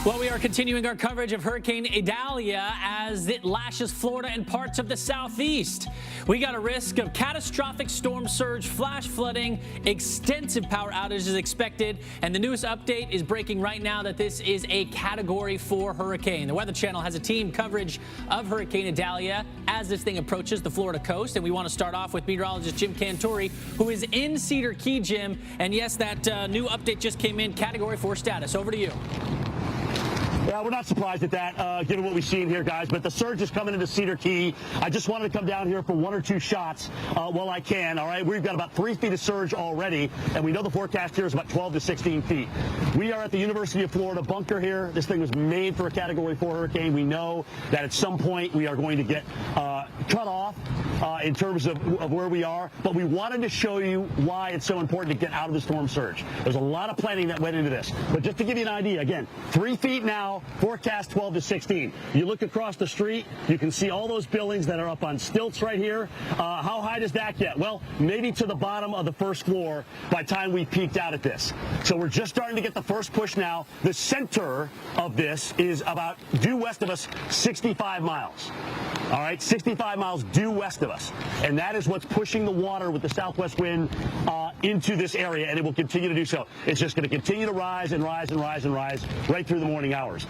Well, we are continuing our coverage of Hurricane Idalia as it lashes Florida and parts of the southeast. We got a risk of catastrophic storm surge, flash flooding, extensive power outages expected, and the newest update is breaking right now that this is a Category 4 hurricane. The Weather Channel has a team coverage of Hurricane Idalia as this thing approaches the Florida coast, and we want to start off with meteorologist Jim Cantore, who is in Cedar Key, Jim. And yes, that new update just came in, Category 4 status. Over to you. Yeah, we're not surprised at that, given what we've seen here, guys. But the surge is coming into Cedar Key. I just wanted to come down here for one or two shots while I can, all right? We've got about 3 feet of surge already, and we know the forecast here is about 12 to 16 feet. We are at the University of Florida bunker here. This thing was made for a Category 4 hurricane. We know that at some point we are going to get cut off in terms of where we are, but we wanted to show you why it's so important to get out of the storm surge. There's a lot of planning that went into this. But just to give you an idea, again, 3 feet now, forecast 12 to 16. You look across the street, you can see all those buildings that are up on stilts right here. How high does that get? Well, maybe to the bottom of the first floor by the time we peaked out at this. So we're just starting to get the first push now. The center of this is about due west of us, 65 miles. All right, 65 miles due west of us. And that is what's pushing the water with the southwest wind into this area, and it will continue to do so. It's just going to continue to rise and rise and rise and rise right through the morning hours.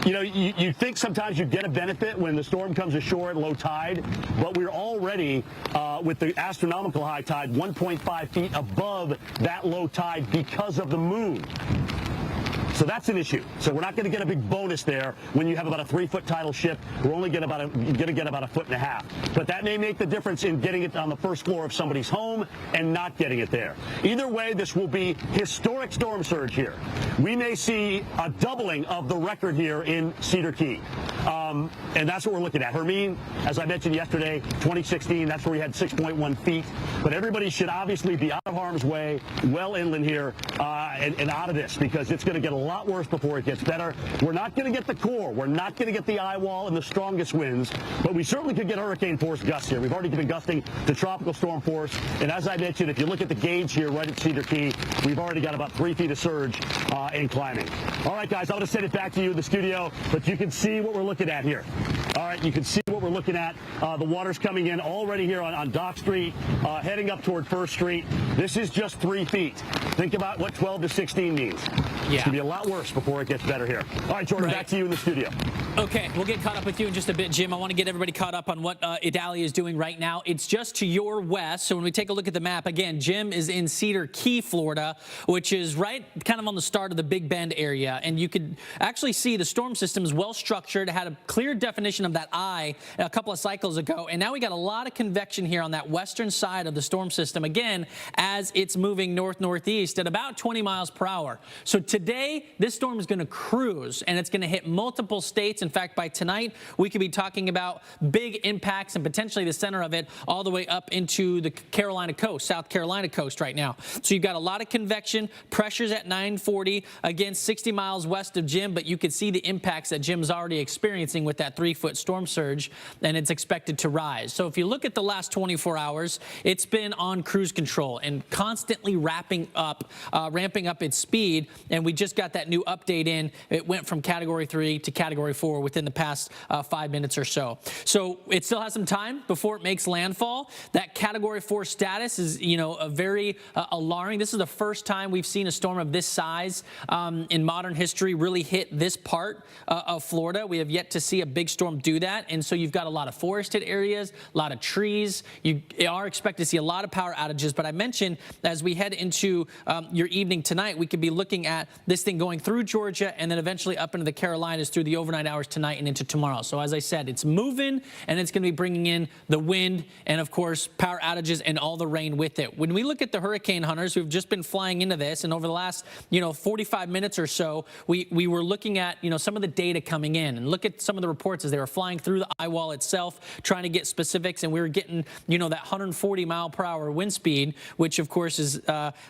You know, you think sometimes you get a benefit when the storm comes ashore at low tide, but we're already, with the astronomical high tide, 1.5 feet above that low tide because of the moon. So that's an issue. So we're not going to get a big bonus there when you have about a 3-foot tidal shift. We're only going to get about 1.5 feet. But that may make the difference in getting it on the first floor of somebody's home and not getting it there. Either way, this will be historic storm surge here. We may see a doubling of the record here in Cedar Key. And that's what we're looking at. Hermine, as I mentioned yesterday, 2016, that's where we had 6.1 feet. But everybody should obviously be out of harm's way, well inland here, and out of this, because it's going to get a lot worse before it gets better. We're not going to get the core. We're not going to get the eye wall and the strongest winds, but we certainly could get hurricane force gusts here. We've already been gusting to tropical storm force. And as I mentioned, if you look at the gauge here right at Cedar Key, we've already got about 3 feet of surge and climbing. All right, guys, I'm going to send it back to you in the studio, but you can see what we're looking at here. All right, you can see what we're looking at. The water's coming in already here on Dock Street, heading up toward First Street. This is just 3 feet. Think about what 12 to 16 means. Yeah. It's going to be a lot worse before it gets better here. All right, Jordan, back to you in the studio. Okay, we'll get caught up with you in just a bit, Jim. I want to get everybody caught up on what Idalia is doing right now. It's just to your west. So when we take a look at the map, again, Jim is in Cedar Key, Florida, which is right kind of on the start of the Big Bend area. And you could actually see the storm system is well structured, had a clear definition of that eye a couple of cycles ago. And now we got a lot of convection here on that western side of the storm system, again, as it's moving north-northeast at about 20 miles per hour. So today, this storm is going to cruise, and it's going to hit multiple states. In fact, by tonight, we could be talking about big impacts and potentially the center of it all the way up into the Carolina coast, South Carolina coast right now. So you've got a lot of convection, pressures at 940, again, 60 miles west of Jim, but you could see the impacts that Jim's already experiencing with that 3-foot storm surge, and it's expected to rise. So if you look at the last 24 hours, it's been on cruise control and constantly ramping up its speed, and we just got that new update in. It went from Category 3 to Category 4 within the past 5 minutes or so. So it still has some time before it makes landfall. That Category 4 status is, a very alarming. This is the first time we've seen a storm of this size in modern history really hit this part of Florida. We have yet to see a big storm do that, and so you've got a lot of forested areas, a lot of trees. You are expected to see a lot of power outages, but I mentioned as we head into your evening tonight, we could be looking at this thing going through Georgia and then eventually up into the Carolinas through the overnight hours tonight and into tomorrow. So as I said, it's moving, and it's going to be bringing in the wind and, of course, power outages and all the rain with it. When we look at the hurricane hunters who've just been flying into this, and over the last 45 minutes or so, we were looking at some of the data coming in, and look at some of the reports as they were flying through the eye wall itself, trying to get specifics, and we were getting that 140 mile per hour wind speed, which of course is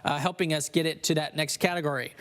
helping us get it to that next category.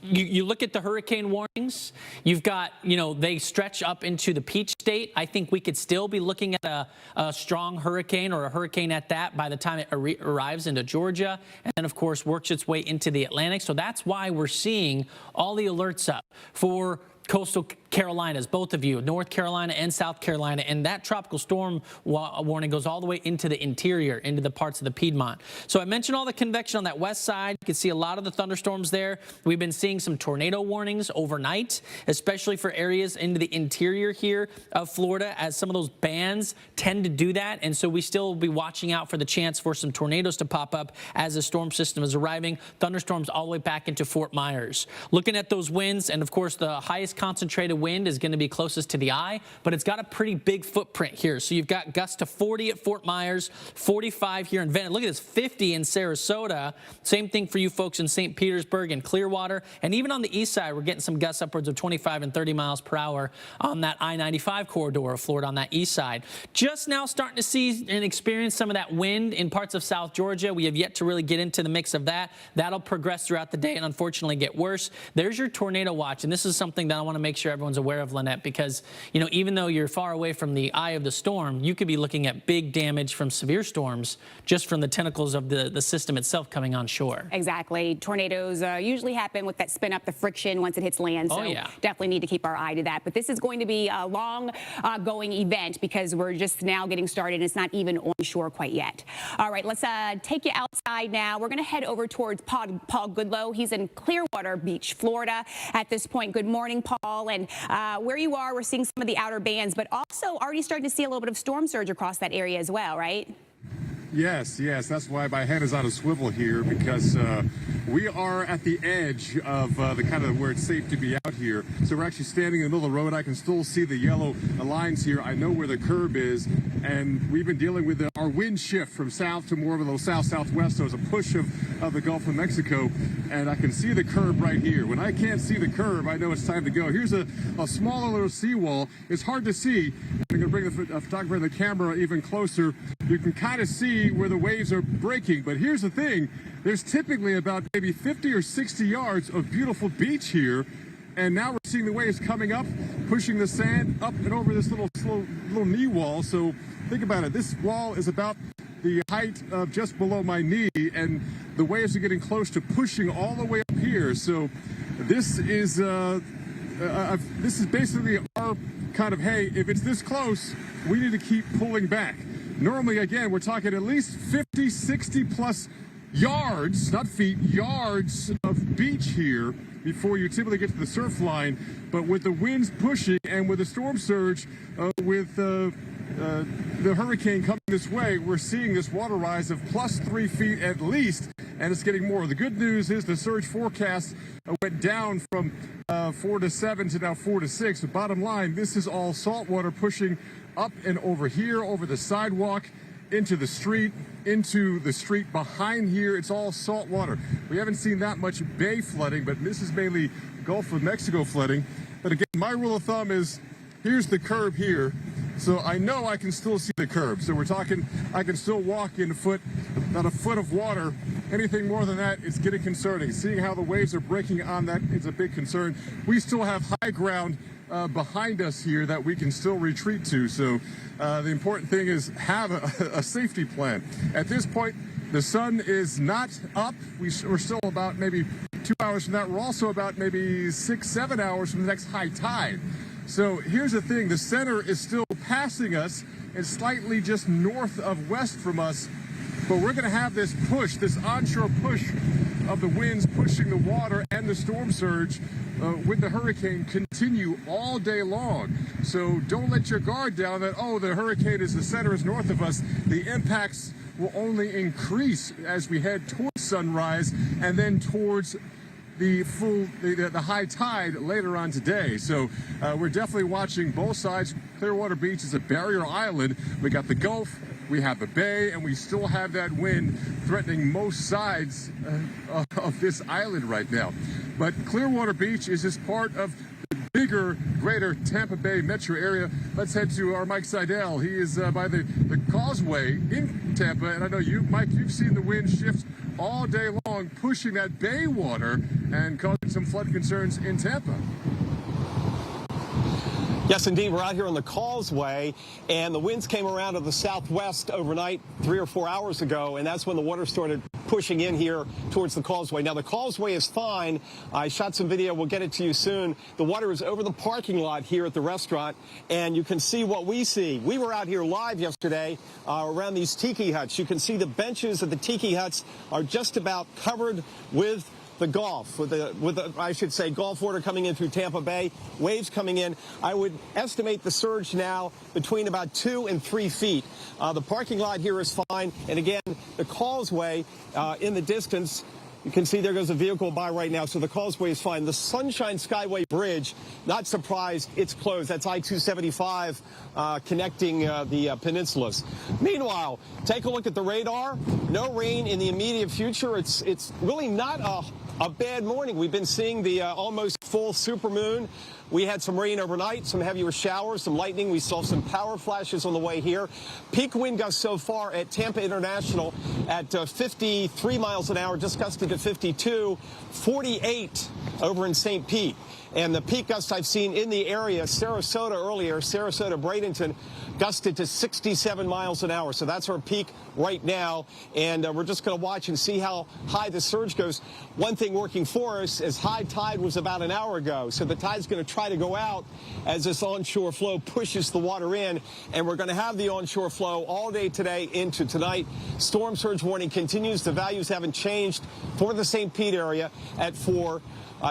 You look at the hurricane warnings. You've got, they stretch up into the Peach State. I think we could still be looking at a strong hurricane or a hurricane at that by the time it arrives into Georgia, and then, of course, works its way into the Atlantic. So that's why we're seeing all the alerts up for coastal Carolinas, both of you, North Carolina and South Carolina, and that tropical storm warning goes all the way into the interior, into the parts of the Piedmont. So I mentioned all the convection on that west side. You can see a lot of the thunderstorms there. We've been seeing some tornado warnings overnight, especially for areas into the interior here of Florida, as some of those bands tend to do that. And so we still will be watching out for the chance for some tornadoes to pop up as the storm system is arriving. Thunderstorms all the way back into Fort Myers. Looking at those winds, and of course the highest concentrated wind is going to be closest to the eye, but it's got a pretty big footprint here. So you've got gusts to 40 at Fort Myers, 45 here in Venice. Look at this, 50 in Sarasota. Same thing for you folks in St. Petersburg and Clearwater. And even on the east side, we're getting some gusts upwards of 25 and 30 miles per hour on that I-95 corridor of Florida on that east side. Just now starting to see and experience some of that wind in parts of South Georgia. We have yet to really get into the mix of that. That'll progress throughout the day and unfortunately get worse. There's your tornado watch, and this is something that I want to make sure everyone's aware of, Lynette, because, even though you're far away from the eye of the storm, you could be looking at big damage from severe storms just from the tentacles of the system itself coming on shore. Exactly. Tornadoes usually happen with that spin up, the friction once it hits land. So definitely need to keep our eye to that. But this is going to be a long going event because we're just now getting started and it's not even on shore quite yet. All right, let's take you outside now. We're going to head over towards Paul Goodlow. He's in Clearwater Beach, Florida at this point. Good morning, Paul. And where you are, we're seeing some of the outer bands, but also already starting to see a little bit of storm surge across that area as well, right? Yes. That's why my head is on a swivel here, because we are at the edge of the kind of where it's safe to be out here. So we're actually standing in the middle of the road. I can still see the yellow lines here. I know where the curb is, and we've been dealing with our wind shift from south to more of a little south-southwest. So it's a push of the Gulf of Mexico, and I can see the curb right here. When I can't see the curb, I know it's time to go. Here's a smaller little seawall. It's hard to see. I'm going to bring the photographer and the camera even closer. You can kind of see where the waves are breaking, but here's the thing. There's typically about maybe 50 or 60 yards of beautiful beach here, and now we're seeing the waves coming up, pushing the sand up and over this little knee wall. So think about it. This wall is about the height of just below my knee, and the waves are getting close to pushing all the way up here. So this is basically our kind of, hey, if it's this close, we need to keep pulling back. Normally, again, we're talking at least 50, 60 plus yards, not feet, yards of beach here before you typically get to the surf line. But with the winds pushing and with the storm surge, with the hurricane coming this way, we're seeing this water rise of plus 3 feet at least, and it's getting more. The good news is the surge forecast went down from 4 to 7 to now 4 to 6. The bottom line, this is all salt water pushing up and over here, over the sidewalk, into the street behind here. It's all salt water. We haven't seen that much bay flooding, but this is mainly Gulf of Mexico flooding. But again, my rule of thumb is, here's the curb here, so I know I can still see the curb. So we're talking, I can still walk in about a foot of water. Anything more than that, it's getting concerning. Seeing how the waves are breaking on that is a big concern. We still have high ground behind us here that we can still retreat to. So the important thing is have a safety plan. At this point, the sun is not up. We're still about maybe 2 hours from that. We're also about maybe 6, 7 hours from the next high tide. So here's the thing. The center is still passing us and slightly just north of west from us. But we're going to have this push, this onshore push of the winds pushing the water and the storm surge with the hurricane continue all day long. So don't let your guard down that, oh, the hurricane is the center is north of us. The impacts will only increase as we head towards sunrise and then towards the high tide later on today. So we're definitely watching both sides. Clearwater Beach is a barrier island. We got the Gulf, we have the bay, and we still have that wind threatening most sides of this island right now. But Clearwater Beach is just part of the bigger, greater Tampa Bay metro area. Let's head to our Mike Seidel. He is by the causeway in Tampa, and I know you, Mike, you've seen the wind shift all day long, pushing that bay water and causing some flood concerns in Tampa. Yes, indeed. We're out here on the causeway, and the winds came around to the southwest overnight 3 or 4 hours ago, and that's when the water started pushing in here towards the causeway. Now, the causeway is fine. I shot some video. We'll get it to you soon. The water is over the parking lot here at the restaurant, and you can see what we see. We were out here live yesterday around these tiki huts. You can see the benches of the tiki huts are just about covered with the Gulf, with the I should say Gulf water coming in through Tampa Bay, waves coming in. I would estimate the surge now between about 2 and 3 feet. The parking lot here is fine, and again, the causeway in the distance. You can see there goes a vehicle by right now, so the causeway is fine. The Sunshine Skyway Bridge, not surprised, it's closed. That's I-275 connecting the peninsulas. Meanwhile, take a look at the radar. No rain in the immediate future. It's really not a bad morning. We've been seeing the almost full supermoon. We had some rain overnight, some heavier showers, some lightning. We saw some power flashes on the way here. Peak wind gusts so far at Tampa International at 53 miles an hour, just gusted to 52, 48 over in St. Pete. And the peak gust I've seen in the area, Sarasota earlier, Sarasota, Bradenton, gusted to 67 miles an hour. So that's our peak right now. And we're just going to watch and see how high the surge goes. One thing working for us is high tide was about an hour ago. So the tide's going to try to go out as this onshore flow pushes the water in. And we're going to have the onshore flow all day today into tonight. Storm surge warning continues. The values haven't changed for the St. Pete area at 4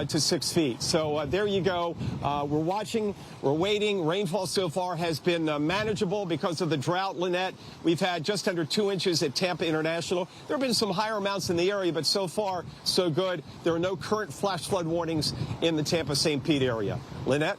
to 6 feet. So there you go. We're watching, we're waiting. Rainfall so far has been manageable because of the drought, Lynette. We've had just under 2 inches at Tampa International. There have been some higher amounts in the area, but so far, so good. There are no current flash flood warnings in the Tampa-St. Pete area. Lynette?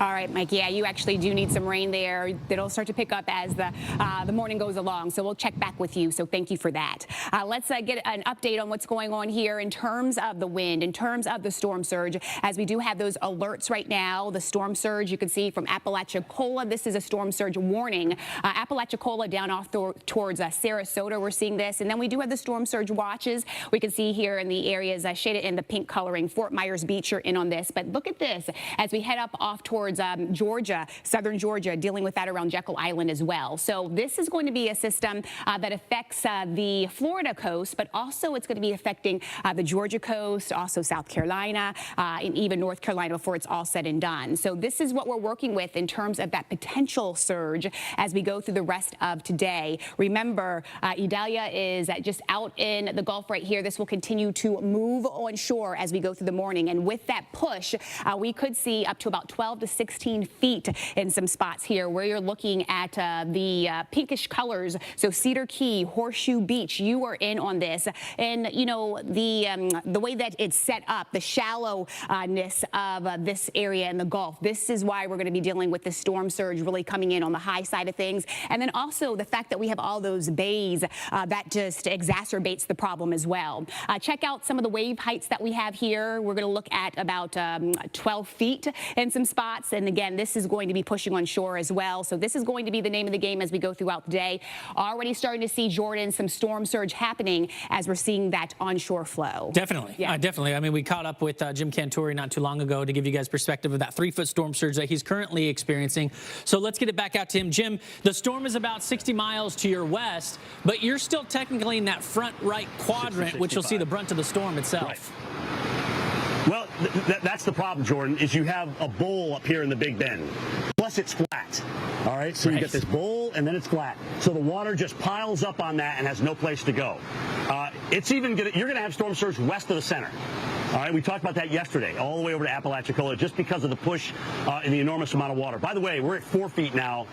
All right, Mike. Yeah, you actually do need some rain there. It'll start to pick up as the morning goes along. So we'll check back with you. So thank you for that. Let's get an update on what's going on here in terms of the wind, in terms of the storm surge, as we do have those alerts right now. The storm surge you can see from Apalachicola. This is a storm surge warning. Apalachicola down off towards Sarasota. We're seeing this. And then we do have the storm surge watches. We can see here in the areas shaded in the pink coloring. Fort Myers Beach, you're in on this. But look at this as we head up off towards Georgia, southern Georgia, dealing with that around Jekyll Island as well. So this is going to be a system that affects the Florida coast, but also it's going to be affecting the Georgia coast, also South Carolina, and even North Carolina before it's all said and done. So this is what we're working with in terms of that potential surge as we go through the rest of today. Remember, Idalia is just out in the Gulf right here. This will continue to move on shore as we go through the morning. And with that push, we could see up to about 12 to 16 feet in some spots here where you're looking at the pinkish colors. So Cedar Key, Horseshoe Beach, you are in on this. And, you know, the way that it's set up, the shallowness of this area in the Gulf, this is why we're going to be dealing with the storm surge really coming in on the high side of things. And then also the fact that we have all those bays, that just exacerbates the problem as well. Check out some of the wave heights that we have here. We're going to look at about 12 feet in some spots. And again, this is going to be pushing on shore as well. So this is going to be the name of the game as we go throughout the day. Already starting to see, Jordan, some storm surge happening as we're seeing that onshore flow. Definitely. Yeah. Definitely. I mean, we caught up with Jim Cantore not too long ago to give you guys perspective of that 3-foot storm surge that he's currently experiencing. So let's get it back out to him. Jim, the storm is about 60 miles to your west, but you're still technically in that front right quadrant, which you'll see the brunt of the storm itself. Right. Well, that's the problem, Jordan, is you have a bowl up here in the Big Bend. Plus, it's flat. All right, so you get this bowl, and then it's flat. So the water just piles up on that and has no place to go. It's even you're going to have storm surge west of the center. All right, we talked about that yesterday, all the way over to Apalachicola, just because of the push and the enormous amount of water. By the way, we're at 4 feet now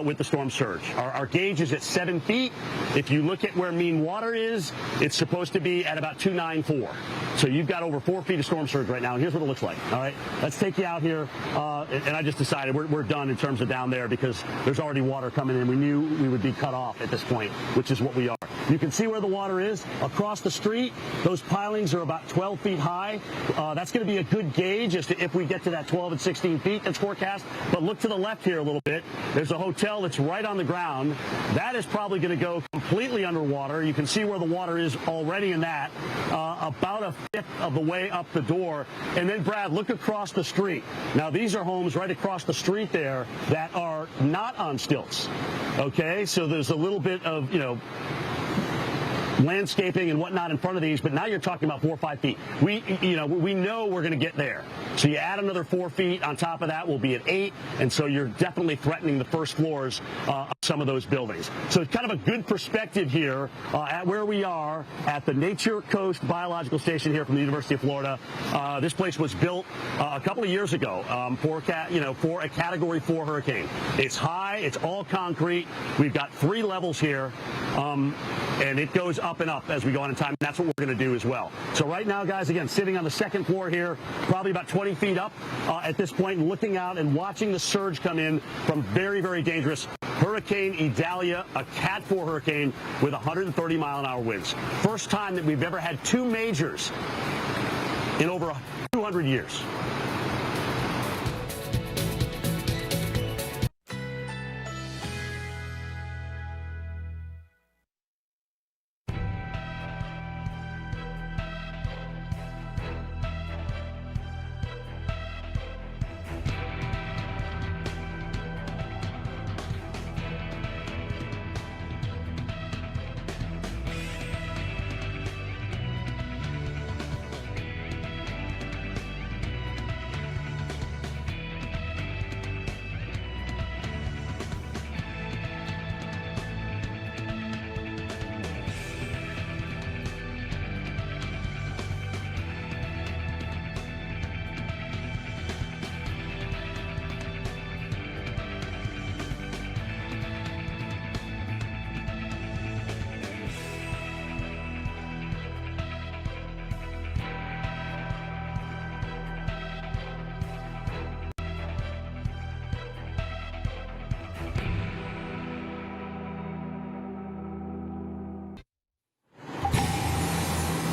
with the storm surge. Our gauge is at 7 feet. If you look at where mean water is, it's supposed to be at about 294. So you've got over 4 feet of storm surge right now, and here's what it looks like. All right, let's take you out here. And I just decided we're done in terms of down there because there's already water coming in. We knew we would be cut off at this point, which is what we are. You can see where the water is. Across the street, those pilings are about 12 feet high. high. That's going to be a good gauge as to if we get to that 12 and 16 feet that's forecast. But look to the left here a little bit. There's a hotel that's right on the ground. That is probably going to go completely underwater. You can see where the water is already in that, about a fifth of the way up the door. And then, Brad, look across the street. Now, these are homes right across the street there that are not on stilts. Okay, so there's a little bit of, landscaping and whatnot in front of these, but now you're talking about 4 or 5 feet. We know we're going to get there. So you add another 4 feet on top of that, we'll be at 8, and so you're definitely threatening the first floors of some of those buildings. So it's kind of a good perspective here at where we are at the Nature Coast Biological Station here from the University of Florida. This place was built a couple of years ago for a Category 4 hurricane. It's high, it's all concrete. We've got 3 levels here, and it goes up and up as we go on in time. That's what we're going to do as well. So right now, guys, again, sitting on the 2nd floor here, probably about 20 feet up at this point, looking out and watching the surge come in from very, very dangerous Hurricane Idalia, a Cat 4 hurricane with 130-mile-an-hour winds. First time that we've ever had 2 majors in over 200 years.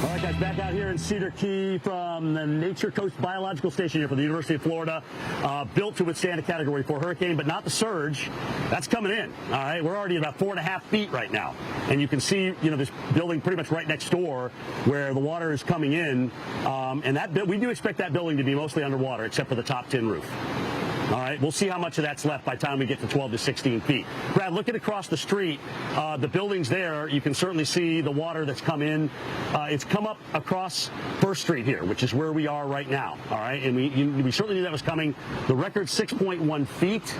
All right, guys, back out here in Cedar Key from the Nature Coast Biological Station here for the University of Florida. Built to withstand a Category 4 hurricane, but not the surge. That's coming in. All right, we're already at about 4.5 feet right now. And you can see, this building pretty much right next door where the water is coming in. And we do expect that building to be mostly underwater, except for the top tin roof. All right, we'll see how much of that's left by the time we get to 12 to 16 feet. Brad, looking across the street, the buildings there, you can certainly see the water that's come in. It's come up across First Street here, which is where we are right now. All right, and we certainly knew that was coming. The record 6.1 feet.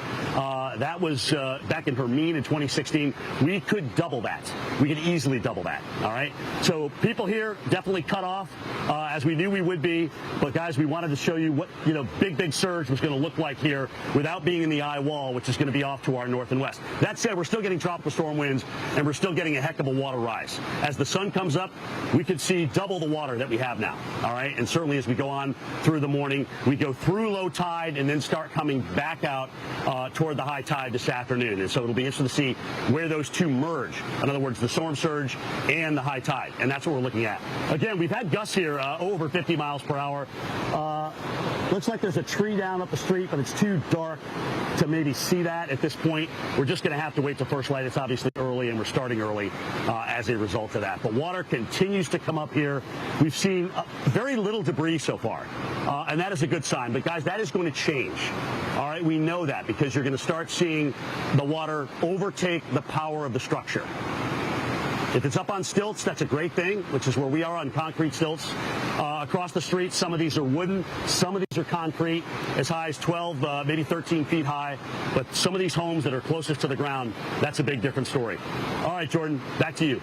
That was back in Hermine in 2016. We could double that. We could easily double that. All right, so people here definitely cut off as we knew we would be. But guys, we wanted to show you what big surge was going to look like here without being in the eye wall, which is going to be off to our north and west. That said, we're still getting tropical storm winds, and we're still getting a heck of a water rise. As the sun comes up, we could see double the water that we have now. All right, and certainly as we go on through the morning, we go through low tide and then start coming back out toward the high tide this afternoon. And so it'll be interesting to see where those two merge. In other words, the storm surge and the high tide, and that's what we're looking at. Again, we've had gusts here over 50 miles per hour. Looks like there's a tree down up the street, but it's too dark to maybe see that at this point. We're just going to have to wait till first light. It's obviously early, and we're starting early as a result of that. But water continues to come up here. We've seen very little debris so far, and that is a good sign. But, guys, that is going to change. All right, we know that because you're going to start seeing the water overtake the power of the structure. If it's up on stilts, that's a great thing, which is where we are on concrete stilts. Across the street, some of these are wooden, some of these are concrete, as high as 12, maybe 13 feet high. But some of these homes that are closest to the ground, that's a big different story. All right, Jordan, back to you.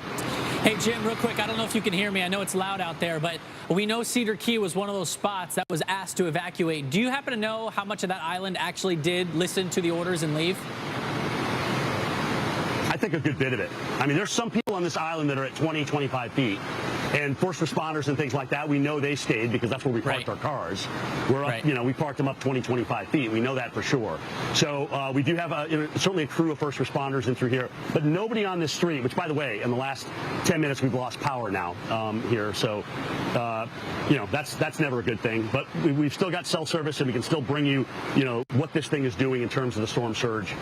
Hey, Jim, real quick, I don't know if you can hear me. I know it's loud out there, but we know Cedar Key was one of those spots that was asked to evacuate. Do you happen to know how much of that island actually did listen to the orders and leave? I think a good bit of it. I mean, there's some people on this island that are at 20, 25 feet. And first responders and things like that, we know they stayed because that's where we parked our cars. We're up, we parked them up 20, 25 feet. We know that for sure. So we do have certainly a crew of first responders in through here, but nobody on this street, which, by the way, in the last 10 minutes, we've lost power now here. So, that's never a good thing. But we've still got cell service, and we can still bring you, what this thing is doing in terms of the storm surge.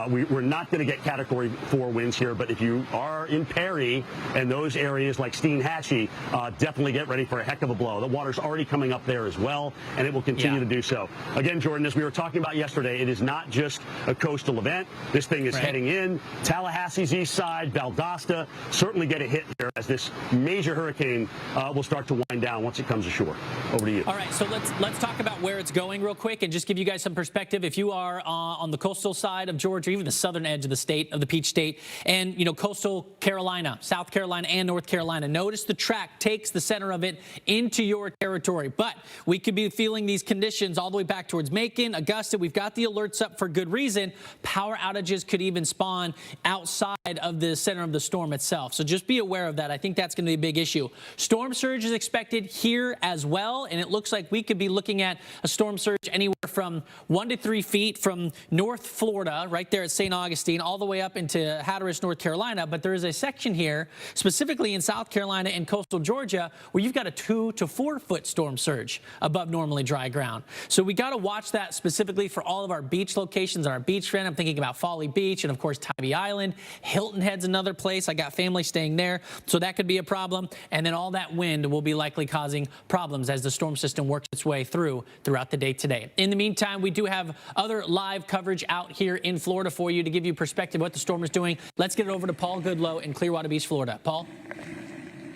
We're not going to get Category 4 winds here, but if you are in Perry and those areas like Steinhatchee, definitely get ready for a heck of a blow. The water's already coming up there as well, and it will continue to do so. Again, Jordan, as we were talking about yesterday, it is not just a coastal event. This thing is heading in. Tallahassee's east side, Valdosta, certainly get a hit here as this major hurricane will start to wind down once it comes ashore. Over to you. All right, so let's talk about where it's going real quick and just give you guys some perspective. If you are on the coastal side of Georgia, even the southern edge of the state, of the Peach State, and coastal Carolina, South Carolina, and North Carolina, notice the track takes the center of it into your territory. But we could be feeling these conditions all the way back towards Macon, Augusta. We've got the alerts up for good reason. Power outages could even spawn outside of the center of the storm itself. So just be aware of that. I think that's going to be a big issue. Storm surge is expected here as well, and it looks like we could be looking at a storm surge anywhere from 1 to 3 feet from North Florida, right there at St. Augustine, all the way up into Hatteras, North Carolina. But there is a section here, specifically in South Carolina and coastal Georgia, where you've got a 2 to 4 foot storm surge above normally dry ground. So we got to watch that specifically for all of our beach locations and our beach friend. I'm thinking about Folly Beach and, of course, Tybee Island. Hilton Head's another place. I got family staying there, so that could be a problem. And then all that wind will be likely causing problems as the storm system works its way throughout the day today. In the meantime, we do have other live coverage out here in Florida for you to give you perspective what the storm is doing. Let's get it over to Paul Goodloe in Clearwater Beach, Florida. Paul?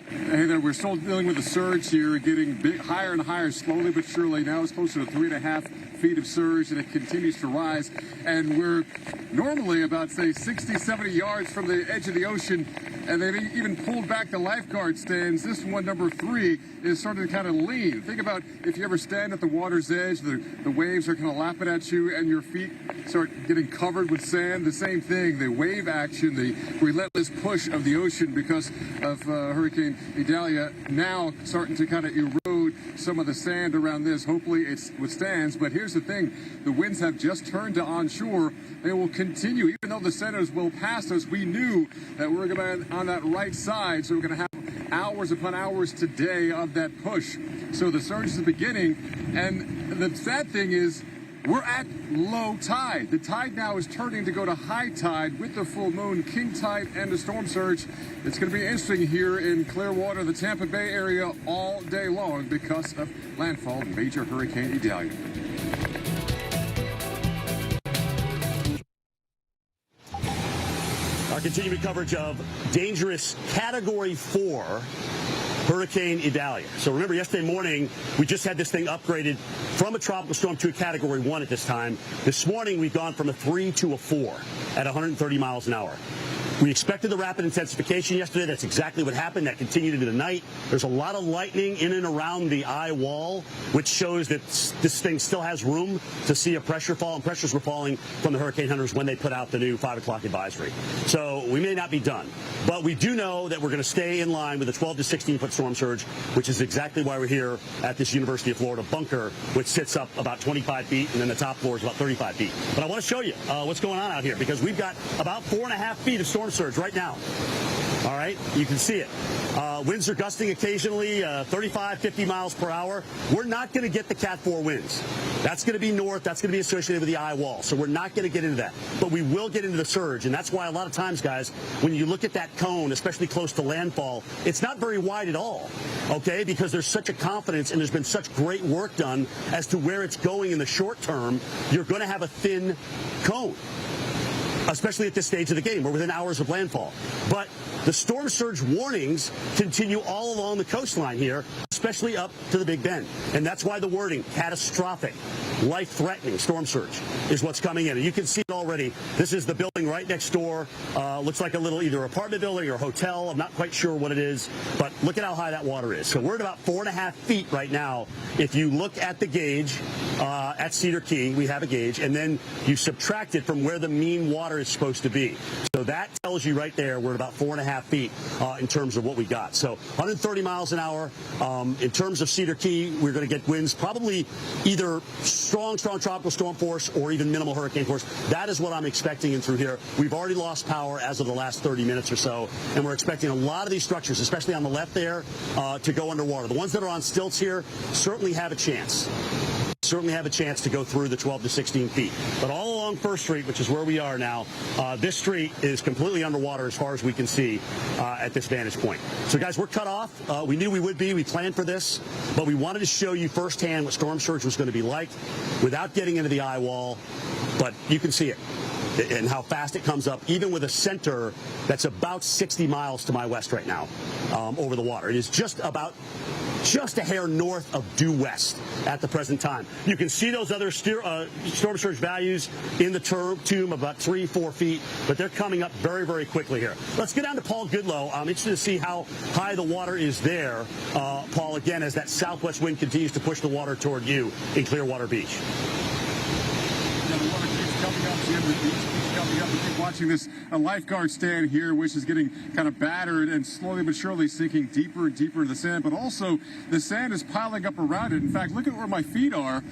Hey there, we're still dealing with the surge here, getting higher and higher slowly but surely. Now it's closer to 3.5 feet of surge, and it continues to rise. And we're normally about, say, 60, 70 yards from the edge of the ocean, and they've even pulled back the lifeguard stands. This one, number 3, is starting to kind of lean. Think about if you ever stand at the water's edge, the waves are kind of lapping at you, and your feet start getting covered with sand. The same thing, the wave action, the relentless push of the ocean because of Hurricane Idalia now starting to kind of erode some of the sand around this. Hopefully it withstands, but here's the thing. The winds have just turned to onshore. They will continue. Even though the centers will pass us, we knew that we're going to be on that right side, so we're going to have hours upon hours today of that push. So the surge is beginning, and the sad thing is we're at low tide. The tide now is turning to go to high tide with the full moon, king tide, and the storm surge. It's going to be interesting here in Clearwater, the Tampa Bay area, all day long because of landfall of major Hurricane Idalia. Our continuing coverage of dangerous Category 4 Hurricane Idalia. So remember, yesterday morning, we just had this thing upgraded from a tropical storm to a Category 1 at this time. This morning, we've gone from a 3 to a 4 at 130 miles an hour. We expected the rapid intensification yesterday. That's exactly what happened. That continued into the night. There's a lot of lightning in and around the eye wall, which shows that this thing still has room to see a pressure fall, and pressures were falling from the hurricane hunters when they put out the new 5 o'clock advisory. So we may not be done, but we do know that we're going to stay in line with a 12 to 16-foot storm surge, which is exactly why we're here at this University of Florida bunker, which sits up about 25 feet, and then the top floor is about 35 feet. But I want to show you what's going on out here, because we've got about 4.5 feet of storm surge right now. All right, you can see it. Winds are gusting occasionally, 35, 50 miles per hour. We're not going to get the Cat 4 winds. That's going to be north. That's going to be associated with the eye wall. So we're not going to get into that. But we will get into the surge. And that's why a lot of times, guys, when you look at that cone, especially close to landfall, it's not very wide at all, okay, because there's such a confidence and there's been such great work done as to where it's going in the short term. You're going to have a thin cone, especially at this stage of the game. We're within hours of landfall. But the storm surge warnings continue all along the coastline here, especially up to the Big Bend. And that's why the wording, catastrophic. life-threatening storm surge is what's coming in. And you can see it already. This is the building right next door. Looks like a little either apartment building or hotel. I'm not quite sure what it is, but look at how high that water is. So we're at about 4.5 feet right now. If you look at the gauge at Cedar Key, we have a gauge, and then you subtract it from where the mean water is supposed to be. So that tells you right there we're at about 4.5 feet in terms of what we got. So 130 miles an hour. In terms of Cedar Key, we're going to get winds probably either strong tropical storm force or even minimal hurricane force. That is what I'm expecting in through here. We've already lost power as of the last 30 minutes or so, and we're expecting a lot of these structures, especially on the left there, to go underwater. The ones that are on stilts here certainly have a chance. Certainly have a chance to go through the 12 to 16 feet. But all along First Street, which is where we are now, this street is completely underwater as far as we can see at this vantage point. So, guys, we're cut off. We knew we would be. We planned for this. But we wanted to show you firsthand what storm surge was going to be like without getting into the eye wall. But you can see it and how fast it comes up, even with a center that's about 60 miles to my west right now over the water. It is just a hair north of due west at the present time. You can see those other storm surge values in the tomb about 3-4 feet, but they're coming up very, very quickly here. Let's get down to Paul Goodlow. I'm interested to see how high the water is there, Paul, again, as that southwest wind continues to push the water toward you in Clearwater Beach. The water keeps coming up, Jim. The beach keeps coming up. We keep watching this lifeguard stand here, which is getting kind of battered and slowly but surely sinking deeper and deeper into the sand. But also, the sand is piling up around it. In fact, look at where my feet are.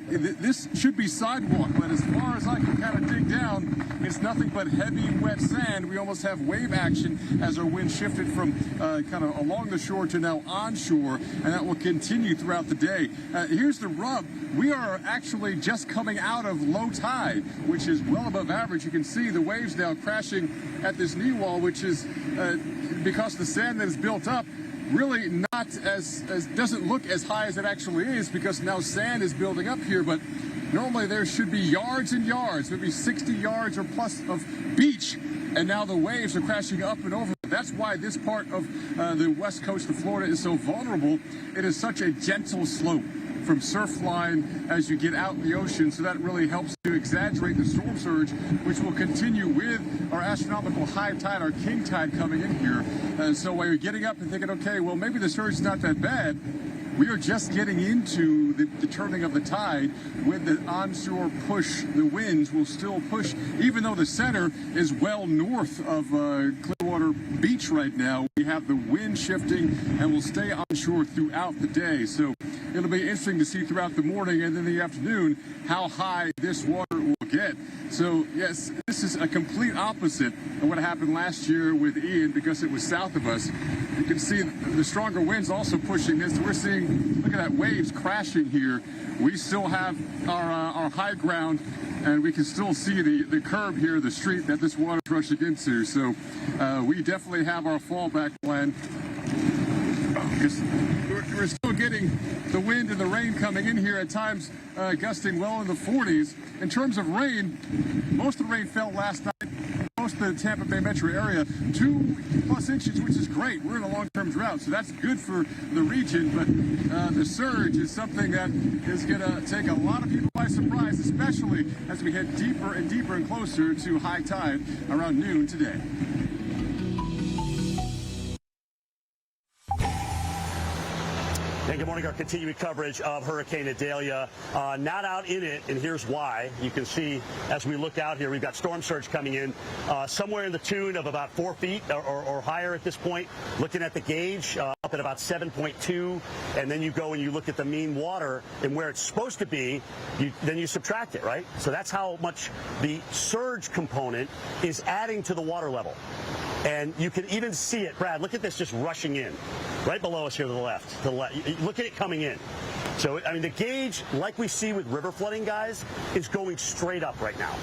This should be sidewalk, but as far as I can kind of dig down, it's nothing but heavy, wet sand. We almost have wave action as our wind shifted from kind of along the shore to now onshore, and that will continue throughout the day. Here's the rub. We are actually just coming out of low tide, which is well above average. You can see the waves now crashing at this knee wall, which is because the sand that is built up really not as doesn't look as high as it actually is, because now sand is building up here. But normally there should be yards and yards, maybe 60 yards or plus of beach, and now the waves are crashing up and over. That's why this part of the west coast of Florida is so vulnerable. It is such a gentle slope from surf line as you get out in the ocean, so that really helps to exaggerate the storm surge, which will continue with our astronomical high tide, our king tide coming in here. So while you're getting up and thinking, okay, well, maybe the surge is not that bad, we are just getting into the turning of the tide. With the onshore push, the winds will still push, even though the center is well north of Clearwater Beach right now. We have the wind shifting and will stay onshore throughout the day. So it'll be interesting to see throughout the morning and then the afternoon how high this water will get. So, yes, this is a complete opposite of what happened last year with Ian, because it was south of us. You can see the stronger winds also pushing this. We're seeing, look at that, waves crashing here. We still have our high ground, and we can still see the curb here, the street that this water is rushing into. So we definitely have our fallback plan. We're still getting the wind and the rain coming in here, at times gusting well in the 40s. In terms of rain, most of the rain fell last night. Most of the Tampa Bay metro area, 2+ inches, which is great. We're in a long-term drought, so that's good for the region. But the surge is something that is going to take a lot of people by surprise, especially as we head deeper and deeper and closer to high tide around noon today. Hey, good morning. Our continuing coverage of Hurricane Idalia. Not out in it, and here's why. You can see as we look out here, we've got storm surge coming in somewhere in the tune of about 4 feet or higher at this point. Looking at the gauge, up at about 7.2, and then you go and you look at the mean water and where it's supposed to be, then you subtract it, right? So that's how much the surge component is adding to the water level. And you can even see it. Brad, look at this just rushing in right below us here to the left. Look at it coming in. So, I mean, the gauge, like we see with river flooding, guys, is going straight up right now.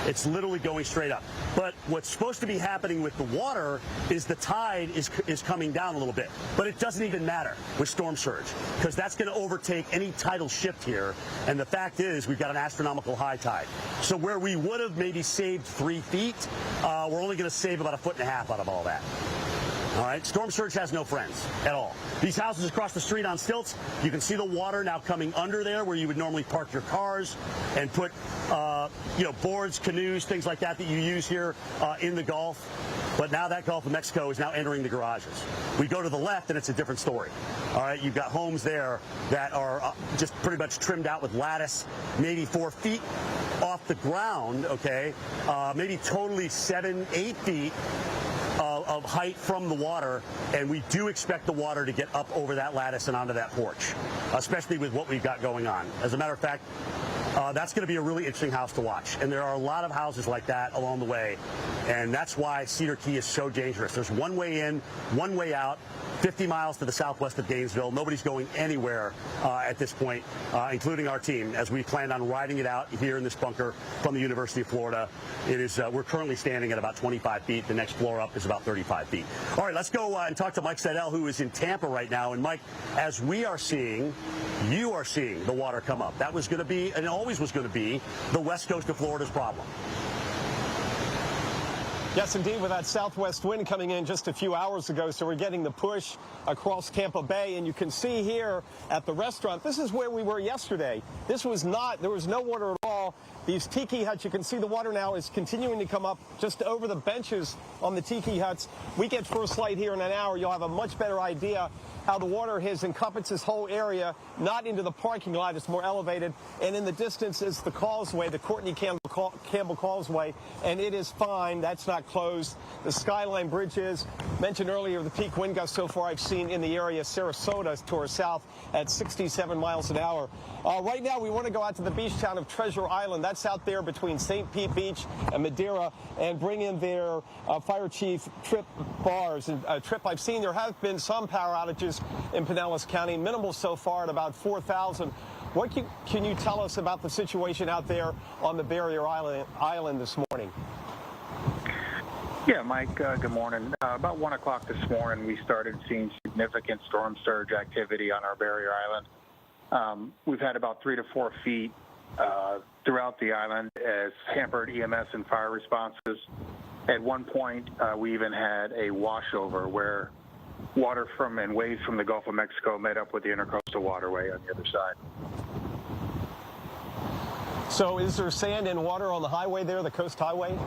It's literally going straight up. But what's supposed to be happening with the water is the tide is coming down a little bit. But it doesn't even matter with storm surge, because that's going to overtake any tidal shift here. And the fact is, we've got an astronomical high tide. So where we would have maybe saved 3 feet, we're only going to save about 1.5 feet out of all that. All right, storm surge has no friends at all. These houses across the street on stilts, you can see the water now coming under there where you would normally park your cars and put, boards, canoes, things like that you use here in the Gulf. But now that Gulf of Mexico is now entering the garages. We go to the left and it's a different story. All right, you've got homes there that are just pretty much trimmed out with lattice, maybe 4 feet off the ground, okay, maybe totally 7, 8 feet of height from the water, and we do expect the water to get up over that lattice and onto that porch, especially with what we've got going on. As a matter of fact, that's going to be a really interesting house to watch, and there are a lot of houses like that along the way, and that's why Cedar Key is so dangerous. There's one way in, one way out, 50 miles to the southwest of Gainesville. Nobody's going anywhere at this point, including our team, as we plan on riding it out here in this bunker from the University of Florida. It is, we're currently standing at about 25 feet. The next floor up is about 35 feet. All right, let's go and talk to Mike Seidel, who is in Tampa right now. And Mike, as we are seeing, you are seeing the water come up. That was going to be, and always was going to be, the west coast of Florida's problem. Yes, indeed, with that southwest wind coming in just a few hours ago, so we're getting the push across Tampa Bay, and you can see here at the restaurant, this is where we were yesterday. This was not, there was no water at all. These tiki huts, you can see the water now is continuing to come up just over the benches on the tiki huts. We get first light here in an hour. You'll have a much better idea how the water has encompassed this whole area, not into the parking lot, it's more elevated, and in the distance is the causeway, the Courtney Campbell Causeway, and it is fine. That's not closed. The Skyline Bridge is. Mentioned earlier, the peak wind gust so far I've seen in the area, Sarasota to our south at 67 miles an hour. Right now, we want to go out to the beach town of Treasure Island. That's out there between St. Pete Beach and Madeira, and bring in their Fire Chief Trip Bars. And Trip, I've seen there have been some power outages in Pinellas County, minimal so far at about 4,000. What can you tell us about the situation out there on the Barrier Island this morning? Yeah, Mike, good morning. About 1 o'clock this morning, we started seeing significant storm surge activity on our Barrier Island. We've had about 3 to 4 feet throughout the island as hampered EMS and fire responses. At one point, we even had a washover where water from and waves from the Gulf of Mexico met up with the intercoastal waterway on the other side. So is there sand and water on the highway there, the coast highway?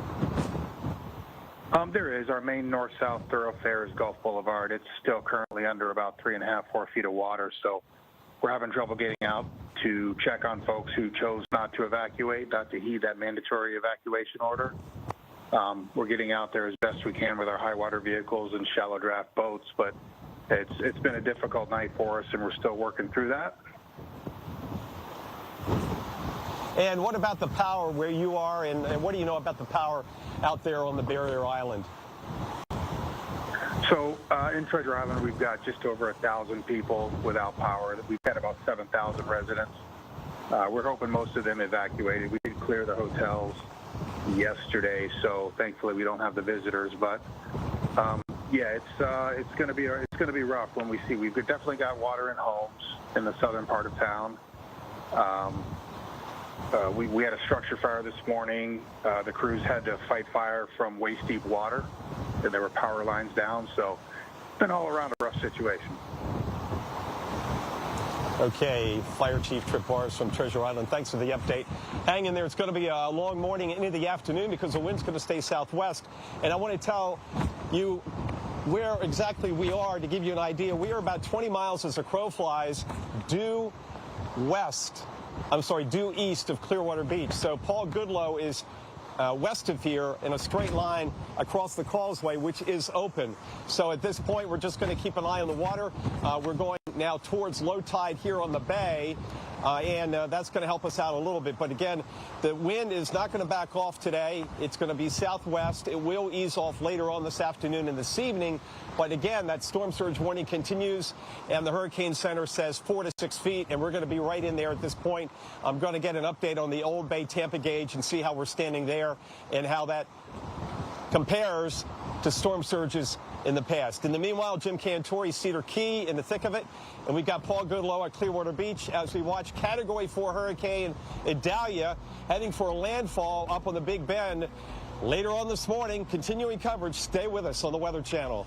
There is. Our main north-south thoroughfare is Gulf Boulevard. It's still currently under about 3.5, 4 feet of water, so we're having trouble getting out to check on folks who chose not to evacuate, not to heed that mandatory evacuation order. We're getting out there as best we can with our high water vehicles and shallow draft boats, but it's been a difficult night for us, and we're still working through that. And what about the power where you are, and what do you know about the power out there on the Barrier Island? So in Treasure Island, we've got just over 1,000 people without power. We've had about 7,000 residents. We're hoping most of them evacuated. We did clear the hotels yesterday, so thankfully we don't have the visitors. But yeah, it's going to be rough when we see. We've definitely got water in homes in the southern part of town. We had a structure fire this morning. The crews had to fight fire from waist-deep water, and there were power lines down, so it's been all around a rough situation. Okay, Fire Chief Trip Bars from Treasure Island, thanks for the update. Hang in there. It's going to be a long morning into the afternoon because the wind's going to stay southwest, and I want to tell you where exactly we are to give you an idea. We are about 20 miles as the crow flies due east of Clearwater Beach. So Paul Goodloe is west of here in a straight line across the causeway, which is open. So at this point, we're just going to keep an eye on the water. We're going now towards low tide here on the bay, and that's going to help us out a little bit. But again, the wind is not going to back off today. It's going to be southwest. It will ease off later on this afternoon and this evening. But again, that storm surge warning continues, and the Hurricane Center says 4 to 6 feet, and we're going to be right in there at this point. I'm going to get an update on the Old Bay Tampa gauge and see how we're standing there and how that compares to storm surges in the past. In the meanwhile, Jim Cantore, Cedar Key in the thick of it, and we've got Paul Goodloe at Clearwater Beach as we watch Category 4 Hurricane Idalia heading for a landfall up on the Big Bend later on this morning. Continuing coverage. Stay with us on the Weather Channel.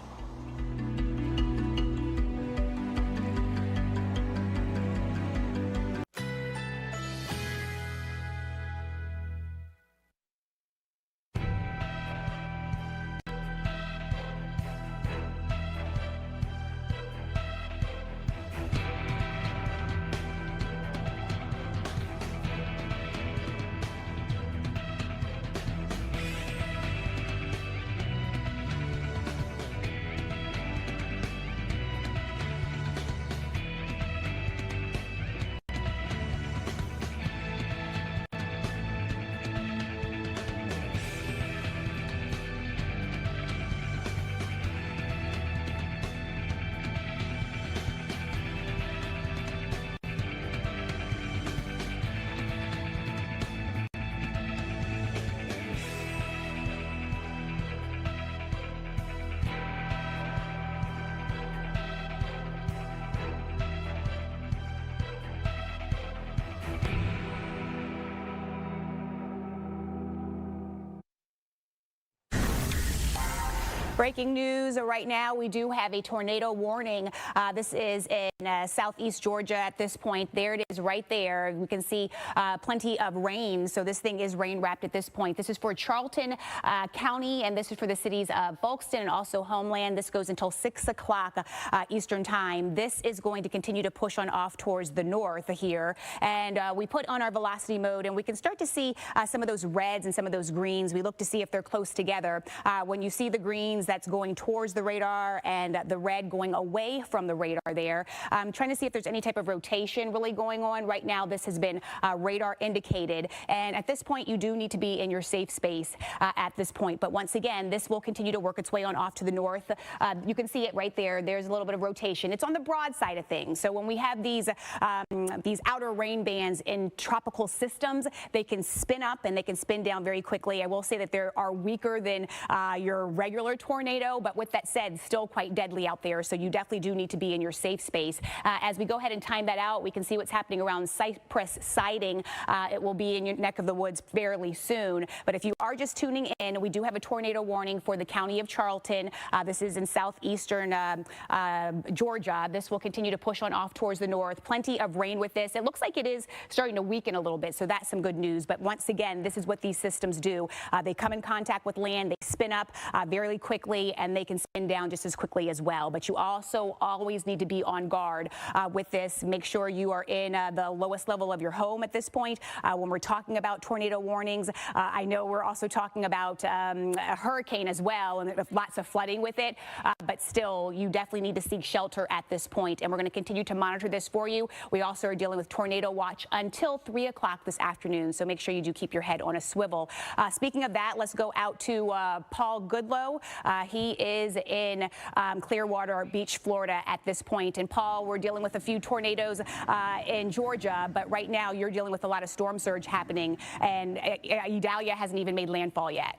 Breaking news right now, we do have a tornado warning. This is in southeast Georgia at this point. There it is right there. We can see plenty of rain. So this thing is rain wrapped at this point. This is for Charlton County, and this is for the cities of Folkston and also Homeland. This goes until 6 o'clock Eastern time. This is going to continue to push on off towards the north here. And we put on our velocity mode, and we can start to see some of those reds and some of those greens. We look to see if they're close together. When you see the greens, that's going towards the radar, and the red going away from the radar there. Trying to see if there's any type of rotation really going on. Right now, this has been radar indicated. And at this point, you do need to be in your safe space at this point. But once again, this will continue to work its way on off to the north. You can see it right there. There's a little bit of rotation. It's on the broad side of things. So when we have these outer rain bands in tropical systems, they can spin up and they can spin down very quickly. I will say that they are weaker than your regular tornado, but with that said, still quite deadly out there. So you definitely do need to be in your safe space. As we go ahead and time that out, we can see what's happening around Cypress Siding. It will be in your neck of the woods fairly soon. But if you are just tuning in, we do have a tornado warning for the county of Charlton. This is in southeastern Georgia. This will continue to push on off towards the north. Plenty of rain with this. It looks like it is starting to weaken a little bit, so that's some good news. But once again, this is what these systems do. They come in contact with land, they spin up very quickly, and they can spin down just as quickly as well. But you also always need to be on guard with this. Make sure you are in the lowest level of your home at this point. When we're talking about tornado warnings, I know we're also talking about a hurricane as well, and lots of flooding with it. But still, you definitely need to seek shelter at this point, and we're going to continue to monitor this for you. We also are dealing with tornado watch until 3 o'clock this afternoon, so make sure you do keep your head on a swivel. Speaking of that, let's go out to Paul Goodlow. He is in Clearwater Beach, Florida at this point. And Paul, we're dealing with a few tornadoes in Georgia, but right now you're dealing with a lot of storm surge happening, and Idalia hasn't even made landfall yet.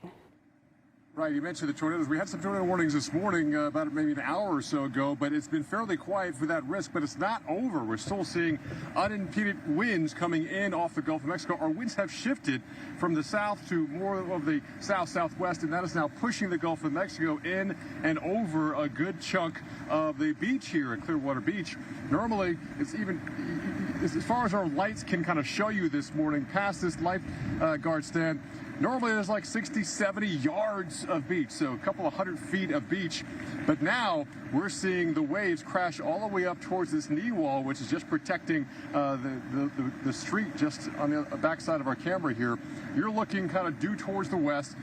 Right, you mentioned the tornadoes. We had some tornado warnings this morning about maybe an hour or so ago, but it's been fairly quiet for that risk, but it's not over. We're still seeing unimpeded winds coming in off the Gulf of Mexico. Our winds have shifted from the south to more of the south-southwest, and that is now pushing the Gulf of Mexico in and over a good chunk of the beach here at Clearwater Beach. Normally, it's even, as far as our lights can kind of show you this morning, past this lifeguard stand, normally there's like 60, 70 yards of beach, so a couple of 100 feet of beach. But now we're seeing the waves crash all the way up towards this knee wall, which is just protecting the street just on the backside of our camera here. You're looking kind of due towards the west.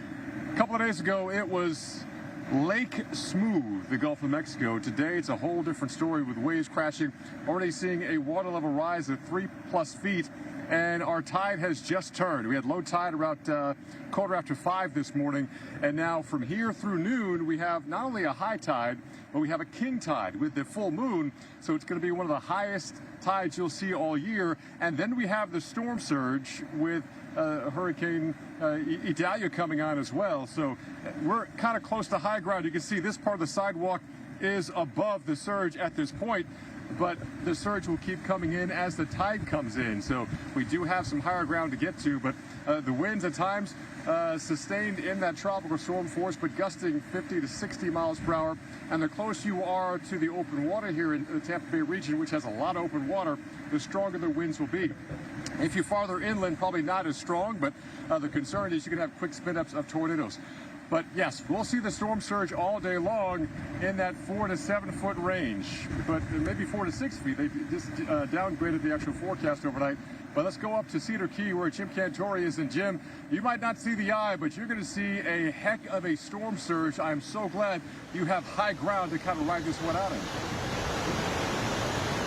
A couple of days ago, it was Lake Smooth, the Gulf of Mexico. Today, it's a whole different story with waves crashing. Already seeing a water level rise of 3+ feet. And our tide has just turned. We had low tide around 5:15 this morning, and now from here through noon we have not only a high tide, but we have a king tide with the full moon, so it's going to be one of the highest tides you'll see all year. And then we have the storm surge with Hurricane Idalia coming on as well, so we're kind of close to high ground. You can see this part of the sidewalk is above the surge at this point, but the surge will keep coming in as the tide comes in. So we do have some higher ground to get to, but the winds at times sustained in that tropical storm force, but gusting 50 to 60 miles per hour. And the closer you are to the open water here in the Tampa Bay region, which has a lot of open water, the stronger the winds will be. If you're farther inland, probably not as strong, but the concern is you can have quick spin-ups of tornadoes. But yes, we'll see the storm surge all day long in that 4 to 7 foot range, but maybe 4 to 6 feet. They just downgraded the actual forecast overnight. But let's go up to Cedar Key where Jim Cantore is. And Jim, you might not see the eye, but you're going to see a heck of a storm surge. I'm so glad you have high ground to kind of ride this one out in.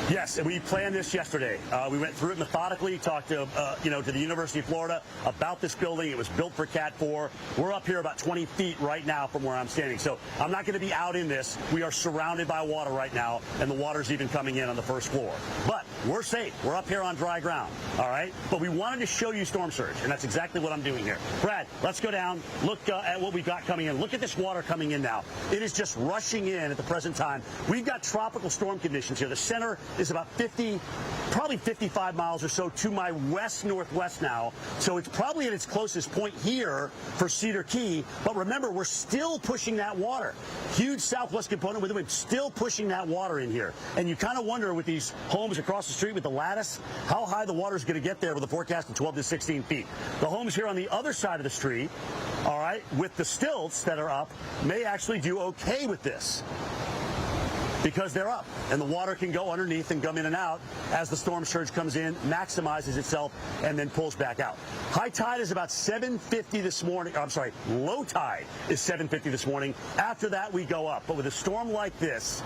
Yes, and we planned this yesterday. We went through it methodically, talked to, to the University of Florida about this building. It was built for Cat 4. We're up here about 20 feet right now from where I'm standing. So I'm not going to be out in this. We are surrounded by water right now, and the water's even coming in on the first floor. But we're safe. We're up here on dry ground, all right? But we wanted to show you storm surge, and that's exactly what I'm doing here. Brad, let's go down, look at what we've got coming in. Look at this water coming in now. It is just rushing in at the present time. We've got tropical storm conditions here. The center is about probably 55 miles or so to my west-northwest now. So it's probably at its closest point here for Cedar Key. But remember, we're still pushing that water. Huge southwest component with it, still pushing that water in here. And you kind of wonder with these homes across the street with the lattice, how high the water is going to get there with a forecast of 12 to 16 feet. The homes here on the other side of the street, all right, with the stilts that are up, may actually do okay with this, because they're up and the water can go underneath and come in and out as the storm surge comes in, maximizes itself, and then pulls back out. High tide is about 7:50 this morning. I'm sorry, low tide is 7:50 this morning. After that, we go up. But with a storm like this,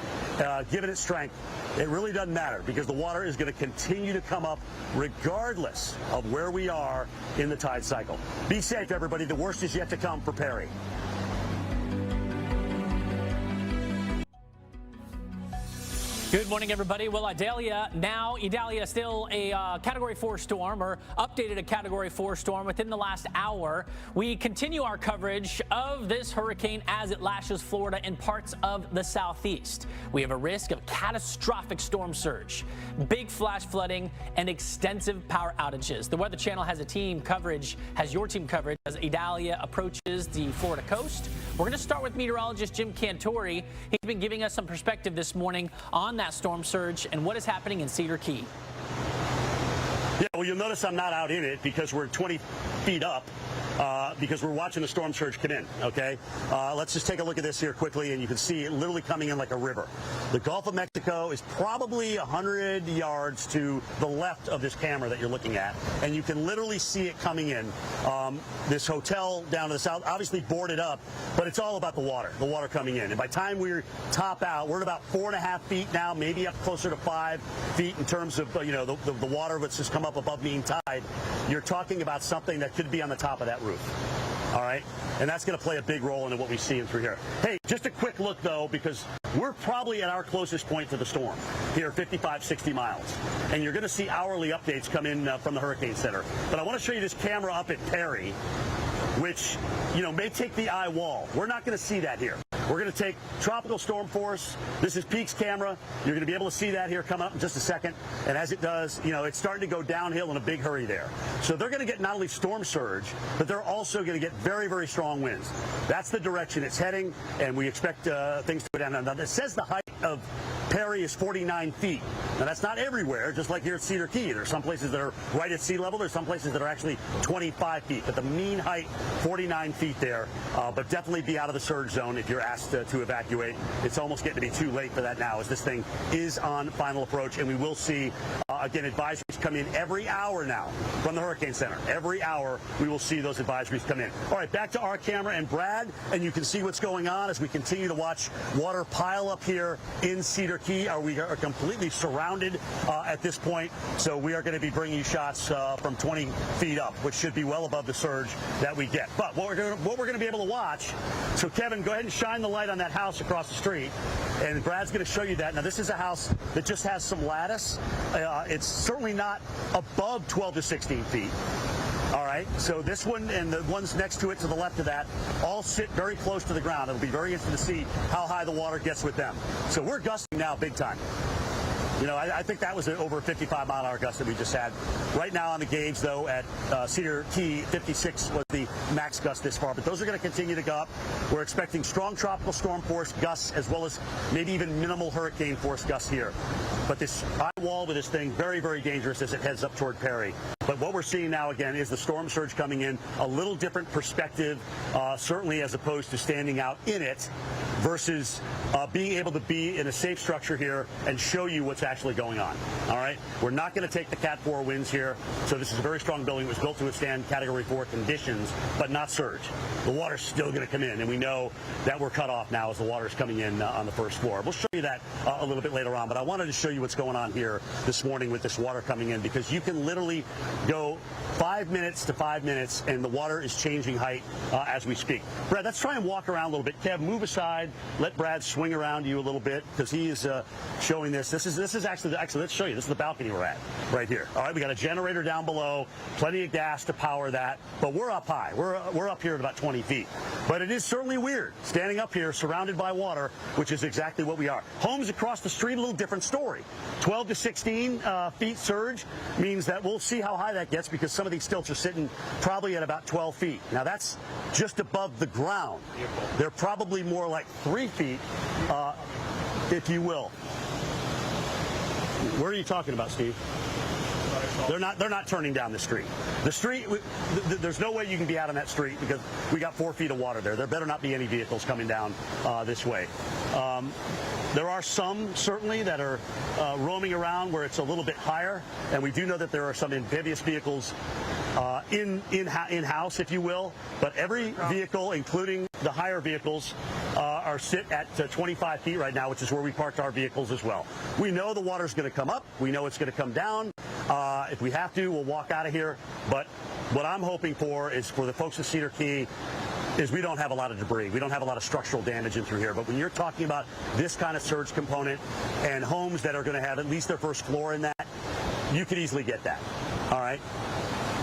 given its strength, it really doesn't matter because the water is going to continue to come up regardless of where we are in the tide cycle. Be safe, everybody. The worst is yet to come for Perry. Good morning, everybody. Well, Idalia still a Category 4 storm, or updated a Category 4 storm within the last hour. We continue our coverage of this hurricane as it lashes Florida and parts of the southeast. We have a risk of catastrophic storm surge, big flash flooding, and extensive power outages. The Weather Channel has your team coverage as Idalia approaches the Florida coast. We're going to start with meteorologist Jim Cantore. He's been giving us some perspective this morning on that storm surge and what is happening in Cedar Key. Yeah, well, you'll notice I'm not out in it because we're 20 feet up. Because we're watching the storm surge come in, okay? Let's just take a look at this here quickly, and you can see it literally coming in like a river. The Gulf of Mexico is probably 100 yards to the left of this camera that you're looking at, and you can literally see it coming in. This hotel down to the south, obviously boarded up, but it's all about the water coming in. And by the time we top out, we're at about 4.5 feet now, maybe up closer to 5 feet in terms of, the water that's just come up above mean tide. You're talking about something that could be on the top of that roof. All right, and that's going to play a big role into what we see in through here. Hey, just a quick look, though, because we're probably at our closest point to the storm here, 55, 60 miles. And you're going to see hourly updates come in from the Hurricane Center. But I want to show you this camera up at Perry, which, may take the eye wall. We're not going to see that here. We're going to take tropical storm force. This is Peak's camera. You're going to be able to see that here come up in just a second. And as it does, it's starting to go downhill in a big hurry there. So they're going to get not only storm surge, but they're also going to get very, very strong winds. That's the direction it's heading, and we expect things to go down. Now, it says the height of Perry is 49 feet. Now, that's not everywhere, just like here at Cedar Key. There's some places that are right at sea level. There's some places that are actually 25 feet. But the mean height, 49 feet there. But definitely be out of the surge zone if you're asked to evacuate. It's almost getting to be too late for that now, as this thing is on final approach. And we will see, again, advisories come in every hour now from the Hurricane Center. Every hour we will see those advisories come in. All right, back to our camera and Brad, and you can see what's going on as we continue to watch water pile up here in Cedar Key. We are completely surrounded at this point, so we are going to be bringing you shots from 20 feet up, which should be well above the surge that we get. But what we're going to be able to watch, so Kevin, go ahead and shine the light on that house across the street, and Brad's going to show you that. Now, this is a house that just has some lattice. It's certainly not above 12 to 16 feet. All right, so this one and the ones next to it to the left of that all sit very close to the ground. It'll be very interesting to see how high the water gets with them. So we're gusting now big time. I think that was over a 55-mile-an-hour gust that we just had. Right now on the gauge, though, at Cedar Key, 56 was the max gust this far. But those are going to continue to go up. We're expecting strong tropical storm force gusts as well as maybe even minimal hurricane force gusts here. But this eye wall with this thing, very, very dangerous as it heads up toward Perry. But what we're seeing now, again, is the storm surge coming in. A little different perspective, certainly as opposed to standing out in it versus being able to be in a safe structure here and show you what's actually going on. All right, we're not going to take the Cat 4 winds here. So this is a very strong building. It was built to withstand Category 4 conditions, but not surge. The water's still going to come in, and we know that we're cut off now as the water's coming in on the first floor. We'll show you that a little bit later on, but I wanted to show you what's going on here this morning with this water coming in, because you can literally go 5 minutes to 5 minutes, and the water is changing height as we speak. Brad, let's try and walk around a little bit. Kev, move aside. Let Brad swing around you a little bit because he is showing this. This is actually let's show you. This is the balcony we're at right here. All right, we got a generator down below, plenty of gas to power that, but we're up high. We're up here at about 20 feet. But it is certainly weird standing up here surrounded by water, which is exactly what we are. Homes across the street, a little different story. 12 to 16 feet surge means that we'll see how high that gets because some of these stilts are sitting probably at about 12 feet. Now that's just above the ground. They're probably more like 3 feet, if you will. Where are you talking about, Steve? They're not turning down the street. The street, there's no way you can be out on that street because we got 4 feet of water there. There better not be any vehicles coming down this way. There are some, certainly, that are roaming around where it's a little bit higher, and we do know that there are some amphibious vehicles in-house, if you will, but every vehicle, including the higher vehicles, are sit at 25 feet right now, which is where we parked our vehicles as well. We know the water's going to come up. We know it's going to come down. If we have to, we'll walk out of here, but what I'm hoping for is for the folks at Cedar Key is we don't have a lot of debris. We don't have a lot of structural damage in through here. But when you're talking about this kind of surge component and homes that are going to have at least their first floor in that, you could easily get that. All right?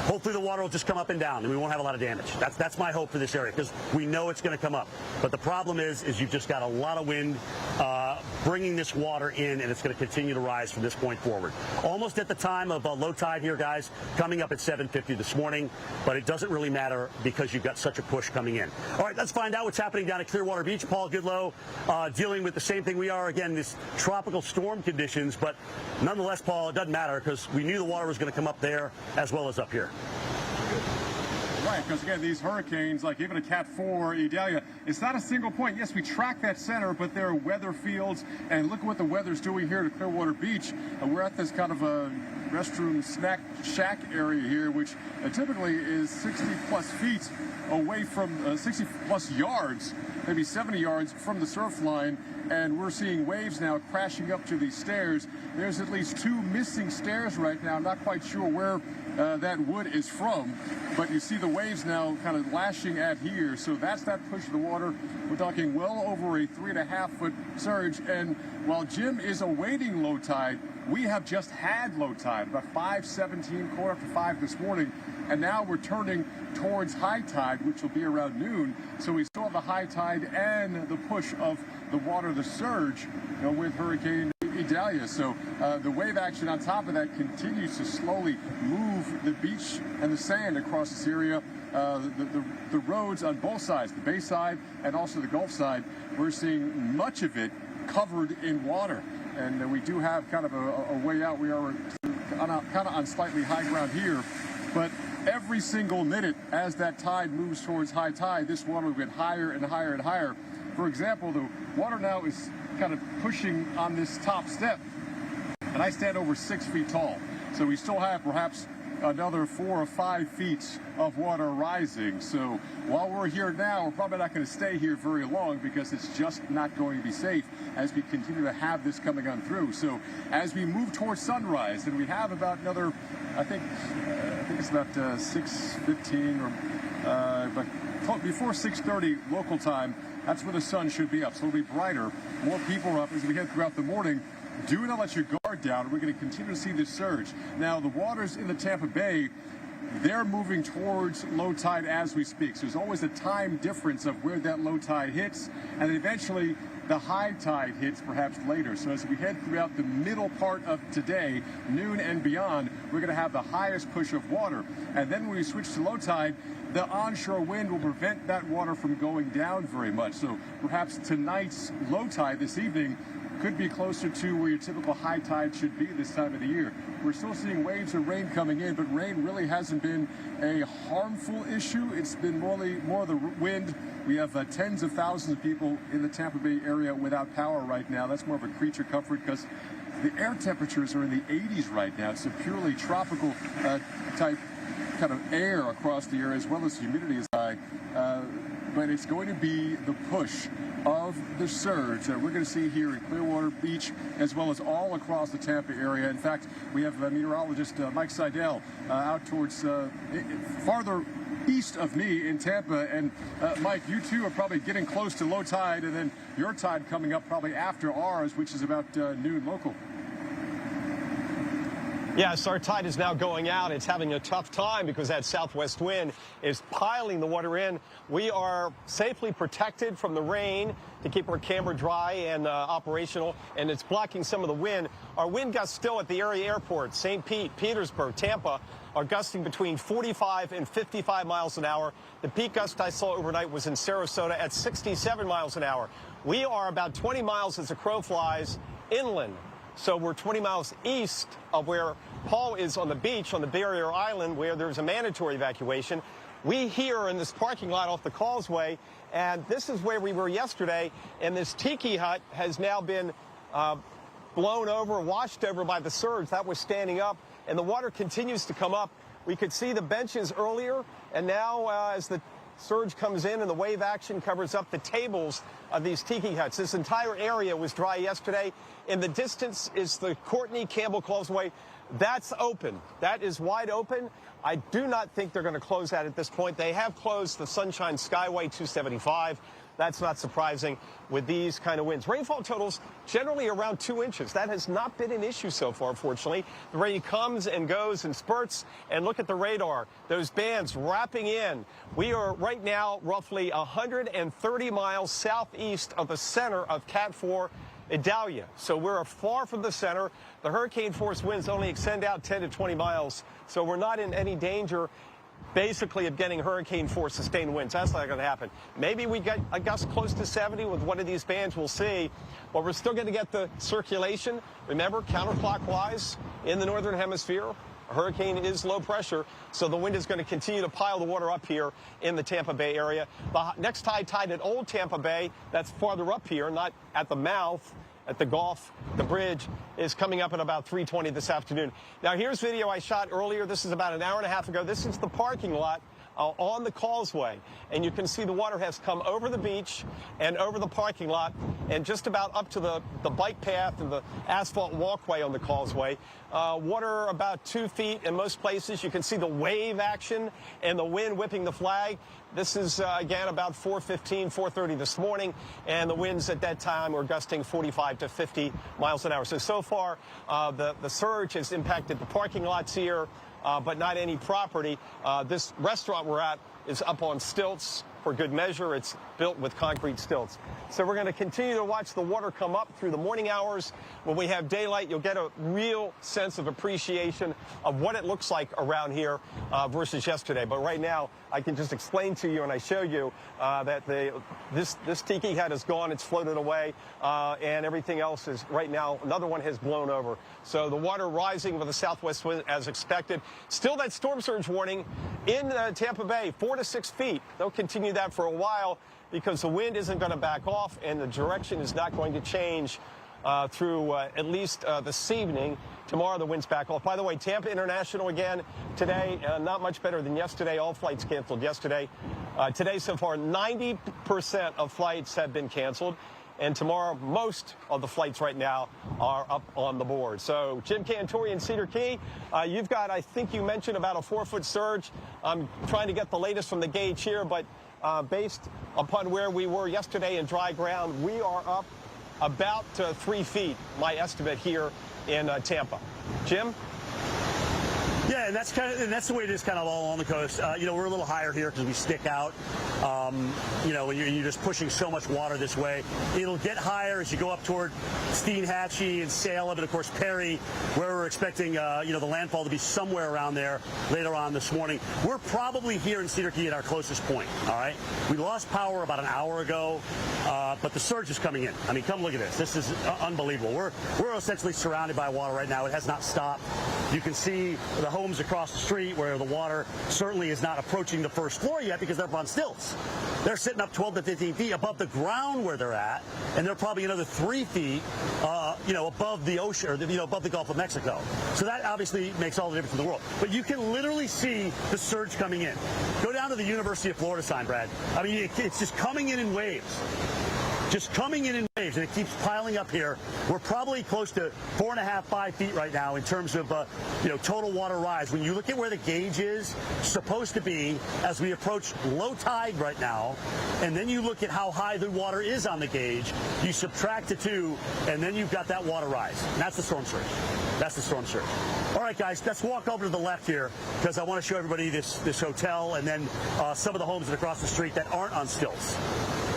Hopefully the water will just come up and down and we won't have a lot of damage. That's my hope for this area because we know it's going to come up. But the problem is you've just got a lot of wind bringing this water in, and it's going to continue to rise from this point forward. Almost at the time of low tide here, guys, coming up at 7:50 this morning, but it doesn't really matter because you've got such a push coming in. All right, let's find out what's happening down at Clearwater Beach. Paul Goodlow dealing with the same thing we are. Again, this tropical storm conditions, but nonetheless, Paul, it doesn't matter because we knew the water was going to come up there as well as up here. Right, because again, these hurricanes, like even a Cat 4, Idalia, it's not a single point. Yes, we track that center, but there are weather fields, and look at what the weather's doing here at Clearwater Beach. We're at this kind of a restroom snack shack area here, which typically is 60-plus feet away from 60-plus yards, maybe 70 yards from the surf line, and we're seeing waves now crashing up to these stairs. There's at least 2 missing stairs right now. I'm not quite sure where that wood is from, but you see the waves now kind of lashing at here, so that's that push of the water. We're talking well over a 3.5-foot surge, and while Jim is awaiting low tide, we have just had low tide, about 5:17, quarter after 5 this morning, and now we're turning towards high tide, which will be around noon, so we still have the high tide and the push of the water, the surge, with Hurricane Idalia. So the wave action on top of that continues to slowly move the beach and the sand across this area. The roads on both sides, the bay side and also the Gulf side, we're seeing much of it covered in water. And we do have kind of a way out. We are kind of on slightly high ground here. But every single minute as that tide moves towards high tide, this water will get higher and higher and higher. For example, the water now is kind of pushing on this top step, and I stand over 6 feet tall. So we still have perhaps another 4 or 5 feet of water rising. So while we're here now, we're probably not going to stay here very long because it's just not going to be safe as we continue to have this coming on through. So as we move towards sunrise, and we have about another, I think it's about 6:15 or but before 6:30 local time, that's where the sun should be up. So it'll be brighter, more people are up as we head throughout the morning. Do not let your guard down. We're going to continue to see this surge. Now, the waters in the Tampa Bay, they're moving towards low tide as we speak. So there's always a time difference of where that low tide hits, and eventually the high tide hits perhaps later. So as we head throughout the middle part of today, noon and beyond, we're going to have the highest push of water. And then when we switch to low tide, the onshore wind will prevent that water from going down very much. So perhaps tonight's low tide this evening could be closer to where your typical high tide should be this time of the year. We're still seeing waves of rain coming in, but rain really hasn't been a harmful issue. It's been more the wind. We have tens of thousands of people in the Tampa Bay area without power right now. That's more of a creature comfort because the air temperatures are in the 80s right now. It's a purely tropical type kind of air across the area, as well as humidity is high. but it's going to be the push of the surge that we're going to see here in Clearwater Beach, as well as all across the Tampa area. In fact, we have meteorologist Mike Seidel out towards farther east of me in Tampa. And Mike, you too are probably getting close to low tide, and then your tide coming up probably after ours, which is about noon local. Yes, our tide is now going out. It's having a tough time because that southwest wind is piling the water in. We are safely protected from the rain to keep our camera dry and operational, and it's blocking some of the wind. Our wind gusts still at the area airports, St. Pete, Petersburg, Tampa, are gusting between 45 and 55 miles an hour. The peak gust I saw overnight was in Sarasota at 67 miles an hour. We are about 20 miles as the crow flies inland. So we're 20 miles east of where Paul is on the beach on the barrier island, where there's a mandatory evacuation. We here in this parking lot off the causeway, and this is where we were yesterday, and this tiki hut has now been blown over, washed over by the surge. That was standing up, and the water continues to come up. We could see the benches earlier, and now as the surge comes in and the wave action covers up the tables of these tiki huts. This entire area was dry yesterday. In the distance is the Courtney Campbell Causeway. That's open. That is wide open. I do not think they're going to close that at this point. They have closed the Sunshine Skyway 275. That's not surprising with these kind of winds. Rainfall totals generally around 2 inches. That has not been an issue so far, fortunately. The rain comes and goes in spurts. And look at the radar. Those bands wrapping in. We are right now roughly 130 miles southeast of the center of Cat 4 Idalia. So we're far from the center. The hurricane force winds only extend out 10 to 20 miles. So we're not in any danger basically of getting hurricane force sustained winds. That's not going to happen. Maybe we get a gust close to 70 with one of these bands. We'll see. But we're still going to get the circulation. Remember, counterclockwise in the northern hemisphere. A hurricane is low pressure, so the wind is going to continue to pile the water up here in the Tampa Bay area. The next high tide at Old Tampa Bay, that's farther up here, not at the mouth, at the Gulf. The bridge is coming up at about 3:20 this afternoon. Now, here's video I shot earlier. This is about an hour and a half ago. This is the parking lot on the causeway, and you can see the water has come over the beach and over the parking lot and just about up to the bike path and the asphalt walkway on the causeway. Water about 2 feet in most places. You can see the wave action and the wind whipping the flag. This is, again, about 4:15, 4:30 this morning, and the winds at that time were gusting 45 to 50 miles an hour. So far, the surge has impacted the parking lots here, but not any property. This restaurant we're at is up on stilts for good measure. It's built with concrete stilts. So we're going to continue to watch the water come up through the morning hours. When we have daylight, you'll get a real sense of appreciation of what it looks like around here versus yesterday. But right now, I can just explain to you, and I show you that this tiki hut is gone. It's floated away, and everything else is right now. Another one has blown over. So the water rising with the southwest wind as expected. Still that storm surge warning in Tampa Bay, 4 to 6 feet. They'll continue that for a while because the wind isn't going to back off and the direction is not going to change through at least this evening. Tomorrow the winds back off. By the way, Tampa International again today, not much better than yesterday. All flights canceled yesterday. Today so far, 90% of flights have been canceled. And tomorrow, most of the flights right now are up on the board. So, Jim Cantore in Cedar Key, you've got, I think you mentioned, about a 4-foot surge. I'm trying to get the latest from the gauge here, but based upon where we were yesterday in dry ground, we are up about 3 feet, my estimate here in Tampa. Jim? Yeah, and that's the way it is kind of all on the coast. We're a little higher here because we stick out. When you're just pushing so much water this way. It'll get higher as you go up toward Steinhatchee and Salem, and of course Perry, where we're expecting the landfall to be somewhere around there later on this morning. We're probably here in Cedar Key at our closest point. All right, we lost power about an hour ago, but the surge is coming in. I mean, come look at this. This is unbelievable. We're essentially surrounded by water right now. It has not stopped. You can see the homes across the street where the water certainly is not approaching the first floor yet because they're up on stilts. they're sitting up 12 to 15 feet above the ground where they're at, and they're probably another 3 feet, above the ocean, or above the Gulf of Mexico. So that obviously makes all the difference in the world. But you can literally see the surge coming in. Go down to the University of Florida sign, Brad. I mean, it's just coming in waves. Just coming in waves, and it keeps piling up here. We're probably close to 4.5, 5 feet right now in terms of, total water rise. When you look at where the gauge is supposed to be as we approach low tide right now, and then you look at how high the water is on the gauge, you subtract the two, and then you've got that water rise. And that's the storm surge. That's the storm surge. All right, guys, let's walk over to the left here because I want to show everybody this hotel and then some of the homes that are across the street that aren't on stilts.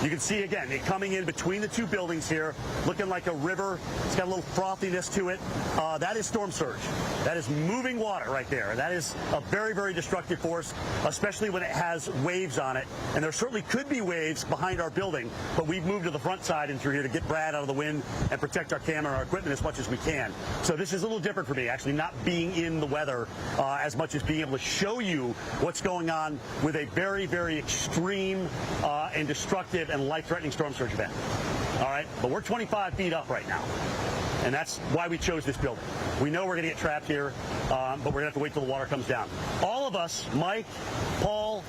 You can see, again, it coming in between the two buildings here, looking like a river. It's got a little frothiness to it. That is storm surge. That is moving water right there. That is a very, very destructive force, especially when it has waves on it. And there certainly could be waves behind our building, but we've moved to the front side and through here to get Brad out of the wind and protect our camera and our equipment as much as we can. So this is a little different for me, actually, not being in the weather as much as being able to show you what's going on with a very, very extreme and destructive and life-threatening storm surge event. All right, but we're 25 feet up right now, and that's why we chose this building. We know we're going to get trapped here, but we're going to have to wait till the water comes down. All of us, Mike, Paul,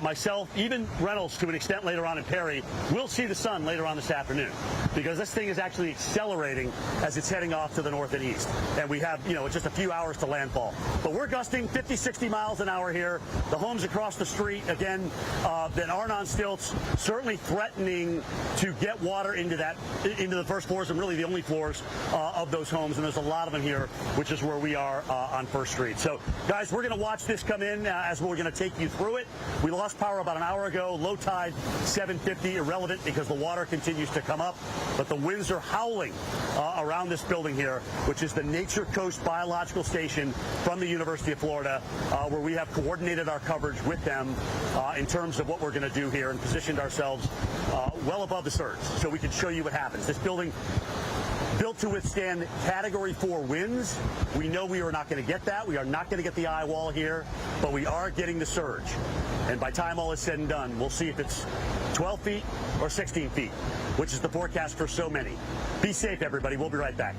myself, even Reynolds to an extent later on in Perry, will see the sun later on this afternoon because this thing is actually accelerating as it's heading off to the north and east. And we have, just a few hours to landfall. But we're gusting 50, 60 miles an hour here. The homes across the street, again, that aren't on stilts, certainly threatening to get water into the first floors and really the only floors of those homes. And there's a lot of them here, which is where we are on First Street. So, guys, we're going to watch this come in as we're going to take you through it. We lost power about an hour ago. Low tide, 7:50, irrelevant because the water continues to come up. But the winds are howling around this building here, which is the Nature Coast Biological Station from the University of Florida, where we have coordinated our coverage with them in terms of what we're going to do here and positioned ourselves well above the surge so we can show you what happens. This building, built to withstand Category 4 winds. We know we are not going to get that. We are not going to get the eye wall here, but we are getting the surge. And by time all is said and done, we'll see if it's 12 feet or 16 feet, which is the forecast for so many. Be safe, everybody. We'll be right back.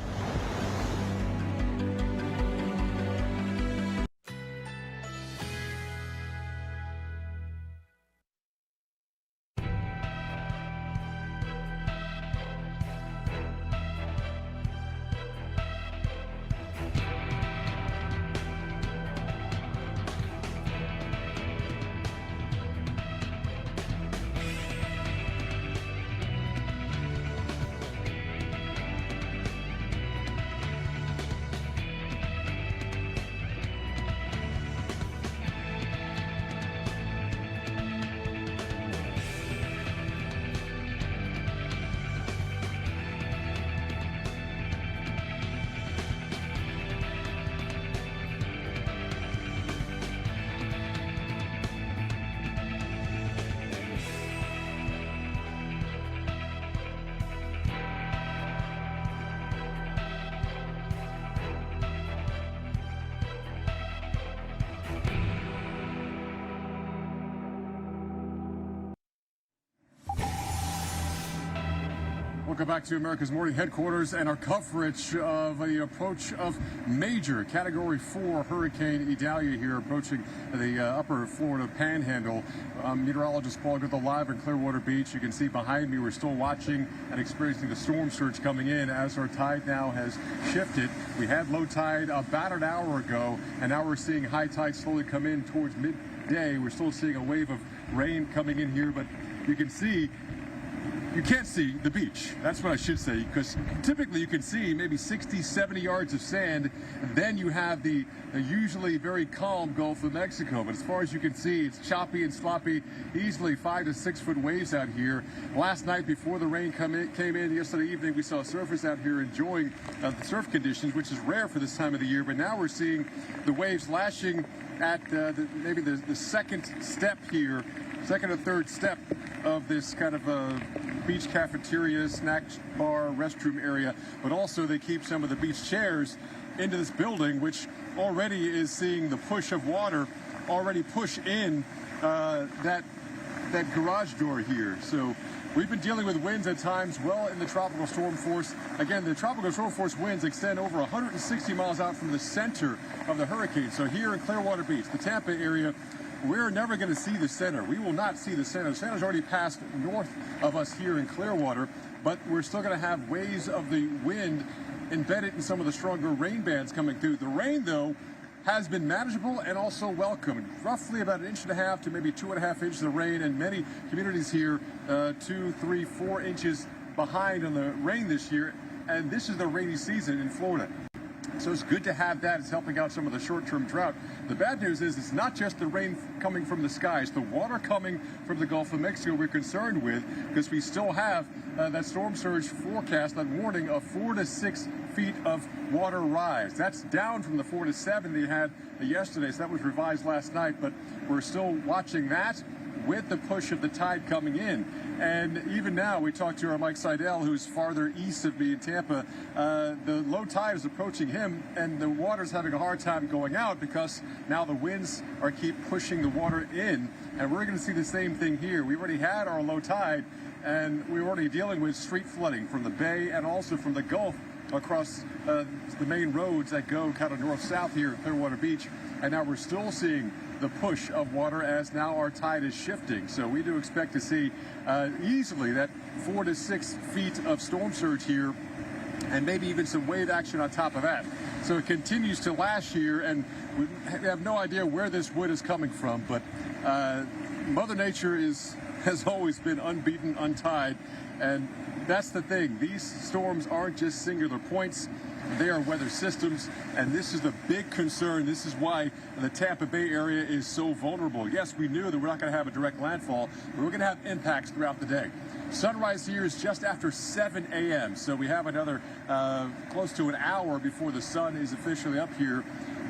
Welcome back to America's Morning Headquarters and our coverage of the approach of major Category 4 Hurricane Idalia here approaching the upper Florida Panhandle. Meteorologist Paul Goodall live in Clearwater Beach. You can see behind me we're still watching and experiencing the storm surge coming in as our tide now has shifted. We had low tide about an hour ago, and now we're seeing high tide slowly come in towards midday. We're still seeing a wave of rain coming in here, but you can see you can't see the beach. That's what I should say, because typically you can see maybe 60, 70 yards of sand, and then you have the usually very calm Gulf of Mexico. But as far as you can see, it's choppy and sloppy, easily 5 to 6 foot waves out here. Last night, before the rain came in yesterday evening, we saw surfers out here enjoying the surf conditions, which is rare for this time of the year. But now we're seeing the waves lashing at maybe the second step here, second or third step of this kind of beach cafeteria, snack bar, restroom area, but also they keep some of the beach chairs into this building, which already is seeing the push of water already push in that that garage door here. So we've been dealing with winds at times well in the tropical storm force. Again, the tropical storm force winds extend over 160 miles out from the center of the hurricane. So here in Clearwater Beach, the Tampa area, we're never going to see the center. We will not see the center. The center's already passed north of us here in Clearwater, but we're still going to have waves of the wind embedded in some of the stronger rain bands coming through. The rain, though, has been manageable and also welcome. Roughly about 1.5 inches to maybe 2.5 inches of rain, and many communities here 2, 3, 4 inches behind on the rain this year. And this is the rainy season in Florida. So it's good to have that. It's helping out some of the short-term drought. The bad news is it's not just the rain coming from the sky. It's the water coming from the Gulf of Mexico we're concerned with, because we still have that storm surge forecast, that warning of 4 to 6 feet of water rise. That's down from the 4 to 7 they had yesterday, so that was revised last night, but we're still watching that with the push of the tide coming in. And even now, we talked to our Mike Seidel, who's farther east of me in Tampa. The low tide is approaching him, and the water's having a hard time going out because now the winds are keep pushing the water in. And we're going to see the same thing here. We already had our low tide, and we're already dealing with street flooding from the bay and also from the Gulf across the main roads that go kind of north-south here at Clearwater Beach. And now we're still seeing the push of water as now our tide is shifting. So we do expect to see easily that 4 to 6 feet of storm surge here, and maybe even some wave action on top of that. So it continues to last here, and we have no idea where this wood is coming from, but Mother Nature has always been unbeaten, untied, and that's the thing. These storms aren't just singular points. They are weather systems, and this is the big concern. This is why the Tampa Bay area is so vulnerable. Yes, we knew that we're not going to have a direct landfall, but we're going to have impacts throughout the day. Sunrise here is just after 7 a.m., so we have another close to an hour before the sun is officially up here.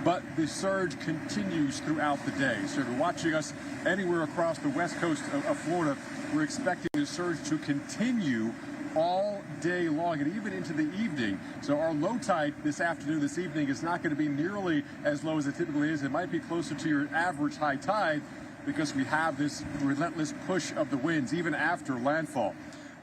But the surge continues throughout the day. So if you're watching us anywhere across the west coast of Florida, we're expecting the surge to continue all day long and even into the evening. So our low tide this afternoon, this evening, is not going to be nearly as low as it typically is. It might be closer to your average high tide because we have this relentless push of the winds even after landfall.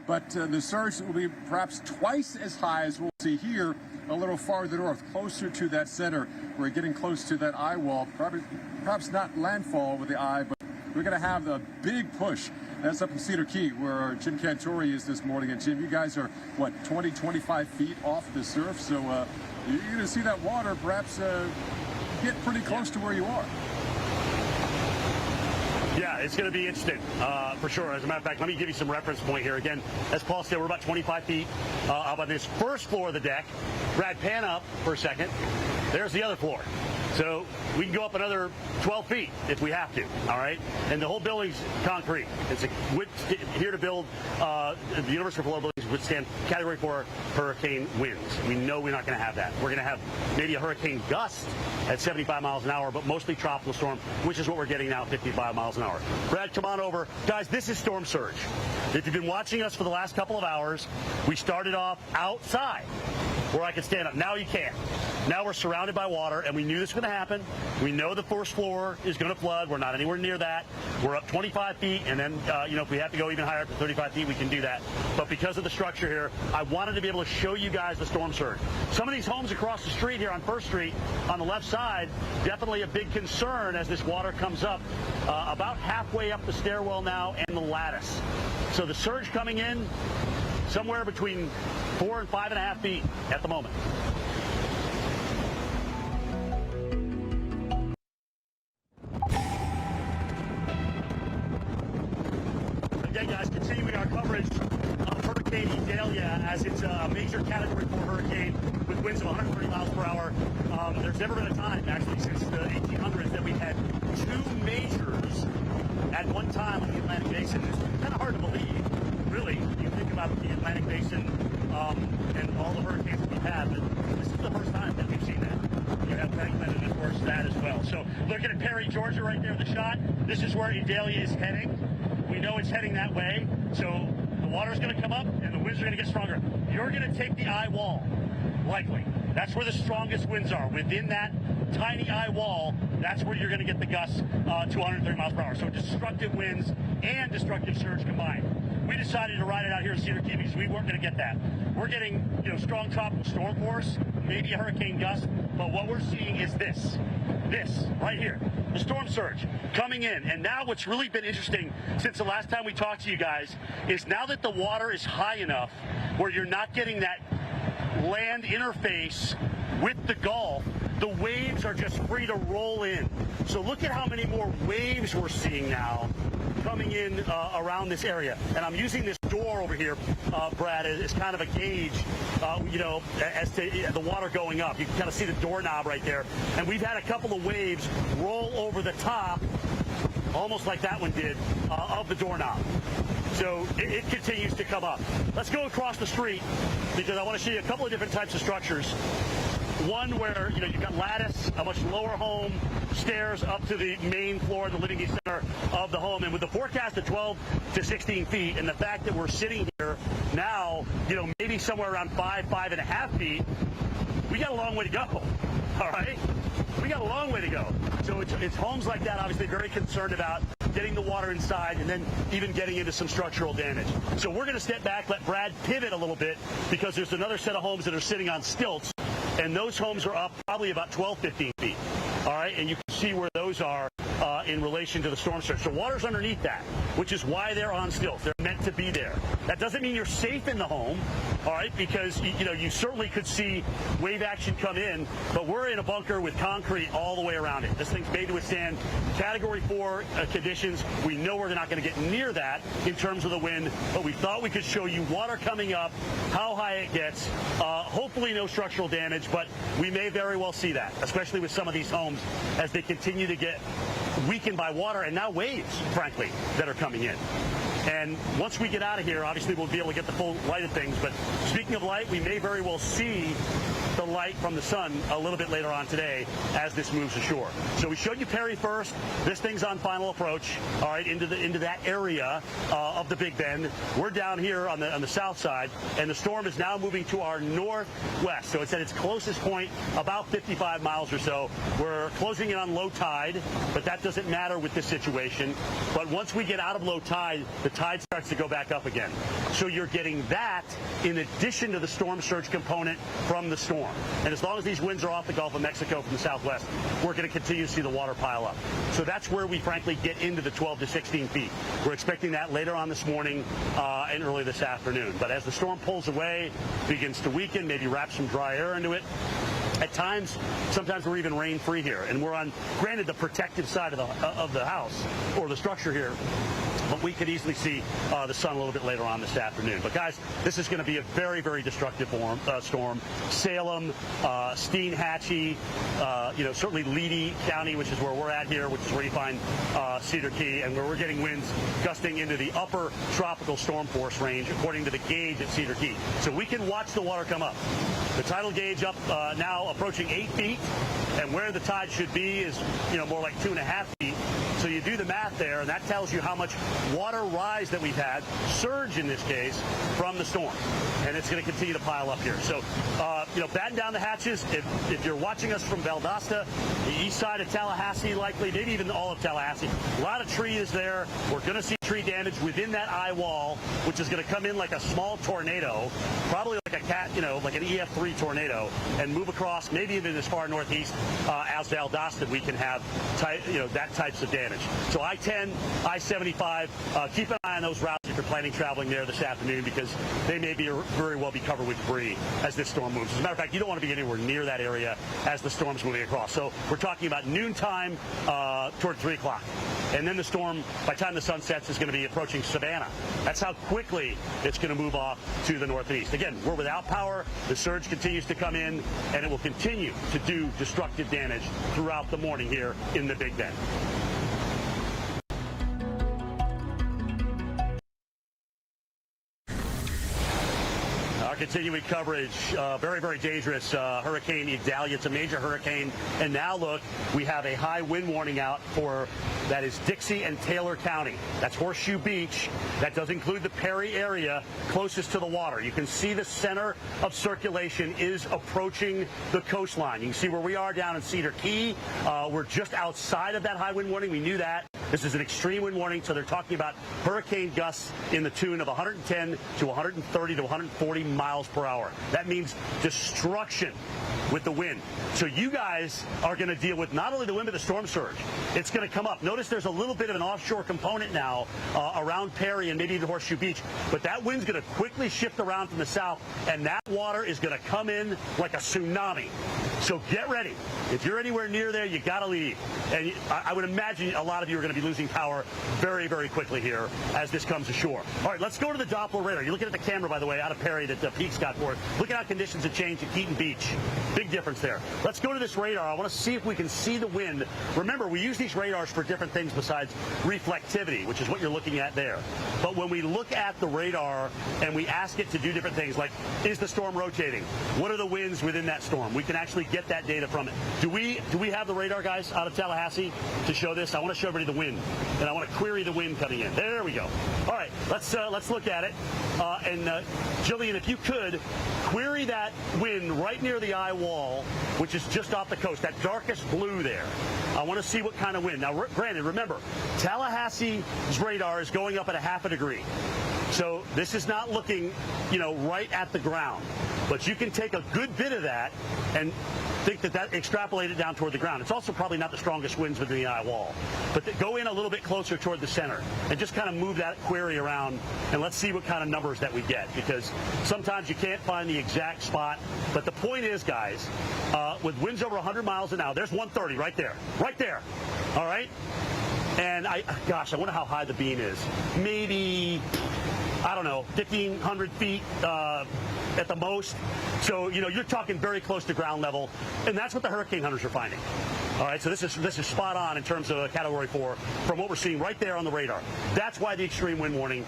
But the surge will be perhaps twice as high as we'll see here a little farther north, closer to that center. We're getting close to that eye wall, perhaps not landfall with the eye, but we're going to have a big push. That's up in Cedar Key, where Jim Cantore is this morning. And Jim, you guys are, what, 20, 25 feet off the surf? So you're going to see that water perhaps get pretty close to where you are. Yeah, it's going to be interesting, for sure. As a matter of fact, let me give you some reference point here. Again, as Paul said, we're about 25 feet up on this first floor of the deck. Brad, pan up for a second. There's the other floor. So we can go up another 12 feet if we have to, all right? And the whole building's concrete. It's here to build the Universal Floor buildings withstand Category 4 hurricane winds. We know we're not going to have that. We're going to have maybe a hurricane gust at 75 miles an hour, but mostly tropical storm, which is what we're getting now, 55 miles an hour. Brad, come on over. Guys, this is storm surge. If you've been watching us for the last couple of hours, we started off outside where I could stand up. Now you can't. Now we're surrounded by water, and we knew this was going to happen. We know the first floor is going to flood. We're not anywhere near that. We're up 25 feet, and then, if we have to go even higher up to 35 feet, we can do that. But because of the structure here, I wanted to be able to show you guys the storm surge. Some of these homes across the street here on First Street, on the left side, definitely a big concern as this water comes up about halfway up the stairwell now and the lattice. So the surge coming in somewhere between 4 and 5.5 feet at the moment. Again, guys, continuing our coverage of Hurricane Idalia as it's a major Category 4 hurricane with winds of 130 miles per hour. There's never been a time, actually, since the 1800s that we've had two majors at one time on the Atlantic Basin. It's kind of hard to believe, really, when you think about the Atlantic Basin and all the hurricanes that we've had. But this is the first time that we've seen that. You have Franklin and, of course, that as well. So looking at Perry, Georgia, right there in the shot. This is where Idalia is heading. We know it's heading that way. So the water's going to come up and the winds are going to get stronger. You're going to take the eye wall, likely. That's where the strongest winds are. Within that tiny eye wall, that's where you're going to get the gusts to 130 miles per hour. So destructive winds and destructive surge combined. We decided to ride it out here in Cedar Key because we weren't going to get that. We're getting, strong tropical storm force, maybe a hurricane gust, but what we're seeing is this right here, the storm surge coming in. And now what's really been interesting since the last time we talked to you guys is now that the water is high enough where you're not getting that land interface with the Gulf, the waves are just free to roll in. So look at how many more waves we're seeing now coming in around this area. And I'm using this door over here, Brad, as kind of a gauge, as to the water going up. You can kind of see the doorknob right there. And we've had a couple of waves roll over the top, almost like that one did, of the doorknob. So it continues to come up. Let's go across the street because I want to show you a couple of different types of structures. One where, you've got lattice, a much lower home, stairs up to the main floor, the living center of the home. And with the forecast of 12 to 16 feet and the fact that we're sitting here now, maybe somewhere around 5.5 feet, we got a long way to go. All right? We got a long way to go. So it's homes like that, obviously very concerned about getting the water inside and then even getting into some structural damage. So we're going to step back, let Brad pivot a little bit because there's another set of homes that are sitting on stilts. And those homes are up probably about 12, 15 feet. All right, and you can see where those are in relation to the storm surge. So water's underneath that, which is why they're on stilts. They're meant to be there. That doesn't mean you're safe in the home, all right, because, you certainly could see wave action come in, but we're in a bunker with concrete all the way around it. This thing's made to withstand Category 4 conditions. We know we're not going to get near that in terms of the wind, but we thought we could show you water coming up, how high it gets. Hopefully no structural damage, but we may very well see that, especially with some of these homes as they continue to get weakened by water and now waves, frankly, that are coming in. And once we get out of here, obviously we'll be able to get the full light of things. But speaking of light, we may very well see the light from the sun a little bit later on today as this moves ashore. So we showed you Perry first. This thing's on final approach, all right, into that area of the Big Bend. We're down here on the south side, and the storm is now moving to our northwest. So it's at its closest point, about 55 miles or so. We're closing in on low tide, but that doesn't matter with this situation. But once we get out of low tide, the tide starts to go back up again. So you're getting that in addition to the storm surge component from the storm. And as long as these winds are off the Gulf of Mexico from the southwest, we're going to continue to see the water pile up. So that's where we frankly get into the 12 to 16 feet. We're expecting that later on this morning and early this afternoon. But as the storm pulls away, begins to weaken, maybe wrap some dry air into it. At times, sometimes we're even rain-free here, and we're on, granted, the protective side of the house or the structure here, but we could easily see the sun a little bit later on this afternoon. But guys, this is going to be a very, very destructive storm. Salem, Steinhatchee, certainly Leedy County, which is where we're at here, which is where you find Cedar Key, and where we're getting winds gusting into the upper tropical storm force range, according to the gauge at Cedar Key. So we can watch the water come up. The tidal gauge up now approaching 8 feet, and where the tide should be is, more like 2.5 feet. So you do the math there, and that tells you how much water rise that we've had, surge in this case, from the storm. And it's going to continue to pile up here. So, batten down the hatches. If you're watching us from Valdosta, the east side of Tallahassee likely, maybe even all of Tallahassee, a lot of trees there. We're going to see tree damage within that eye wall, which is going to come in like a small tornado, probably like like an EF3 tornado, and move across, maybe even as far northeast as Valdosta, we can have that types of damage. So I-10, I-75, keep an eye on those routes if you're planning traveling there this afternoon, because they may very well be covered with debris as this storm moves. As a matter of fact, you don't want to be anywhere near that area as the storm's moving across. So we're talking about noontime toward 3 o'clock. And then the storm, by the time the sun sets, is going to be approaching Savannah. That's how quickly it's going to move off to the northeast. Again, we're without power. The surge continues to come in, and it will continue to do destructive damage throughout the morning here in the Big Bend. Continuing coverage, very, very dangerous Hurricane Idalia. It's a major hurricane. And now, look, we have a high wind warning out for That is Dixie and Taylor County. That's Horseshoe Beach. That does include the Perry area closest to the water. You can see the center of circulation is approaching the coastline. You can see where we are down in Cedar Key. We're just outside of that high wind warning. We knew that. This is an extreme wind warning, so they're talking about hurricane gusts in the tune of 110 to 130 to 140 miles per hour. That means destruction with the wind. So you guys are going to deal with not only the wind, but the storm surge. It's going to come up. Notice there's a little bit of an offshore component now around Perry and maybe even Horseshoe Beach, but that wind's going to quickly shift around from the south, and that water is going to come in like a tsunami. So get ready. If you're anywhere near there, you got to leave. And I would imagine a lot of you are going to be losing power very, very quickly here as this comes ashore. All right, let's go to the Doppler radar. You're looking at the camera, by the way, out of Perry that Pete's got for it. Look at how conditions have changed at Keaton Beach. Big difference there. Let's go to this radar. I want to see if we can see the wind. Remember, we use these radars for different things besides reflectivity, which is what you're looking at there. But when we look at the radar and we ask it to do different things, like, is the storm rotating? What are the winds within that storm? We can actually get that data from it. Do we have the radar, guys, out of Tallahassee to show this? I want to show everybody the wind, and I want to query the wind coming in. There we go. All right, let's look at it. Jillian, if you could, query that wind right near the eye wall, which is just off the coast, that darkest blue there. I want to see what kind of wind. Now, granted, remember, Tallahassee's radar is going up at a half a degree. So this is not looking, right at the ground. But you can take a good bit of that and think that extrapolate it down toward the ground. It's also probably not the strongest winds within the eye wall. But go in a little bit closer toward the center and just kind of move that query around, and let's see what kind of numbers that we get, because sometimes you can't find the exact spot. But the point is, guys, with winds over 100 miles an hour, there's 130 right there. Right there. All right? And I wonder how high the beam is. Maybe, I don't know, 1,500 feet at the most. So, you're talking very close to ground level, and that's what the hurricane hunters are finding. All right, so this is spot on in terms of a Category 4 from what we're seeing right there on the radar. That's why the extreme wind warning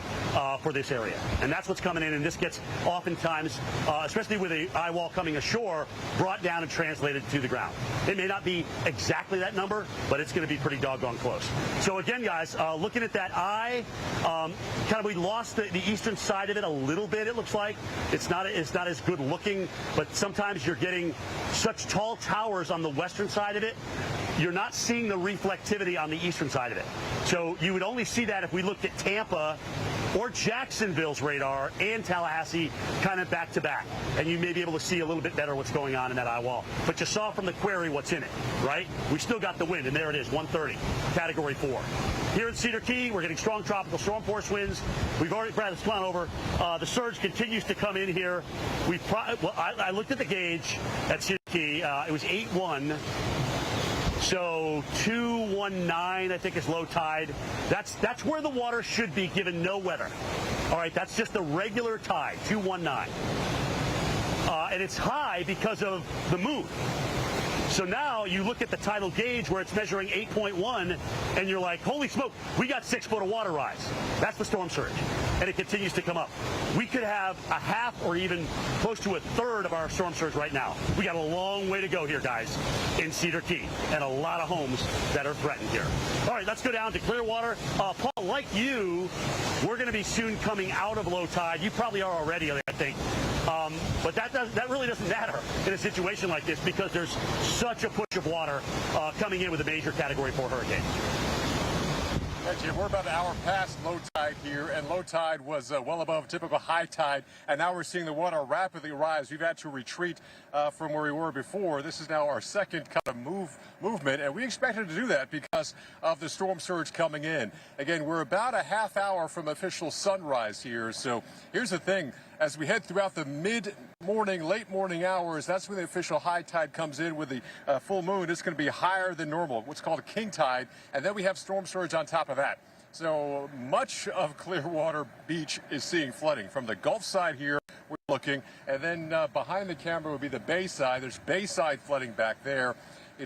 for this area. And that's what's coming in, and this gets oftentimes, especially with the eye wall coming ashore, brought down and translated to the ground. It may not be exactly that number, but it's going to be pretty doggone close. So again, guys, looking at that eye, we lost the eastern side of it a little bit, it looks like. It's not as good looking, but sometimes you're getting such tall towers on the western side of it, you're not seeing the reflectivity on the eastern side of it. So you would only see that if we looked at Tampa or Jacksonville's radar and Tallahassee kind of back to back, and you may be able to see a little bit better what's going on in that eye wall. But you saw from the query what's in it, right? We still got the wind, and there it is, 130, Category 4. Here in Cedar Key, we're getting strong tropical storm force winds. We've already, Brad, let's come on over. The surge continues to come in here. I looked at the gauge at Cedar Key. It was 8-1. So 219, I think, is low tide. That's where the water should be given no weather. All right, that's just the regular tide, 219. And it's high because of the moon. So now you look at the tidal gauge where it's measuring 8.1, and you're like, holy smoke, we got 6 foot of water rise. That's the storm surge, and it continues to come up. We could have a half or even close to a third of our storm surge right now. We got a long way to go here, guys, in Cedar Key, and a lot of homes that are threatened here. All right, let's go down to Clearwater. Paul, like you, we're going to be soon coming out of low tide. You probably are already, I think. But that really doesn't matter in a situation like this, because there's such a push of water coming in with a major Category 4 hurricane. Yeah, Jim, we're about an hour past low tide here, and low tide was well above typical high tide, and now we're seeing the water rapidly rise. We've had to retreat from where we were before. This is now our second kind of movement, and we expected to do that because of the storm surge coming in. Again, we're about a half hour from official sunrise here, so here's the thing. As we head throughout the mid-morning, late morning hours, that's when the official high tide comes in with the full moon. It's going to be higher than normal, what's called a king tide, and then we have storm surge on top of that. So much of Clearwater Beach is seeing flooding. From the Gulf side here, we're looking, and then behind the camera would be the bay side. There's bayside flooding back there.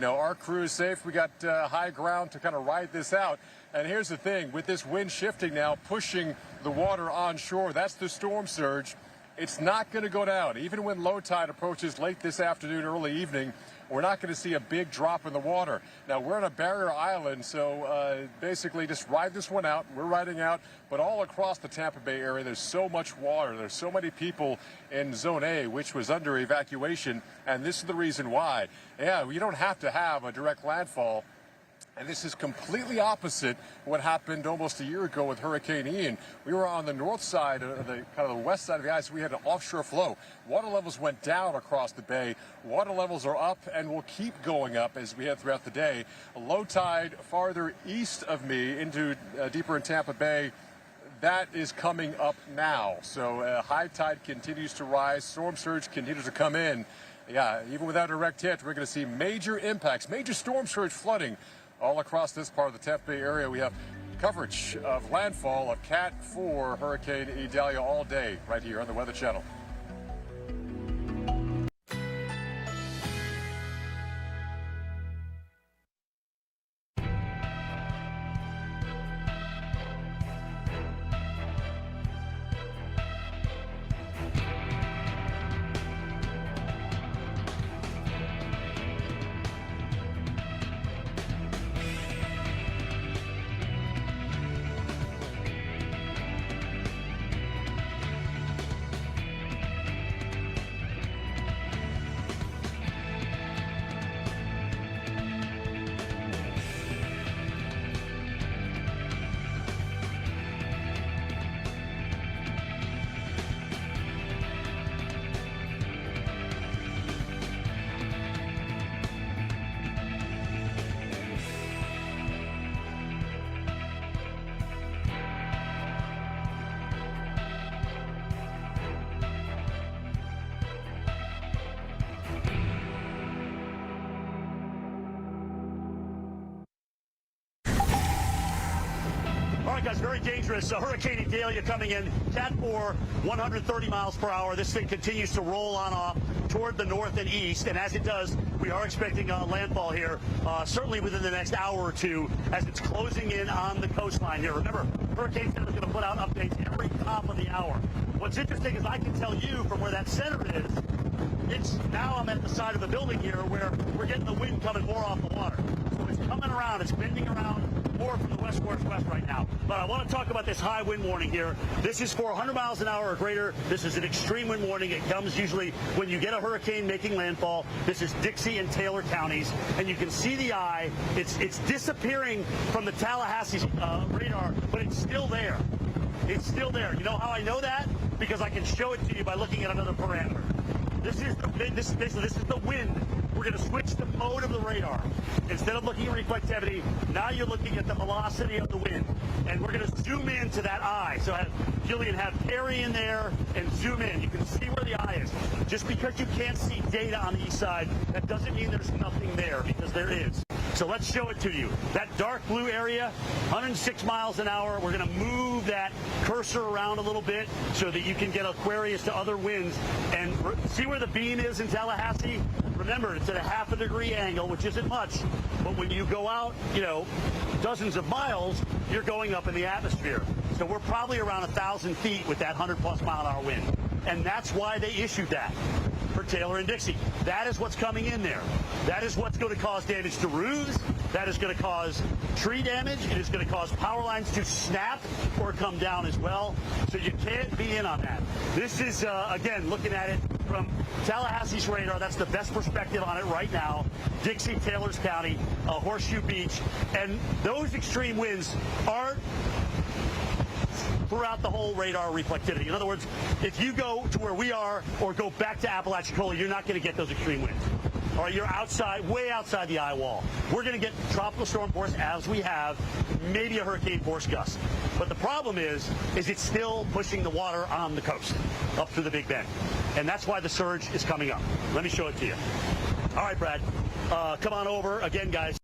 Our crew is safe. We got high ground to kind of ride this out. And here's the thing, with this wind shifting now, pushing the water onshore, that's the storm surge. it's not going to go down. Even when low tide approaches late this afternoon, early evening, we're not going to see a big drop in the water. Now, we're on a barrier island, so basically just ride this one out. We're riding out, but all across the Tampa Bay area, there's so much water. There's so many people in Zone A, which was under evacuation, and this is the reason why. Yeah, you don't have to have a direct landfall. And this is completely opposite what happened almost a year ago with Hurricane Ian. We were on the north side, kind of the west side of the ice. We had an offshore flow. Water levels went down across the bay. Water levels are up and will keep going up as we head throughout the day. A low tide farther east of me into deeper in Tampa Bay. That is coming up now. So high tide continues to rise. Storm surge continues to come in. Yeah, even without a direct hit, we're going to see major impacts, major storm surge flooding all across this part of the Tampa Bay area. We have coverage of landfall of Cat 4 Hurricane Idalia all day right here on the Weather Channel. All right, guys, very dangerous. Hurricane Idalia coming in, Cat 4, 130 miles per hour. This thing continues to roll on off toward the north and east, and as it does, we are expecting landfall here, certainly within the next hour or two, as it's closing in on the coastline here. Remember, Hurricane Center is going to put out updates every top of the hour. What's interesting is I can tell you from where that center is, now I'm at the side of the building here where we're getting the wind coming more off the water. So it's coming around, it's bending around more from the west-northwest right now. But I want to talk about this high wind warning here. This is for 100 miles an hour or greater. This is an extreme wind warning. It comes usually when you get a hurricane making landfall. This is Dixie and Taylor counties, and you can see the eye. It's disappearing from the Tallahassee radar, but it's still there. It's still there. You know how I know that? Because I can show it to you by looking at another parameter. This is the wind. We're going to switch the mode of the radar. Instead of looking at reflectivity, now you're looking at the velocity of the wind. And we're going to zoom into that eye. So Jillian, have Perry in there and zoom in. You can see where the eye is. Just because you can't see data on the east side, that doesn't mean there's nothing there, because there is. So let's show it to you. That dark blue area, 106 miles an hour. We're going to move that cursor around a little bit so that you can get Aquarius to other winds. And see where the beam is in Tallahassee? Remember, it's at a half a degree angle, which isn't much. But when you go out, dozens of miles, you're going up in the atmosphere. So we're probably around 1,000 feet with that 100-plus mile-an-hour wind. And that's why they issued that for Taylor and Dixie. That is what's coming in there. That is what's going to cause damage to roofs. That is going to cause tree damage. It is going to cause power lines to snap or come down as well. So you can't be in on that. This is, again, looking at it from Tallahassee's radar. That's the best perspective on it right now. Dixie, Taylors County, Horseshoe Beach. And those extreme winds aren't throughout the whole radar reflectivity. In other words, if you go to where we are or go back to Apalachicola, you're not going to get those extreme winds. All right, you're outside, way outside the eye wall. We're going to get tropical storm force as we have, maybe a hurricane force gust. But the problem is it's still pushing the water on the coast up through the Big Bend. And that's why the surge is coming up. Let me show it to you. All right, Brad, come on over. Again, guys,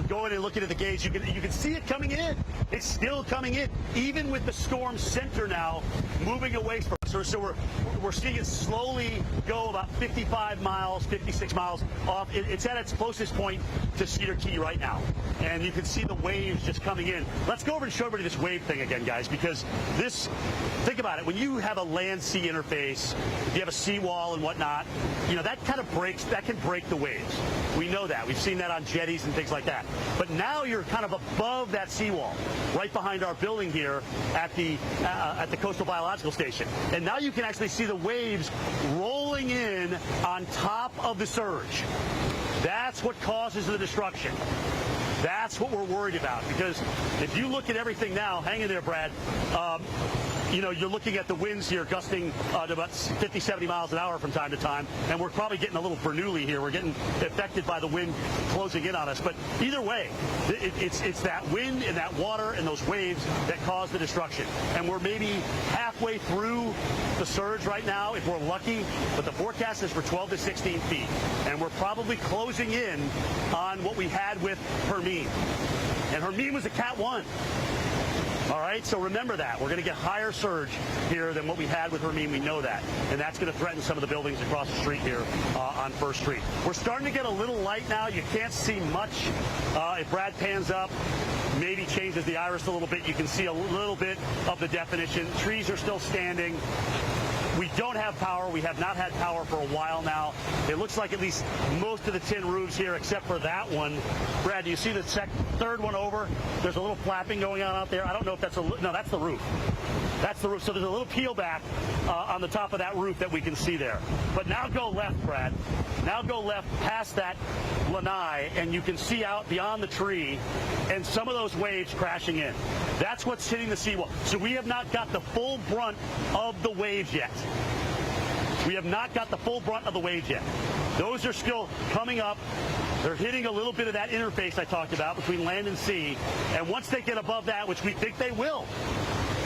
going and looking at the gauge, you can see it coming in. It's still coming in, even with the storm center now moving away from So we're seeing it slowly go about 55 miles, 56 miles off. It's at its closest point to Cedar Key right now. And you can see the waves just coming in. Let's go over and show everybody this wave thing again, guys, because this, think about it. When you have a land-sea interface, you have a seawall and whatnot, you know, that kind of can break the waves. We know that. We've seen that on jetties and things like that. But now you're kind of above that seawall, right behind our building here at the Coastal Biological Station. And now you can actually see the waves rolling in on top of the surge. That's what causes the destruction. That's what we're worried about, because if you look at everything now, hang in there, Brad, you know, you're looking at the winds here gusting to about 50, 70 miles an hour from time to time, and we're probably getting a little Bernoulli here. We're getting affected by the wind closing in on us. But either way, it's that wind and that water and those waves that cause the destruction. And we're maybe halfway through the surge right now, if we're lucky, but the forecast is for 12 to 16 feet. And we're probably closing in on what we had with Hermine. And Hermine was a Cat 1. All right, so remember that. We're going to get higher surge here than what we had with Hermine. We know that. And that's going to threaten some of the buildings across the street here on 1st Street. We're starting to get a little light now. You can't see much. If Brad pans up, maybe changes the iris a little bit, you can see a little bit of the definition. Trees are still standing. We don't have power. We have not had power for a while now. It looks like at least most of the tin roofs here, except for that one. Brad, do you see the third one over? There's a little flapping going on out there. I don't know if that's no, that's the roof. That's the roof. So there's a little peel back on the top of that roof that we can see there. But now go left, Brad. Now go left past that lanai, and you can see out beyond the tree and some of those waves crashing in. That's what's hitting the seawall. So we have not got the full brunt of the waves yet. We have not got the full brunt of the waves yet. Those are still coming up. They're hitting a little bit of that interface I talked about between land and sea. And once they get above that, which we think they will,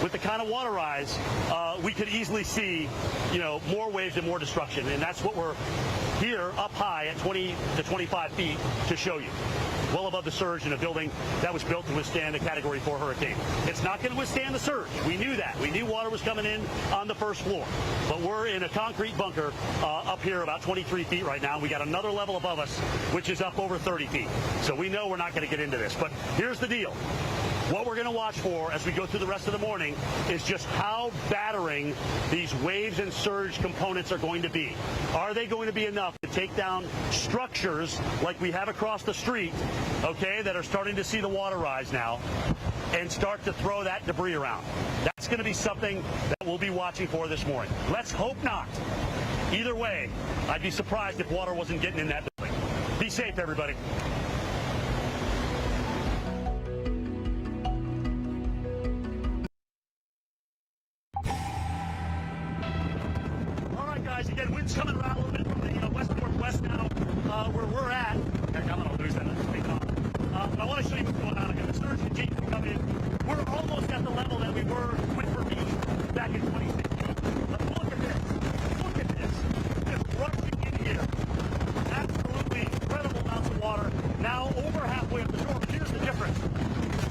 with the kind of water rise, we could easily see, you know, more waves and more destruction. And that's what we're here up high at 20 to 25 feet to show you. Well above the surge in a building that was built to withstand a Category 4 hurricane. It's not going to withstand the surge. We knew that. We knew water was coming in on the first floor. But we're in a concrete bunker up here about 23 feet right now. We got another level above us, which is up over 30 feet. So we know we're not going to get into this. But here's the deal. What we're going to watch for as we go through the rest of the morning is just how battering these waves and surge components are going to be. Are they going to be enough to take down structures like we have across the street, okay, that are starting to see the water rise now, and start to throw that debris around? That's going to be something that we'll be watching for this morning. Let's hope not. Either way, I'd be surprised if water wasn't getting in that building. Be safe, everybody. Again, wind's coming around a little bit from the west-northwest now, where we're at. Heck, I'm going to lose that. But I want to show you what's going on again. The surge continues to come in. We're almost at the level that we were with Hermine back in 2016. But look at this. Look at this. Just rushing in here. Absolutely incredible amounts of water. Now over halfway up the shore. But here's the difference.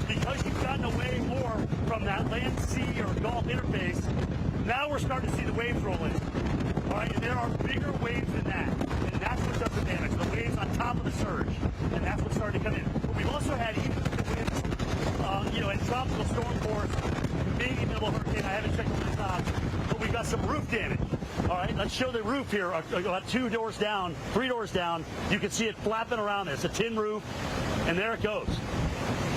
Because you've gotten away more from that land-sea or Gulf interface, now we're starting to see the waves roll in. All right, and there are bigger waves than that, and that's what does the damage, the waves on top of the surge, and that's what's starting to come in. But we've also had even the winds, you know, and tropical storm force, maybe minimal hurricane. I haven't checked the top, but we've got some roof damage. All right, let's show the roof here, about 2 doors down, 3 doors down. You can see it flapping around there. It's a tin roof, and there it goes.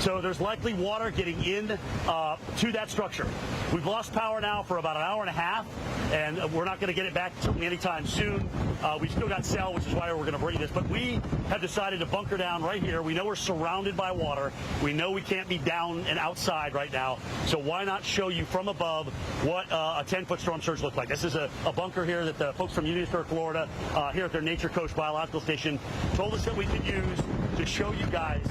So there's likely water getting in to that structure. We've lost power now for about an hour and a half, and we're not going to get it back certainly anytime soon. We've still got cell, which is why we're going to bring this. But we have decided to bunker down right here. We know we're surrounded by water. We know we can't be down and outside right now. So why not show you from above what a 10-foot storm surge looks like? This is a bunker here that the folks from Unionsport, Florida, here at their Nature Coast Biological Station, told us that we could use to show you guys,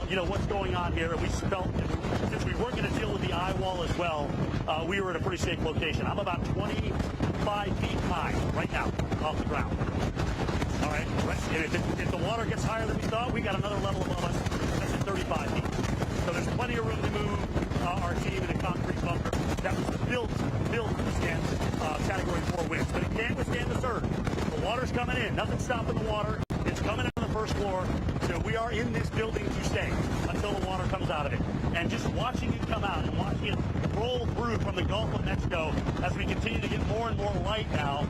you know, what's going on here. And we felt, since we weren't going to deal with the eye wall as well, we were at a pretty safe location. I'm about 25 feet high right now off the ground. All right. If the water gets higher than we thought, we got another level above us. That's at 35 feet. So there's plenty of room to move our team in a concrete bunker that was built to withstand Again, nothing's stopping the water. It's coming out of the first floor. So we are in this building to stay until the water comes out of it. And just watching it come out and watching it roll through from the Gulf of Mexico as we continue to get more and more light now,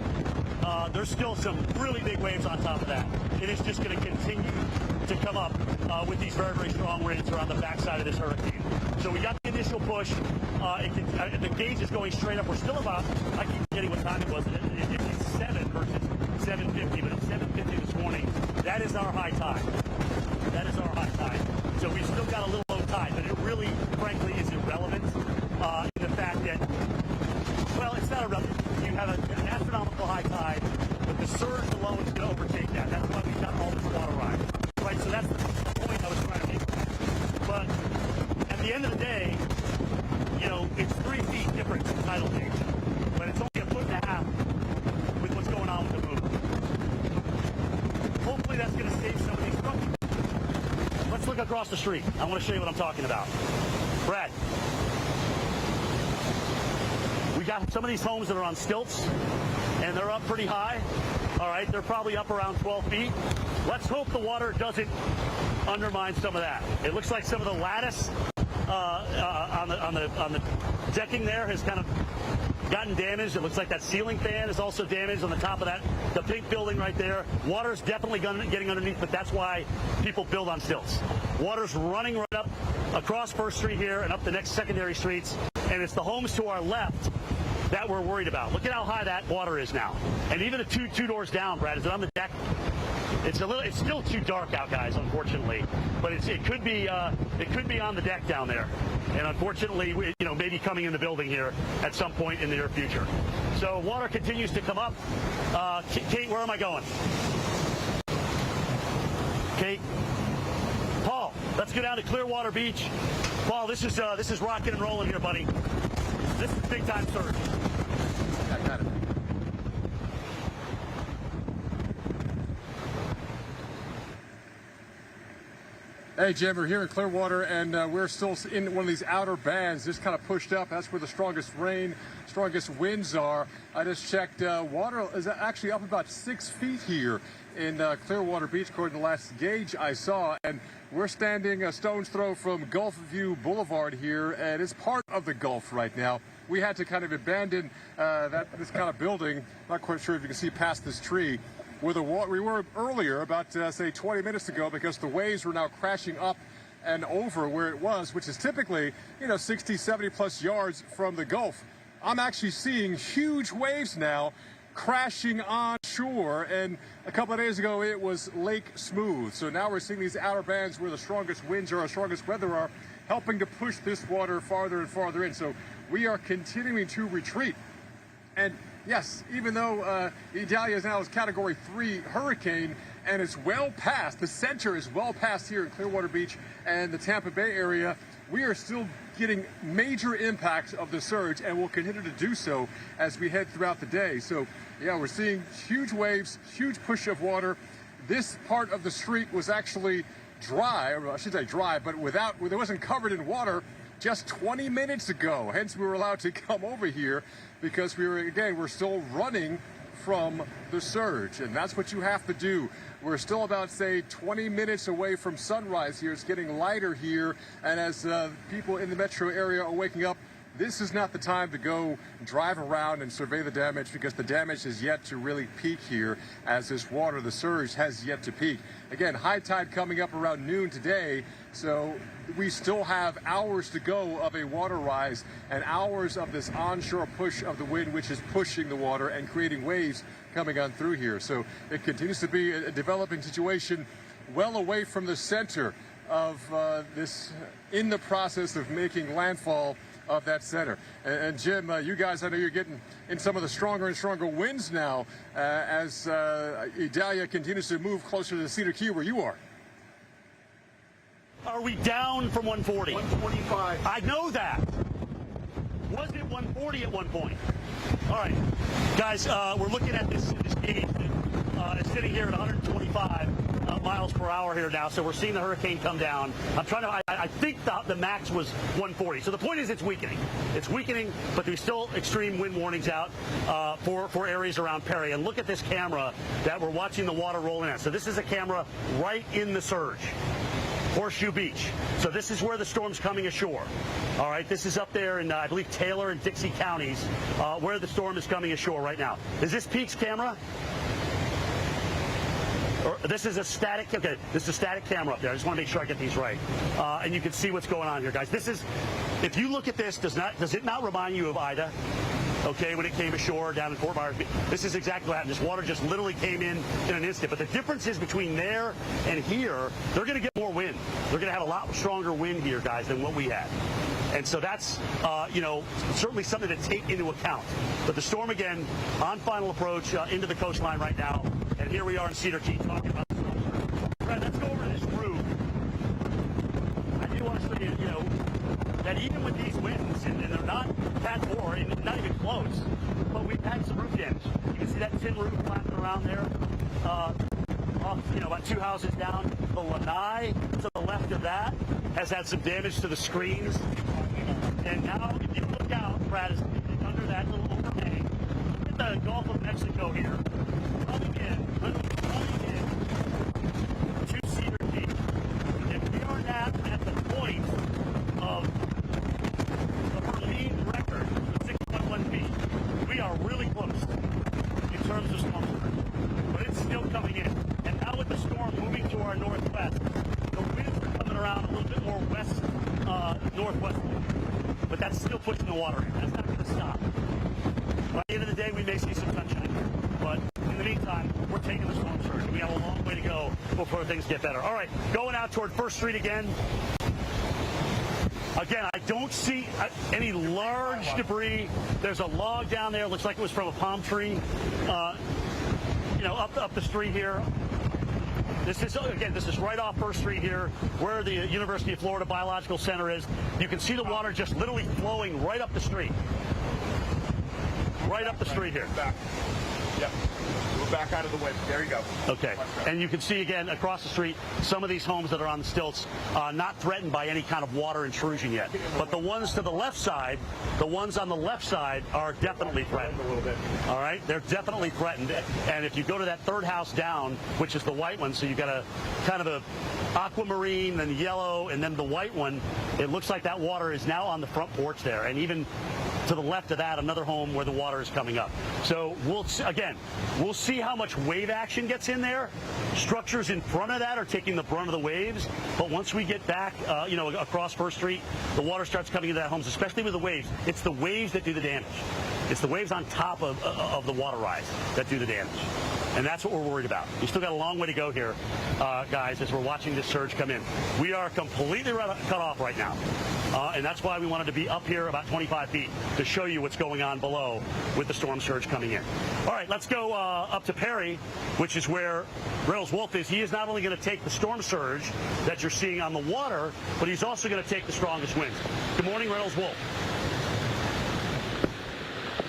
there's still some really big waves on top of that. It is just going to continue to come up with these very, very strong winds around the backside of this hurricane. So we got the initial push. The gauge is going straight up. We're still about, I keep forgetting what time it was. It's 7 versus 7:50, but it's 7:50 this morning. That is our high tide. That is our high tide. So we've still got a little low tide, but it really, frankly, is irrelevant in the fact that, well, it's not irrelevant. You have an astronomical high tide, but the surge alone is going to overtake that. That's why we've got all this water rise. Right? So that's the point I was trying to make. But at the end of the day, you know, it's 3 feet difference in tidal gauge, but it's only 1.5 feet with what's going on with the movement. Hopefully that's going to save some of these structures. Let's look across the street. I want to show you what I'm talking about. Brad, we got some of these homes that are on stilts, and they're up pretty high. All right, they're probably up around 12 feet. Let's hope the water doesn't undermine some of that. It looks like some of the lattice on the decking there has kind of gotten damaged. It looks like that ceiling fan is also damaged on the top of that. The pink building right there. Water's definitely getting underneath, but that's why people build on stilts. Water's running right up across First Street here and up the next secondary streets, and it's the homes to our left that we're worried about. Look at how high that water is now. And even two doors down, Brad, is it on the deck? It's still too dark out, guys, unfortunately. But it could be on the deck down there. And unfortunately, you know, maybe coming in the building here at some point in the near future. So water continues to come up. Kate, where am I going? Kate? Paul, let's go down to Clearwater Beach. Paul, this is rocking and rolling here, buddy. This is big time surge. I got it. Hey, Jim, we're here in Clearwater, and we're still in one of these outer bands, just kind of pushed up. That's where the strongest rain, strongest winds are. I just checked. Water is actually up about 6 feet here in Clearwater Beach, according to the last gauge I saw. And we're standing a stone's throw from Gulf View Boulevard here, and it's part of the Gulf right now. We had to kind of abandon this kind of building. Not quite sure if you can see past this tree, where we were earlier, about, say, 20 minutes ago, because the waves were now crashing up and over where it was, which is typically, you know, 60, 70 plus yards from the Gulf. I'm actually seeing huge waves now crashing on shore, and a couple of days ago it was Lake Smooth. So now we're seeing these outer bands where the strongest winds are, strongest weather are, helping to push this water farther and farther in. So we are continuing to retreat. And yes, even though Idalia is now a Category 3 hurricane, and it's well past, the center is well past here in Clearwater Beach and the Tampa Bay area, we are still getting major impacts of the surge, and will continue to do so as we head throughout the day. So, yeah, we're seeing huge waves, huge push of water. This part of the street was actually dry, or I should say dry, but it wasn't covered in water just 20 minutes ago. Hence, we were allowed to come over here because we're still running from the surge, and that's what you have to do. We're still about, say, 20 minutes away from sunrise here. It's getting lighter here, and as people in the metro area are waking up, this is not the time to go drive around and survey the damage, because the damage is yet to really peak here, as this water, the surge, has yet to peak. Again, high tide coming up around noon today, so we still have hours to go of a water rise and hours of this onshore push of the wind, which is pushing the water and creating waves coming on through here. So it continues to be a developing situation well away from the center of this, in the process of making landfall of that center. And Jim, you guys, I know you're getting in some of the stronger and stronger winds now as Idalia continues to move closer to Cedar Key, where you are. Are we down from 140? 125. I know that. Was it 140 at one point? All right, guys, we're looking at this gauge. It's sitting here at 125. miles per hour here now, so we're seeing the hurricane come down. I think the max was 140. So the point is it's weakening. It's weakening, but there's still extreme wind warnings out for areas around Perry. And look at this camera that we're watching the water rolling in. So this is a camera right in the surge. Horseshoe Beach. So this is where the storm's coming ashore. All right, this is up there in, I believe, Taylor and Dixie counties, where the storm is coming ashore right now. Is this Peak's camera? Or this is a static, okay, this is a static camera up there. I just want to make sure I get these right. And you can see what's going on here, guys. This is, if you look at this, does it not remind you of Ida? Okay, when it came ashore down in Fort Myers. This is exactly what happened. This water just literally came in an instant. But the difference is between there and here, they're going to get more wind. They're going to have a lot stronger wind here, guys, than what we had. And so that's, certainly something to take into account. But the storm, again, on final approach into the coastline right now. And here we are in Cedar Key talking about the storm. Fred, let's go over this roof. I do want to show you, that even with these winds, and they're not Cat 4, and not even close, but we've had some roof damage. You can see that tin roof flapping around there, off, about 2 houses down. The lanai to the left of that has had some damage to the screens. And now, if you look out, Brad, is under that little overhang. Look at the Gulf of Mexico here. Coming in to Cedar Key. And we are now at the point of the lead record, 6.1 feet. We are really close in terms of storm surge, but it's still coming in. And now with the storm moving to our northwest, the winds are coming around a little bit more west, northwesterly. But that's still pushing the water in. That's not going to stop. By the end of the day, we may see some sunshine here. But in the meantime, we're taking the storm surge. We have a long way to go before things get better. All right, going out toward First Street again. Again, I don't see any large debris. There's a log down there. Looks like it was from a palm tree, up the street here. This is right off First Street here, where the University of Florida Biological Center is. You can see the water just literally flowing right up the street. Right up the street here. Back. Yep. We're back out of the wind. There you go. Okay. And you can see again across the street some of these homes that are on the stilts, not threatened by any kind of water intrusion yet. But the ones to the left side, the ones on the left side are definitely threatened. A little bit. All right? They're definitely threatened. And if you go to that third house down, which is the white one, so you've got a kind of a aquamarine, then yellow, and then the white one, it looks like that water is now on the front porch there. And even to the left of that, another home where the water is coming up. So we'll see how much wave action gets in there. Structures in front of that are taking the brunt of the waves. But once we get back, across First Street, the water starts coming into that homes, especially with the waves. It's the waves that do the damage. It's the waves on top of the water rise that do the damage. And that's what we're worried about. We still got a long way to go here, guys, as we're watching this surge come in. We are completely cut off right now. And that's why we wanted to be up here about 25 feet to show you what's going on below with the storm surge coming in. All right, let's go up to Perry, which is where Reynolds Wolf is. He is not only going to take the storm surge that you're seeing on the water, but he's also going to take the strongest winds. Good morning, Reynolds Wolf.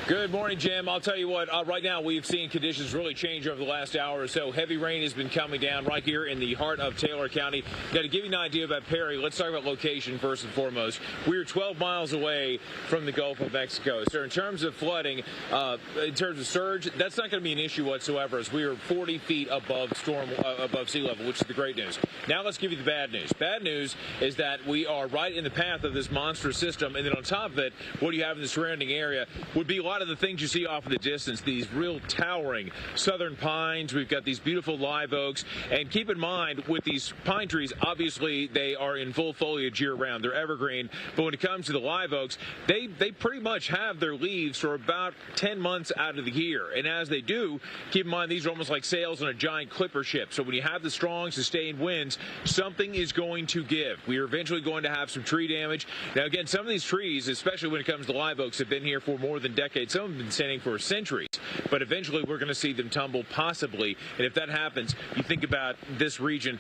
Good morning, Jim. I'll tell you what, right now we've seen conditions really change over the last hour or so. Heavy rain has been coming down right here in the heart of Taylor County. Now, to give you an idea about Perry, let's talk about location first and foremost. We're 12 miles away from the Gulf of Mexico. So in terms of flooding, in terms of surge, that's not going to be an issue whatsoever, as we are 40 feet above sea level, which is the great news. Now let's give you the bad news. Bad news is that we are right in the path of this monstrous system, and then on top of it, what you have in the surrounding area would be a lot of the things you see off in the distance, these real towering southern pines. We've got these beautiful live oaks. And keep in mind, with these pine trees, obviously they are in full foliage year-round. They're evergreen. But when it comes to the live oaks, they pretty much have their leaves for about 10 months out of the year. And as they do, keep in mind, these are almost like sails on a giant clipper ship. So when you have the strong, sustained winds, something is going to give. We are eventually going to have some tree damage. Now, again, some of these trees, especially when it comes to live oaks, have been here for more than decades. Some have been standing for centuries, but eventually we're going to see them tumble, possibly. And if that happens, you think about this region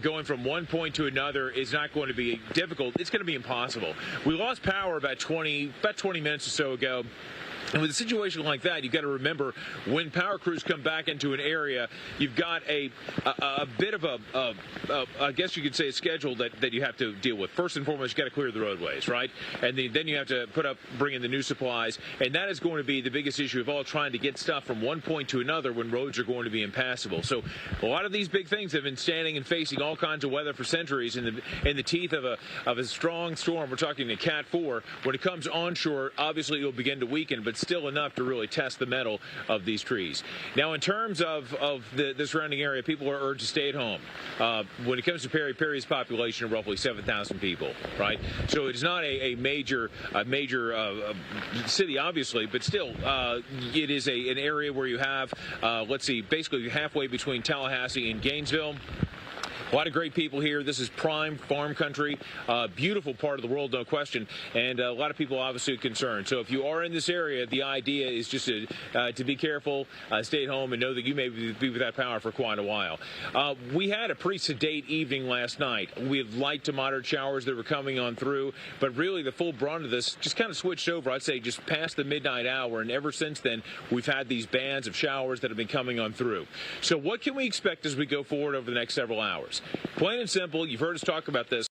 going from one point to another is not going to be difficult. It's going to be impossible. We lost power about 20 minutes or so ago. And with a situation like that, you've got to remember when power crews come back into an area, you've got a bit of I guess you could say a schedule that you have to deal with. First and foremost, you've got to clear the roadways, right? And then you have to bring in the new supplies. And that is going to be the biggest issue of all, trying to get stuff from one point to another when roads are going to be impassable. So a lot of these big things have been standing and facing all kinds of weather for centuries in the teeth of a strong storm. We're talking a Cat 4. When it comes onshore, obviously it will begin to weaken, but still enough to really test the mettle of these trees. Now, in terms of the surrounding area, people are urged to stay at home. When it comes to Perry's population of roughly 7,000 people, right? So it's not a major city, obviously, but still, it is an area where you have, let's see, basically halfway between Tallahassee and Gainesville. A lot of great people here. This is prime farm country, beautiful part of the world, no question, and a lot of people obviously concerned. So if you are in this area, the idea is just to be careful, stay at home, and know that you may be without power for quite a while. We had a pretty sedate evening last night. We had light to moderate showers that were coming on through, but really the full brunt of this just kind of switched over, I'd say, just past the midnight hour, and ever since then, we've had these bands of showers that have been coming on through. So what can we expect as we go forward over the next several hours? Plain and simple, you've heard us talk about this.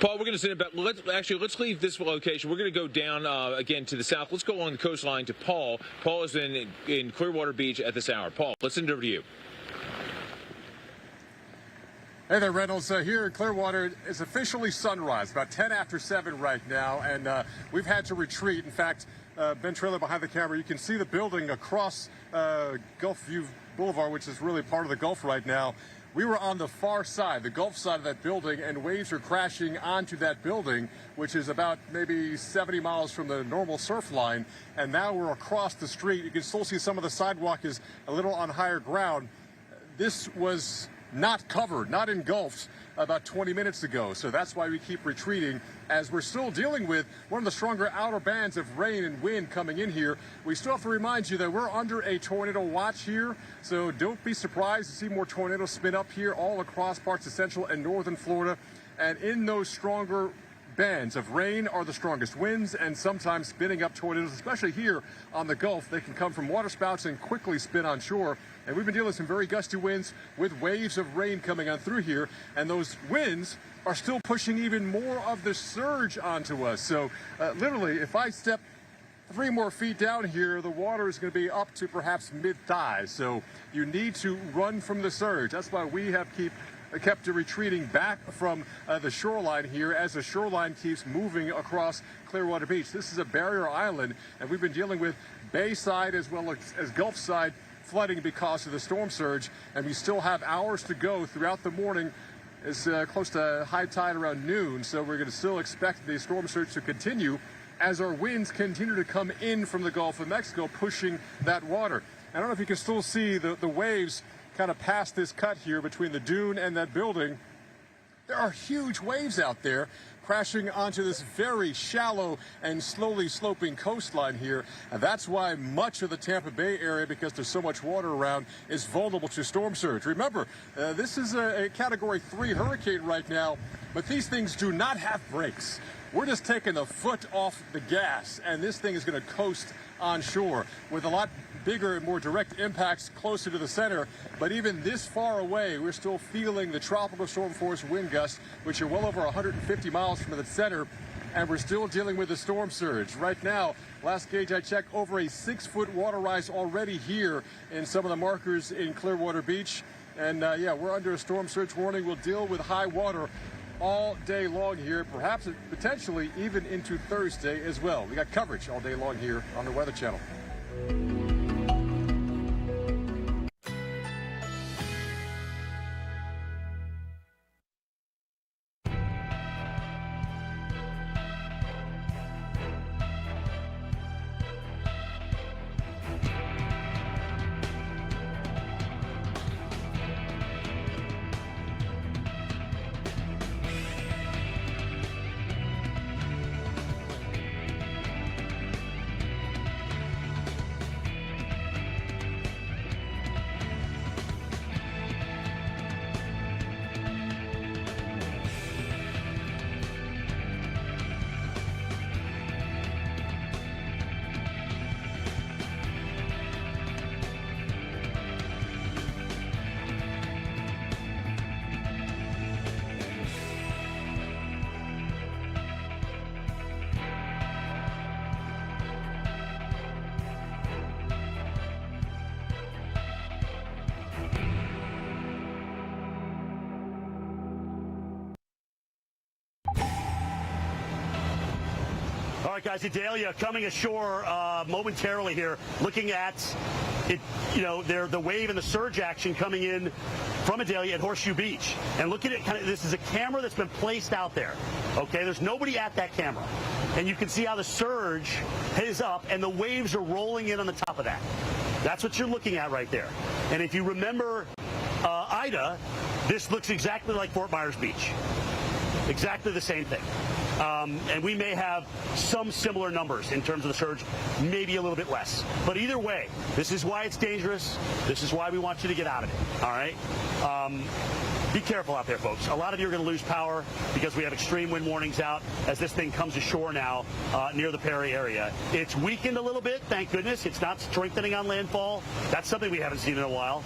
Paul, we're going to send it back. Let's leave this location. We're going to go down again to the south. Let's go along the coastline to Paul. Paul is in Clearwater Beach at this hour. Paul, let's send it over to you. Hey there, Reynolds. Here in Clearwater, it's officially sunrise, about 10 after 7 right now, and we've had to retreat. In fact, Ben Trailer behind the camera, you can see the building across Gulf View Boulevard, which is really part of the Gulf right now. We were on the far side, the Gulf side of that building, and waves are crashing onto that building, which is about maybe 70 miles from the normal surf line. And now we're across the street. You can still see some of the sidewalk is a little on higher ground. This was not covered, not engulfed about 20 minutes ago. So that's why we keep retreating, as we're still dealing with one of the stronger outer bands of rain and wind coming in here. We still have to remind you that we're under a tornado watch here, so don't be surprised to see more tornadoes spin up here all across parts of central and northern Florida. And in those stronger bands of rain are the strongest winds, and sometimes spinning up tornadoes, especially here on the Gulf. They can come from waterspouts and quickly spin on shore. And we've been dealing with some very gusty winds with waves of rain coming on through here, and those winds are still pushing even more of the surge onto us. So literally, if I step 3 more feet down here, the water is going to be up to perhaps mid-thighs. So you need to run from the surge. That's why we have kept retreating back from the shoreline here, as the shoreline keeps moving across Clearwater Beach. This is a barrier island, and we've been dealing with bayside as well as Gulf side flooding because of the storm surge, and we still have hours to go throughout the morning. It's close to high tide around noon, so we're going to still expect the storm surge to continue as our winds continue to come in from the Gulf of Mexico, pushing that water. I don't know if you can still see the waves kind of past this cut here between the dune and that building. There are huge waves out there crashing onto this very shallow and slowly sloping coastline here. And that's why much of the Tampa Bay area, because there's so much water around, is vulnerable to storm surge. Remember, this is a Category 3 hurricane right now, but these things do not have brakes. We're just taking the foot off the gas, and this thing is going to coast on shore with a lot bigger and more direct impacts closer to the center. But even this far away, we're still feeling the tropical storm force wind gusts, which are well over 150 miles from the center, and we're still dealing with the storm surge. Right now, last gauge I checked, over a 6-foot water rise already here in some of the markers in Clearwater Beach. And yeah, we're under a storm surge warning. We'll deal with high water all day long here, perhaps potentially even into Thursday as well. We got coverage all day long here on the Weather Channel. All right, guys, Idalia coming ashore momentarily here, looking at it, the wave and the surge action coming in from Idalia at Horseshoe Beach. And look at it, this is a camera that's been placed out there, okay? There's nobody at that camera. And you can see how the surge is up and the waves are rolling in on the top of that. That's what you're looking at right there. And if you remember Ida, this looks exactly like Fort Myers Beach. Exactly the same thing. And we may have some similar numbers in terms of the surge, maybe a little bit less. But either way, this is why it's dangerous. This is why we want you to get out of it, all right? Be careful out there, folks. A lot of you are going to lose power because we have extreme wind warnings out as this thing comes ashore now near the Perry area. It's weakened a little bit, thank goodness. It's not strengthening on landfall. That's something we haven't seen in a while.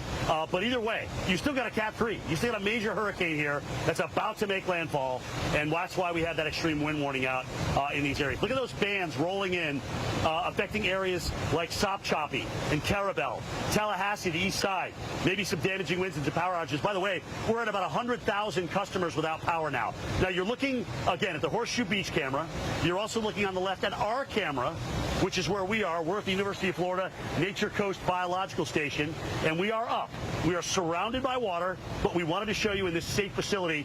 But either way, you still got a Cat 3. You still got a major hurricane here that's about to make landfall, and that's why we had that extreme wind warning out in these areas. Look at those bands rolling in, affecting areas like Sopchoppy and Carabel, Tallahassee, the east side. Maybe some damaging winds and some power outages. By the way, we're at about 100,000 customers without power now. Now, you're looking, again, at the Horseshoe Beach camera. You're also looking on the left at our camera, which is where we are. We're at the University of Florida Nature Coast Biological Station, and we are up. We are surrounded by water, but we wanted to show you in this safe facility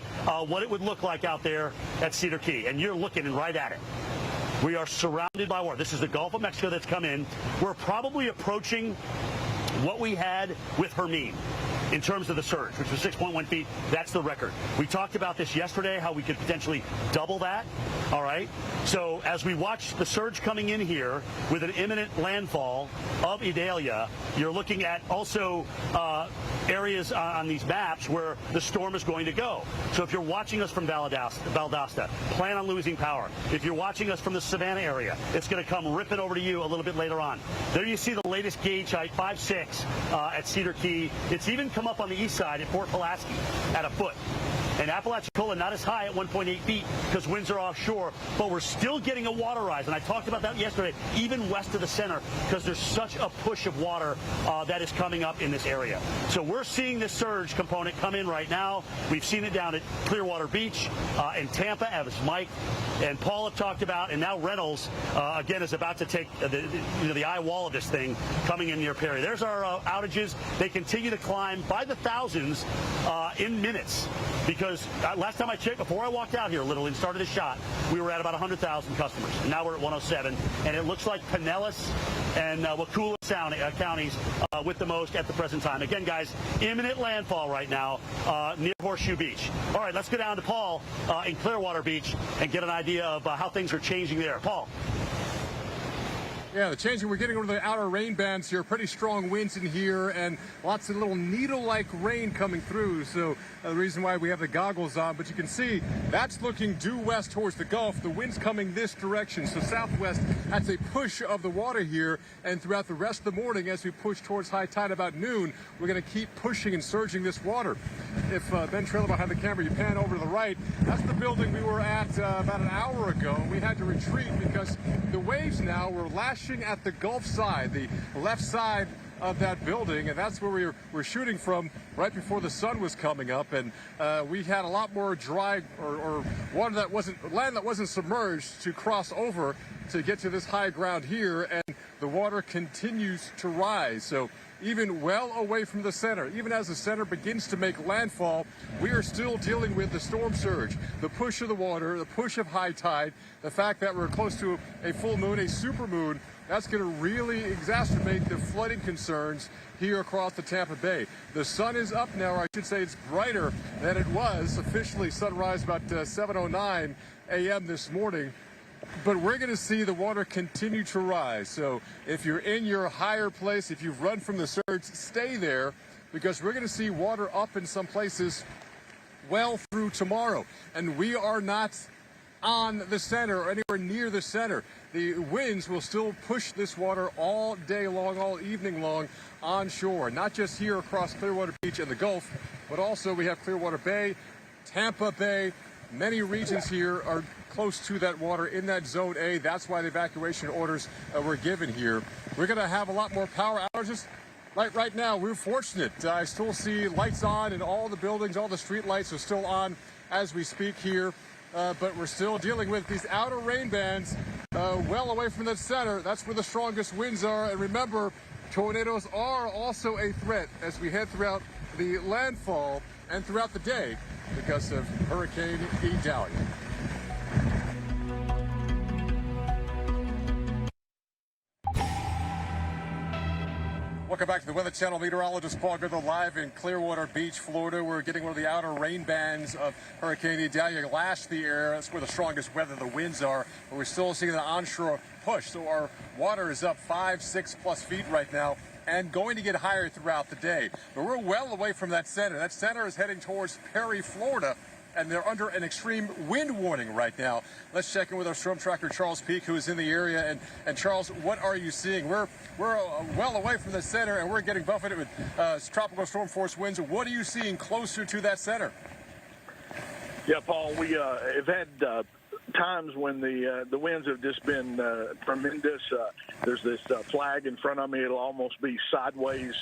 what it would look like out there at Cedar Key, and you're looking right at it. We are surrounded by water. This is the Gulf of Mexico that's come in. We're probably approaching what we had with Hermine in terms of the surge, which was 6.1 feet. That's the record. We talked about this yesterday, how we could potentially double that. All right. So as we watch the surge coming in here with an imminent landfall of Idalia, you're looking at also areas on these maps where the storm is going to go. So if you're watching us from Valdosta, plan on losing power. If you're watching us from the Savannah area, it's going to come ripping over to you a little bit later on. There you see the latest gauge height, 5.6 at Cedar Key. It's even come up on the east side at Fort Pulaski at a foot. And Apalachicola not as high at 1.8 feet because winds are offshore, but we're still getting a water rise. And I talked about that yesterday, even west of the center, because there's such a push of water that is coming up in this area. So we're seeing this surge component come in right now. We've seen it down at Clearwater Beach in Tampa, as Mike and Paul have talked about, and now Reynolds, again, is about to take the eye wall of this thing coming in near Perry. There's our outages. They continue to climb by the thousands in minutes because last time I checked, before I walked out here literally and started the shot, we were at about 100,000 customers. And now we're at 107, and it looks like Pinellas and Wakulla counties with the most at the present time. Again, guys, imminent landfall right now near Horseshoe Beach. All right, let's go down to Paul in Clearwater Beach and get an idea of how things are changing there. Paul. Yeah, the changing, we're getting over the outer rain bands here, pretty strong winds in here, and lots of little needle-like rain coming through, so the reason why we have the goggles on. But you can see that's looking due west towards the Gulf. The wind's coming this direction, so southwest, that's a push of the water here, and throughout the rest of the morning, as we push towards high tide about noon, we're going to keep pushing and surging this water. If Ben Trailer behind the camera, you pan over to the right, that's the building we were at about an hour ago. We had to retreat because the waves now were lashing at the Gulf side, the left side of that building, and that's where we were shooting from right before the sun was coming up, and we had a lot more dry or water that land that wasn't submerged to cross over to get to this high ground here, and the water continues to rise. So even well away from the center, even as the center begins to make landfall, we are still dealing with the storm surge, the push of the water, the push of high tide, the fact that we're close to a full moon, a super moon. That's going to really exacerbate the flooding concerns here across the Tampa Bay. The sun is up now, or I should say it's brighter than it was. Officially sunrise about 7:09 a.m. this morning. But we're going to see the water continue to rise. So if you're in your higher place, if you've run from the surge, stay there, because we're going to see water up in some places well through tomorrow. And we are not on the center or anywhere near the center. The winds will still push this water all day long, all evening long onshore, not just here across Clearwater Beach and the Gulf, but also we have Clearwater Bay, Tampa Bay. Many regions here are close to that water in that zone A. That's why the evacuation orders were given here. We're going to have a lot more power outages. Right now, we're fortunate. I still see lights on in all the buildings. All the street lights are still on as we speak here. But we're still dealing with these outer rain bands well away from the center. That's where the strongest winds are. And remember, tornadoes are also a threat as we head throughout the landfall and throughout the day because of Hurricane Idalia. Welcome back to the Weather Channel. Meteorologist Paul Goodell live in Clearwater Beach, Florida. We're getting one of the outer rain bands of Hurricane Idalia lash the air. That's where the strongest weather, the winds are. But we're still seeing the onshore push. So our water is up 5-6+ feet right now and going to get higher throughout the day. But we're well away from that center. That center is heading towards Perry, Florida, and they're under an extreme wind warning right now. Let's check in with our storm tracker, Charles Peak, who is in the area. And Charles, what are you seeing? We're well away from the center, and we're getting buffeted with tropical storm force winds. What are you seeing closer to that center? Yeah, Paul, we have had times when the winds have just been tremendous. There's this flag in front of me. It'll almost be sideways.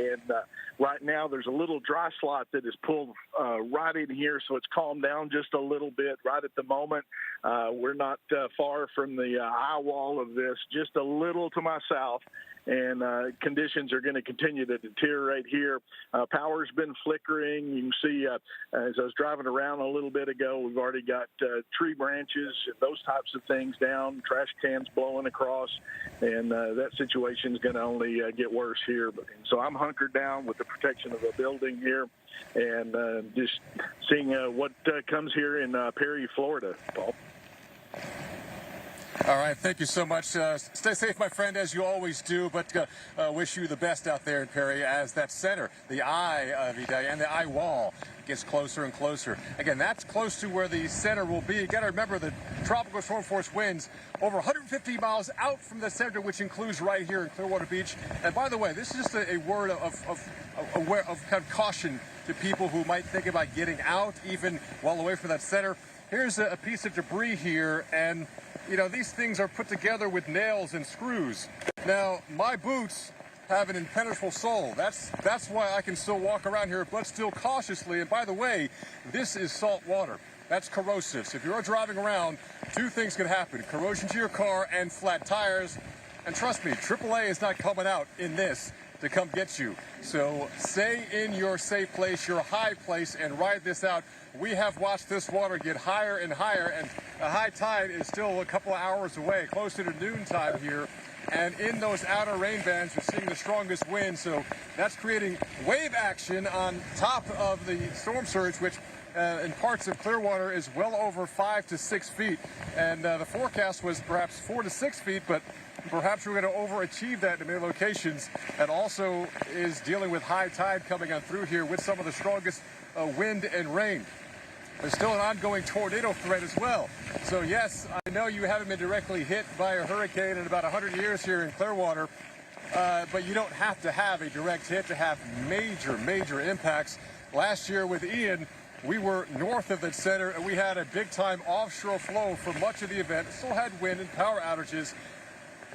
And right now there's a little dry slot that is pulled right in here, so it's calmed down just a little bit right at the moment. We're not far from the eye wall of this, just a little to my south. And conditions are going to continue to deteriorate here. Power's been flickering. You can see as I was driving around a little bit ago, we've already got tree branches, those types of things down, trash cans blowing across, and that situation is going to only get worse here. So I'm hunkered down with the protection of the building here and just seeing what comes here in Perry, Florida, Paul. All right, thank you so much. Stay safe, my friend, as you always do, but wish you the best out there in Perry as that center, the eye of Idalia and the eye wall gets closer and closer. Again, that's close to where the center will be. You got to remember the tropical storm force winds over 150 miles out from the center, which includes right here in Clearwater Beach. And by the way, this is just a word of kind of caution to people who might think about getting out, even well away from that center. Here's a piece of debris here, and you know, these things are put together with nails and screws. Now, my boots have an impenetrable sole. That's why I can still walk around here, but still cautiously. And by the way, this is salt water. That's corrosive. So if you're driving around, two things can happen: corrosion to your car and flat tires. And trust me, AAA is not coming out in this to come get you. So stay in your safe place, your high place, and ride this out. We have watched this water get higher and higher, and the high tide is still a couple of hours away, closer to noontime here. And in those outer rain bands, we're seeing the strongest wind, so that's creating wave action on top of the storm surge, which in parts of Clearwater is well over 5 to 6 feet. And the forecast was perhaps 4 to 6 feet, but perhaps we're going to overachieve that in many locations, and also is dealing with high tide coming on through here with some of the strongest wind and rain. There's still an ongoing tornado threat as well. So yes, I know you haven't been directly hit by a hurricane in about 100 years here in Clearwater, but you don't have to have a direct hit to have major impacts. Last year with Ian, we were north of the center, and we had a big-time offshore flow for much of the event. Still had wind and power outages.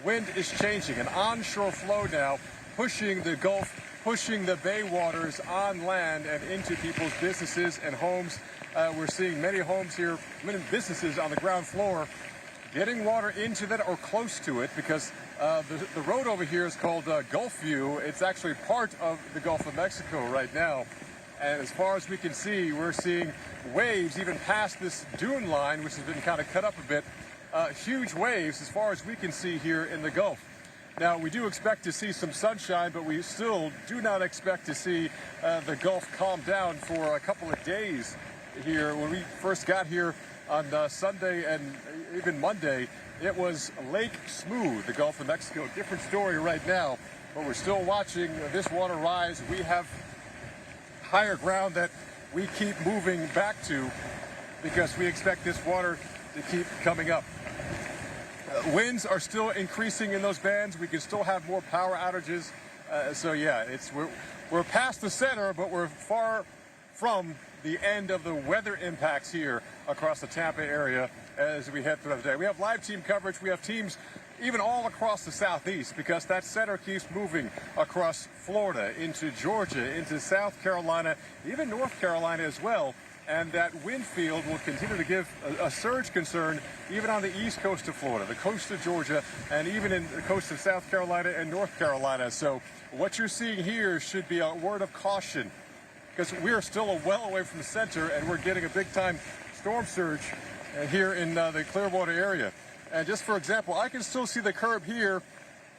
Wind is changing, an onshore flow now, pushing the Gulf, pushing the bay waters on land and into people's businesses and homes. We're seeing many homes here, many businesses on the ground floor getting water into that or close to it, because the road over here is called Gulf View. It's actually part of the Gulf of Mexico right now. And as far as we can see, we're seeing waves even past this dune line, which has been kind of cut up a bit. Huge waves as far as we can see here in the Gulf. Now, we do expect to see some sunshine, but we still do not expect to see the Gulf calm down for a couple of days here. When we first got here on Sunday and even Monday, it was lake smooth, the Gulf of Mexico. Different story right now, but we're still watching this water rise. We have higher ground that we keep moving back to because we expect this water to keep coming up. Winds are still increasing in those bands. We can still have more power outages. So yeah, we're past the center, but we're far from the end of the weather impacts here across the Tampa area as we head through the day. We have live team coverage. We have teams even all across the southeast, because that center keeps moving across Florida, into Georgia, into South Carolina, even North Carolina as well. and that wind field will continue to give a surge concern even on the east coast of Florida, the coast of Georgia, and even in the coast of South Carolina and North Carolina. So what you're seeing here should be a word of caution, because we are still well away from the center, and we're getting a big-time storm surge here in the Clearwater area. And just for example, I can still see the curb here.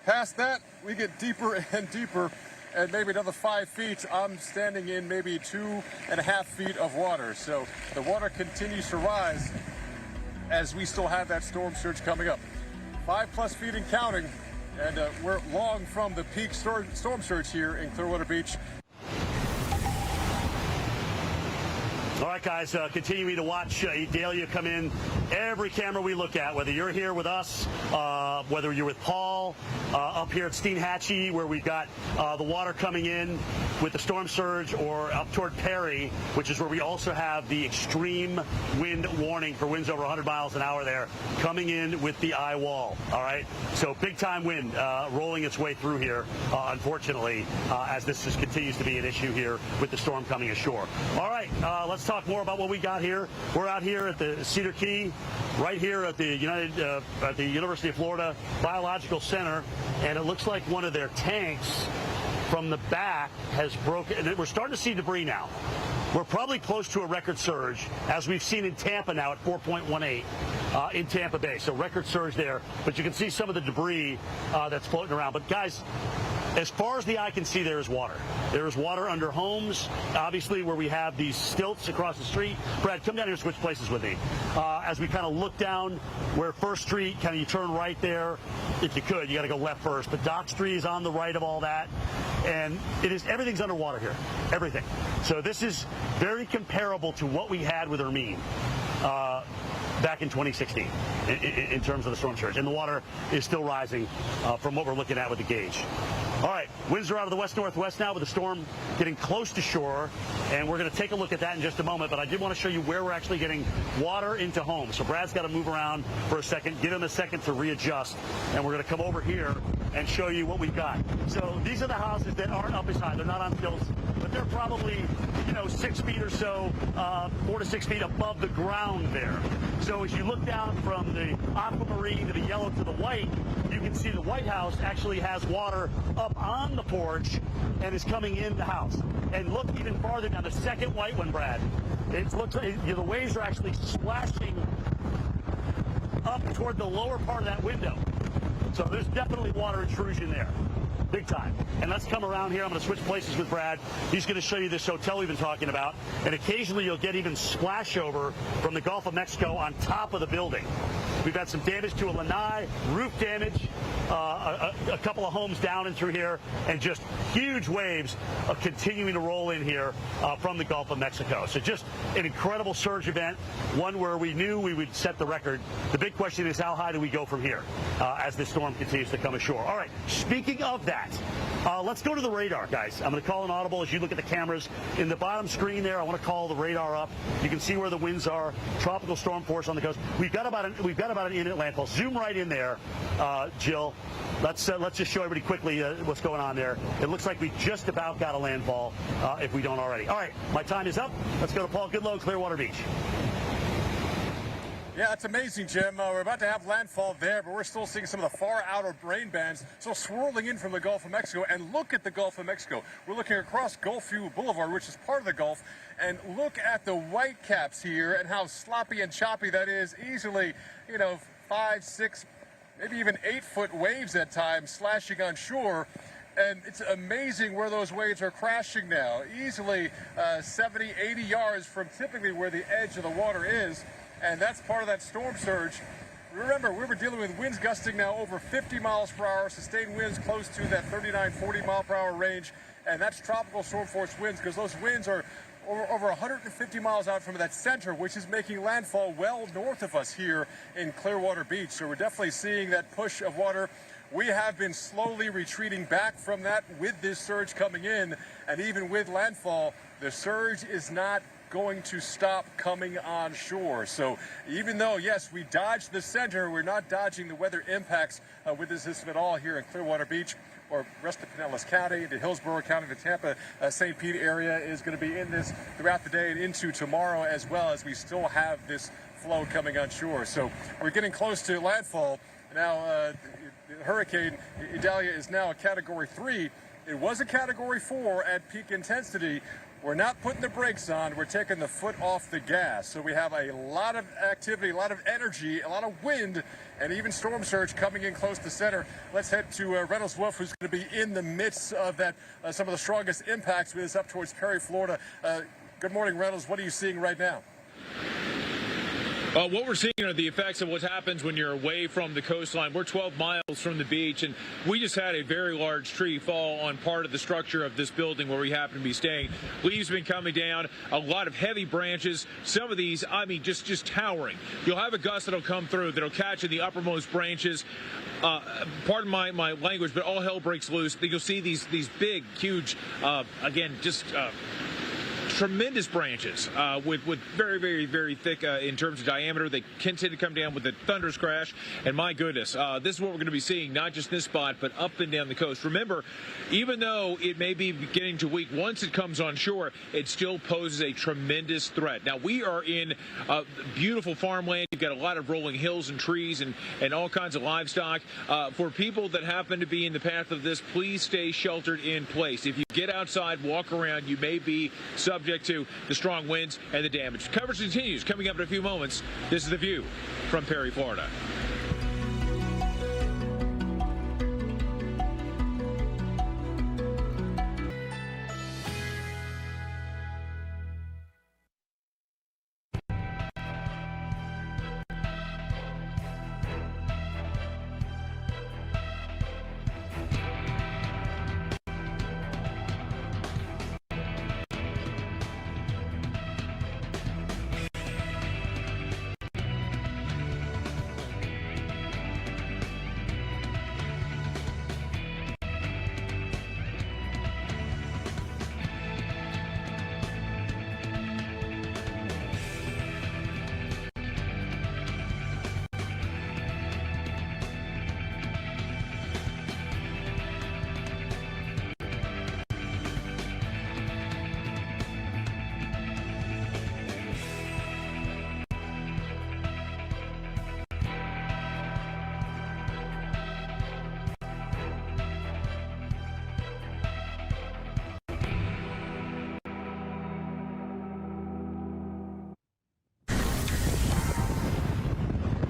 Past that, we get deeper and deeper, and maybe another 5 feet. I'm standing in maybe 2.5 feet of water. So the water continues to rise as we still have that storm surge coming up. 5+ feet and counting, and we're long from the peak storm surge here in Clearwater Beach. All right, guys, continuing to watch Idalia come in. Every camera we look at, whether you're here with us, whether you're with Paul, up here at Steinhatchee, where we've got the water coming in with the storm surge, or up toward Perry, which is where we also have the extreme wind warning for winds over 100 miles an hour there, coming in with the eye wall. All right, so big-time wind rolling its way through here, unfortunately, as this just continues to be an issue here with the storm coming ashore. All right, let's talk more about what we got here. We're out here at the Cedar Key, right here at the University of Florida Biological Center, and it looks like one of their tanks from the back has broken. We're starting to see debris now. We're probably close to a record surge, as we've seen in Tampa now at 4.18 in Tampa Bay. So record surge there, but you can see some of the debris that's floating around. But guys, as far as the eye can see, there is water. There is water under homes, obviously, where we have these stilts across the street. Brad, come down here and switch places with me. As we kind of look down where First Street, kind of you turn right there. If you could, you got to go left first. But Dock Street is on the right of all that. And everything's underwater here, everything. So this is very comparable to what we had with Hermine back in 2016 in terms of the storm surge. And the water is still rising from what we're looking at with the gauge. All right, winds are out of the west-northwest now with the storm getting close to shore, and we're going to take a look at that in just a moment, but I did want to show you where we're actually getting water into homes. So Brad's got to move around for a second, give him a second to readjust, and we're going to come over here and show you what we've got. So these are the houses that aren't up as high. They're not on stilts, but they're probably, 6 feet or so, 4 to 6 feet above the ground there. So as you look down from the aquamarine to the yellow to the white, you can see the White House actually has water up on the porch and is coming in the house. And look even farther down, the second white one, Brad. It looks like the waves are actually splashing up toward the lower part of that window. So there's definitely water intrusion there. Big time. And let's come around here. I'm going to switch places with Brad. He's going to show you this hotel we've been talking about. And occasionally you'll get even splash over from the Gulf of Mexico on top of the building. We've had some damage to a lanai, roof damage, a couple of homes down and through here, and just huge waves continuing to roll in here from the Gulf of Mexico. So just an incredible surge event, one where we knew we would set the record. The big question is, how high do we go from here as this storm continues to come ashore? All right, speaking of that, let's go to the radar, guys. I'm going to call an audible as you look at the cameras. In the bottom screen there, I want to call the radar up. You can see where the winds are. Tropical storm force on the coast. We've got about an imminent landfall. Zoom right in there, Jill. Let's just show everybody quickly what's going on there. It looks like we just about got a landfall, if we don't already. All right, my time is up. Let's go to Paul Goodloe, Clearwater Beach. Yeah, it's amazing, Jim. We're about to have landfall there, but we're still seeing some of the far outer rain bands still swirling in from the Gulf of Mexico. And look at the Gulf of Mexico. We're looking across Gulfview Boulevard, which is part of the Gulf, and look at the white caps here and how sloppy and choppy that is. Easily, 5, 6, maybe even 8-foot waves at times slashing on shore. And it's amazing where those waves are crashing now. Easily 70, 80 yards from typically where the edge of the water is. And that's part of that storm surge. Remember, we were dealing with winds gusting now over 50 miles per hour, sustained winds close to that 39, 40 mile per hour range. And that's tropical storm force winds, because those winds are over 150 miles out from that center, which is making landfall well north of us here in Clearwater Beach. So we're definitely seeing that push of water. We have been slowly retreating back from that with this surge coming in. And even with landfall, the surge is not going to stop coming on shore. So even though, yes, we dodged the center, we're not dodging the weather impacts with this system at all here in Clearwater Beach or rest of Pinellas County, the Hillsborough County, the Tampa, St. Pete area is going to be in this throughout the day and into tomorrow, as well as we still have this flow coming on shore. So we're getting close to landfall. Now, Hurricane Idalia is now a Category 3. It was a Category 4 at peak intensity. We're not putting the brakes on. We're taking the foot off the gas. So we have a lot of activity, a lot of energy, a lot of wind, and even storm surge coming in close to center. Let's head to Reynolds Wolf, who's going to be in the midst of that, some of the strongest impacts with us up towards Perry, Florida. Good morning, Reynolds. What are you seeing right now? What we're seeing are the effects of what happens when you're away from the coastline. We're 12 miles from the beach, and we just had a very large tree fall on part of the structure of this building where we happen to be staying. Leaves have been coming down, a lot of heavy branches. Some of these, I mean, just towering. You'll have a gust that'll come through that'll catch in the uppermost branches. Pardon my language, but all hell breaks loose. You'll see these big, huge, again, just tremendous branches with very, very, very thick in terms of diameter. They can tend to come down with a thunderous crash. And my goodness, this is what we're going to be seeing, not just this spot, but up and down the coast. Remember, even though it may be beginning to weak, once it comes on shore, it still poses a tremendous threat. Now, we are in beautiful farmland. You've got a lot of rolling hills and trees and all kinds of livestock. For people that happen to be in the path of this, please stay sheltered in place. If you get outside, walk around, you may be subject to the strong winds and the damage. Coverage continues. Coming up in a few moments, this is The View from Perry, Florida.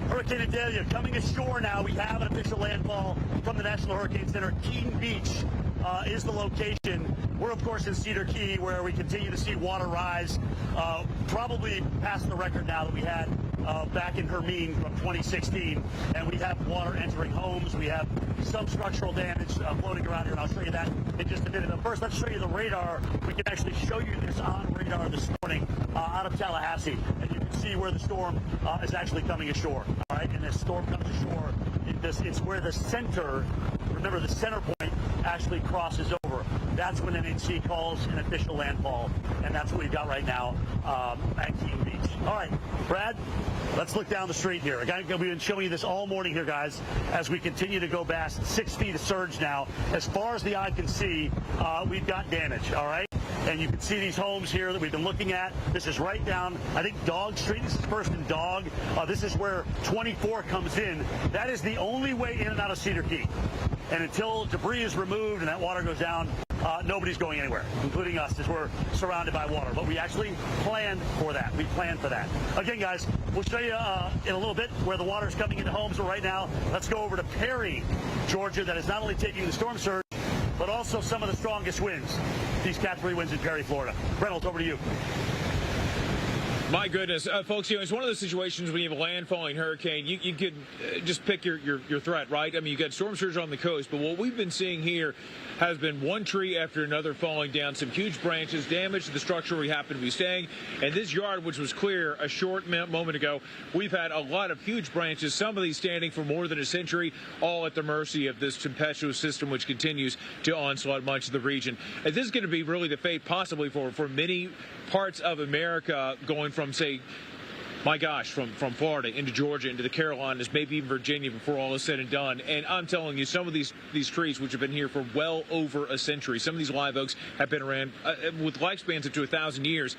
Hurricane Idalia coming ashore now. We have an official landfall from the National Hurricane Center. Keene Beach is the location. We're, of course, in Cedar Key, where we continue to see water rise, probably past the record now that we had back in Hermine from 2016. And we have water entering homes. We have some structural damage floating around here, and I'll show you that in just a minute. But first, let's show you the radar. We can actually show you this on radar this morning out of Tallahassee. And you can see where the storm is actually coming ashore. All right, and this storm comes ashore. It's where the center, remember the center point, actually crosses over. That's when NHC calls an official landfall, and that's what we've got right now at Keene Beach. All right, Brad, let's look down the street here. We've been showing you this all morning here, guys, as we continue to go past 6 feet of surge now. As far as the eye can see, we've got damage, all right? And you can see these homes here that we've been looking at. This is right down, I think, Dog Street. This is First and Dog. This is where 24 comes in. That is the only way in and out of Cedar Key. And until debris is removed and that water goes down, nobody's going anywhere, including us, as we're surrounded by water. But we actually planned for that. We planned for that. Again, guys, we'll show you in a little bit where the water is coming into homes. But right now, let's go over to Perry, Georgia, that is not only taking the storm surge, but also some of the strongest winds. These Cat 3 winds in Perry, Florida. Reynolds, over to you. My goodness, folks, it's one of those situations when you have a landfalling hurricane, you could just pick your threat, right? I mean, you got storm surge on the coast, but what we've been seeing here has been one tree after another falling down, some huge branches, damage to the structure we happen to be staying. And this yard, which was clear a short moment ago, we've had a lot of huge branches, some of these standing for more than a century, all at the mercy of this tempestuous system, which continues to onslaught much of the region. And this is going to be really the fate possibly for many parts of America, going from, say, my gosh, from Florida into Georgia into the Carolinas, maybe even Virginia before all is said and done. And I'm telling you, some of these trees, which have been here for well over a century, some of these live oaks have been around with lifespans up to 1,000 years.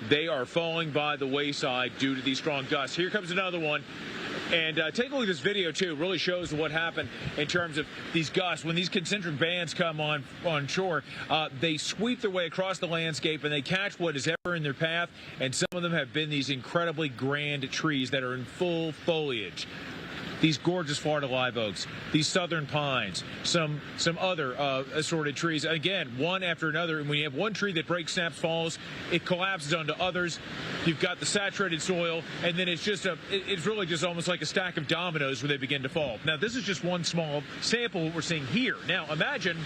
They are falling by the wayside due to these strong gusts. Here comes another one. And take a look at this video, too. It really shows what happened in terms of these gusts. When these concentric bands come on shore, they sweep their way across the landscape, and they catch what is ever in their path. And some of them have been these incredibly grand trees that are in full foliage. These gorgeous Florida live oaks, these southern pines, some other assorted trees. Again, one after another. And when you have one tree that breaks, snaps, falls, it collapses onto others. You've got the saturated soil, and then it's really just almost like a stack of dominoes where they begin to fall. Now, this is just one small sample of what we're seeing here. Now, imagine,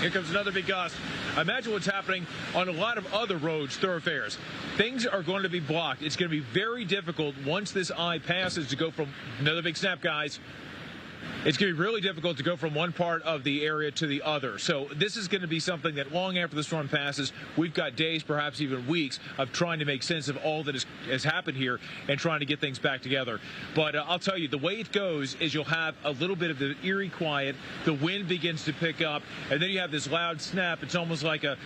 here comes another big gust. Imagine what's happening on a lot of other roads, thoroughfares. Things are going to be blocked. It's going to be very difficult once this eye passes to go from another big snap, guys. It's going to be really difficult to go from one part of the area to the other. So this is going to be something that long after the storm passes, we've got days, perhaps even weeks, of trying to make sense of all that has happened here and trying to get things back together. But I'll tell you, the way it goes is you'll have a little bit of the eerie quiet. The wind begins to pick up, and then you have this loud snap. It's almost like a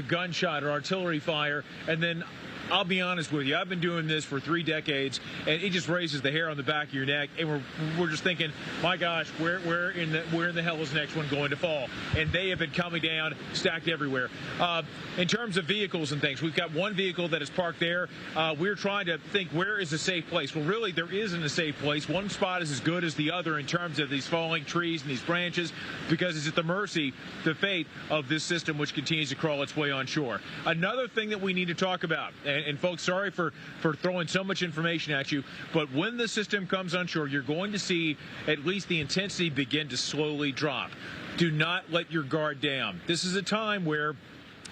gunshot or artillery fire, and then I'll be honest with you, I've been doing this for 3 decades, and it just raises the hair on the back of your neck, and we're just thinking, my gosh, where in the hell is the next one going to fall? And they have been coming down, stacked everywhere. In terms of vehicles and things, we've got one vehicle that is parked there. We're trying to think, where is a safe place? Well, really, there isn't a safe place. One spot is as good as the other in terms of these falling trees and these branches, because it's at the mercy, the fate of this system, which continues to crawl its way on shore. Another thing that we need to talk about, and folks, sorry for throwing so much information at you, but when the system comes on shore, you're going to see at least the intensity begin to slowly drop. Do not let your guard down. This is a time where,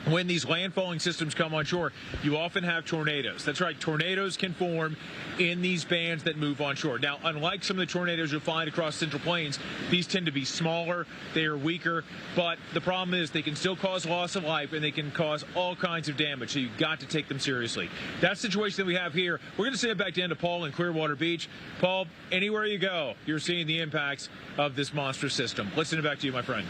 when these landfalling systems come on shore, you often have tornadoes. That's right, tornadoes can form in these bands that move on shore. Now, unlike some of the tornadoes you'll find across Central Plains, these tend to be smaller, they are weaker, but the problem is they can still cause loss of life, and they can cause all kinds of damage, so you've got to take them seriously. That situation that we have here, we're going to send it back down to Paul in Clearwater Beach. Paul, anywhere you go, you're seeing the impacts of this monstrous system. Let's send it back to you, my friend.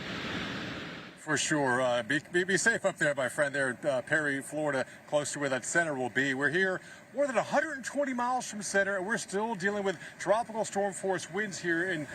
For sure. Be safe up there, my friend, there at Perry, Florida, close to where that center will be. We're here more than 120 miles from center, and we're still dealing with tropical storm force winds here in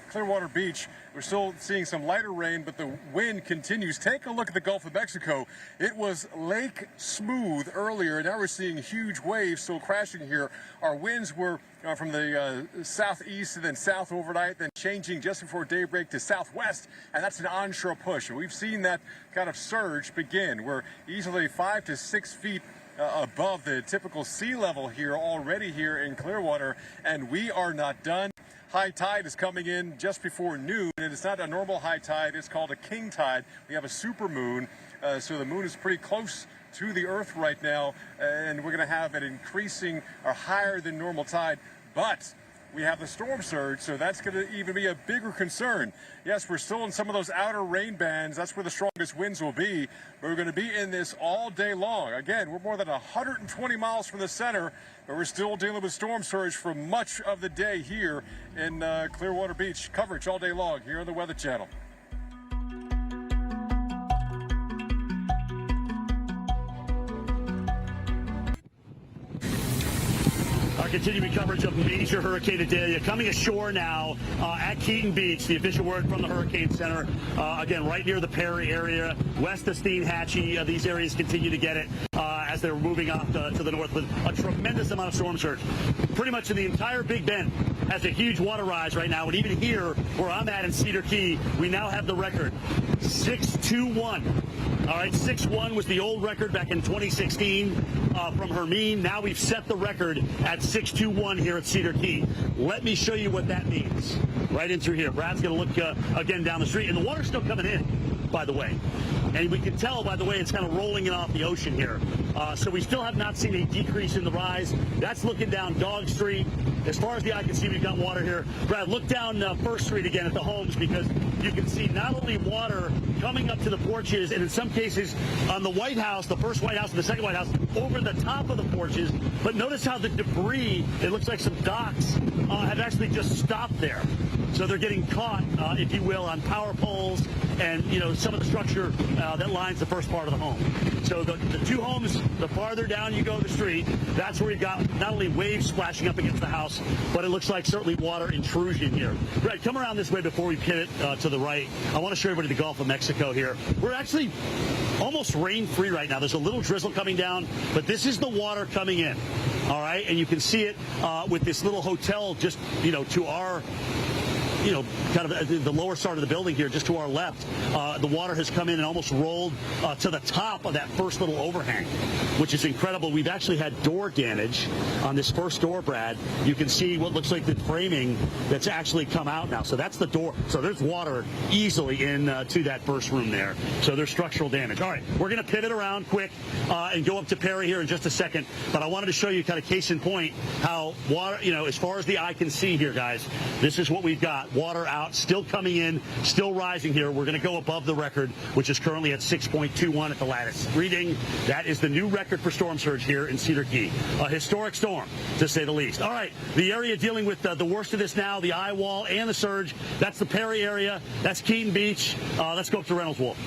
Clearwater Beach. We're still seeing some lighter rain, but the wind continues. Take a look at the Gulf of Mexico. It was lake smooth earlier. Now we're seeing huge waves still crashing here. Our winds were from the southeast and then south overnight, then changing just before daybreak to southwest, and that's an onshore push. And we've seen that kind of surge begin. We're easily 5 to 6 feet above the typical sea level here already here in Clearwater, and we are not done. High tide is coming in just before noon, and it's not a normal high tide. It's called a king tide. We have a super moon, so the moon is pretty close to the earth right now, and we're going to have an increasing or higher than normal tide, but we have the storm surge, so that's going to even be a bigger concern. Yes, we're still in some of those outer rain bands. That's where the strongest winds will be. But we're going to be in this all day long. Again, we're more than 120 miles from the center, but we're still dealing with storm surge for much of the day here in Clearwater Beach. Coverage all day long here on the Weather Channel. Continuing coverage of major Hurricane Idalia coming ashore now at Keaton Beach, the official word from the Hurricane Center. Again, right near the Perry area, west of Steinhatchee. These areas continue to get it as they're moving off to the north with a tremendous amount of storm surge. Pretty much in the entire Big Bend, has a huge water rise right now. And even here, where I'm at in Cedar Key, we now have the record, 621. All right, 6-1 was the old record back in 2016 from Hermine. Now we've set the record at 621 here at Cedar Key. Let me show you what that means. Right in through here. Brad's going to look again down the street. And the water's still coming in, by the way. And we can tell, by the way, it's kind of rolling in off the ocean here. So we still have not seen a decrease in the rise. That's looking down Dog Street. As far as the eye can see, we've got water here. Brad, look down First Street again at the homes, because you can see not only water coming up to the porches, and in some cases on the White House, the first White House and the second White House, over the top of the porches. But notice how the debris, it looks like some docks, have actually just stopped there. So they're getting caught, if you will, on power poles and, you know, some of the structure that lines the first part of the home. So the two homes, the farther down you go the street, that's where we've got not only waves splashing up against the house, but it looks like certainly water intrusion here. Brad, come around this way before we pivot to the right. I want to show everybody the Gulf of Mexico here. We're actually almost rain-free right now. There's a little drizzle coming down, but this is the water coming in. All right, and you can see it with this little hotel just, you know, to our, you know, kind of the lower side of the building here, just to our left. The water has come in and almost rolled to the top of that first little overhang, which is incredible. We've actually had door damage on this first door, Brad. You can see what looks like the framing that's actually come out now. So that's the door. So there's water easily in to that first room there. So there's structural damage. All right, we're going to pivot around quick and go up to Perry here in just a second. But I wanted to show you kind of case in point how water, you know, as far as the eye can see here, guys, this is what we've got. Water out, still coming in, still rising here. We're going to go above the record, which is currently at 6.21 at the latest reading. That is the new record for storm surge here in Cedar Key. A historic storm, to say the least. All right, the area dealing with the worst of this now, the eye wall and the surge, that's the Perry area. That's Keaton Beach. Let's go up to Reynolds Wolf.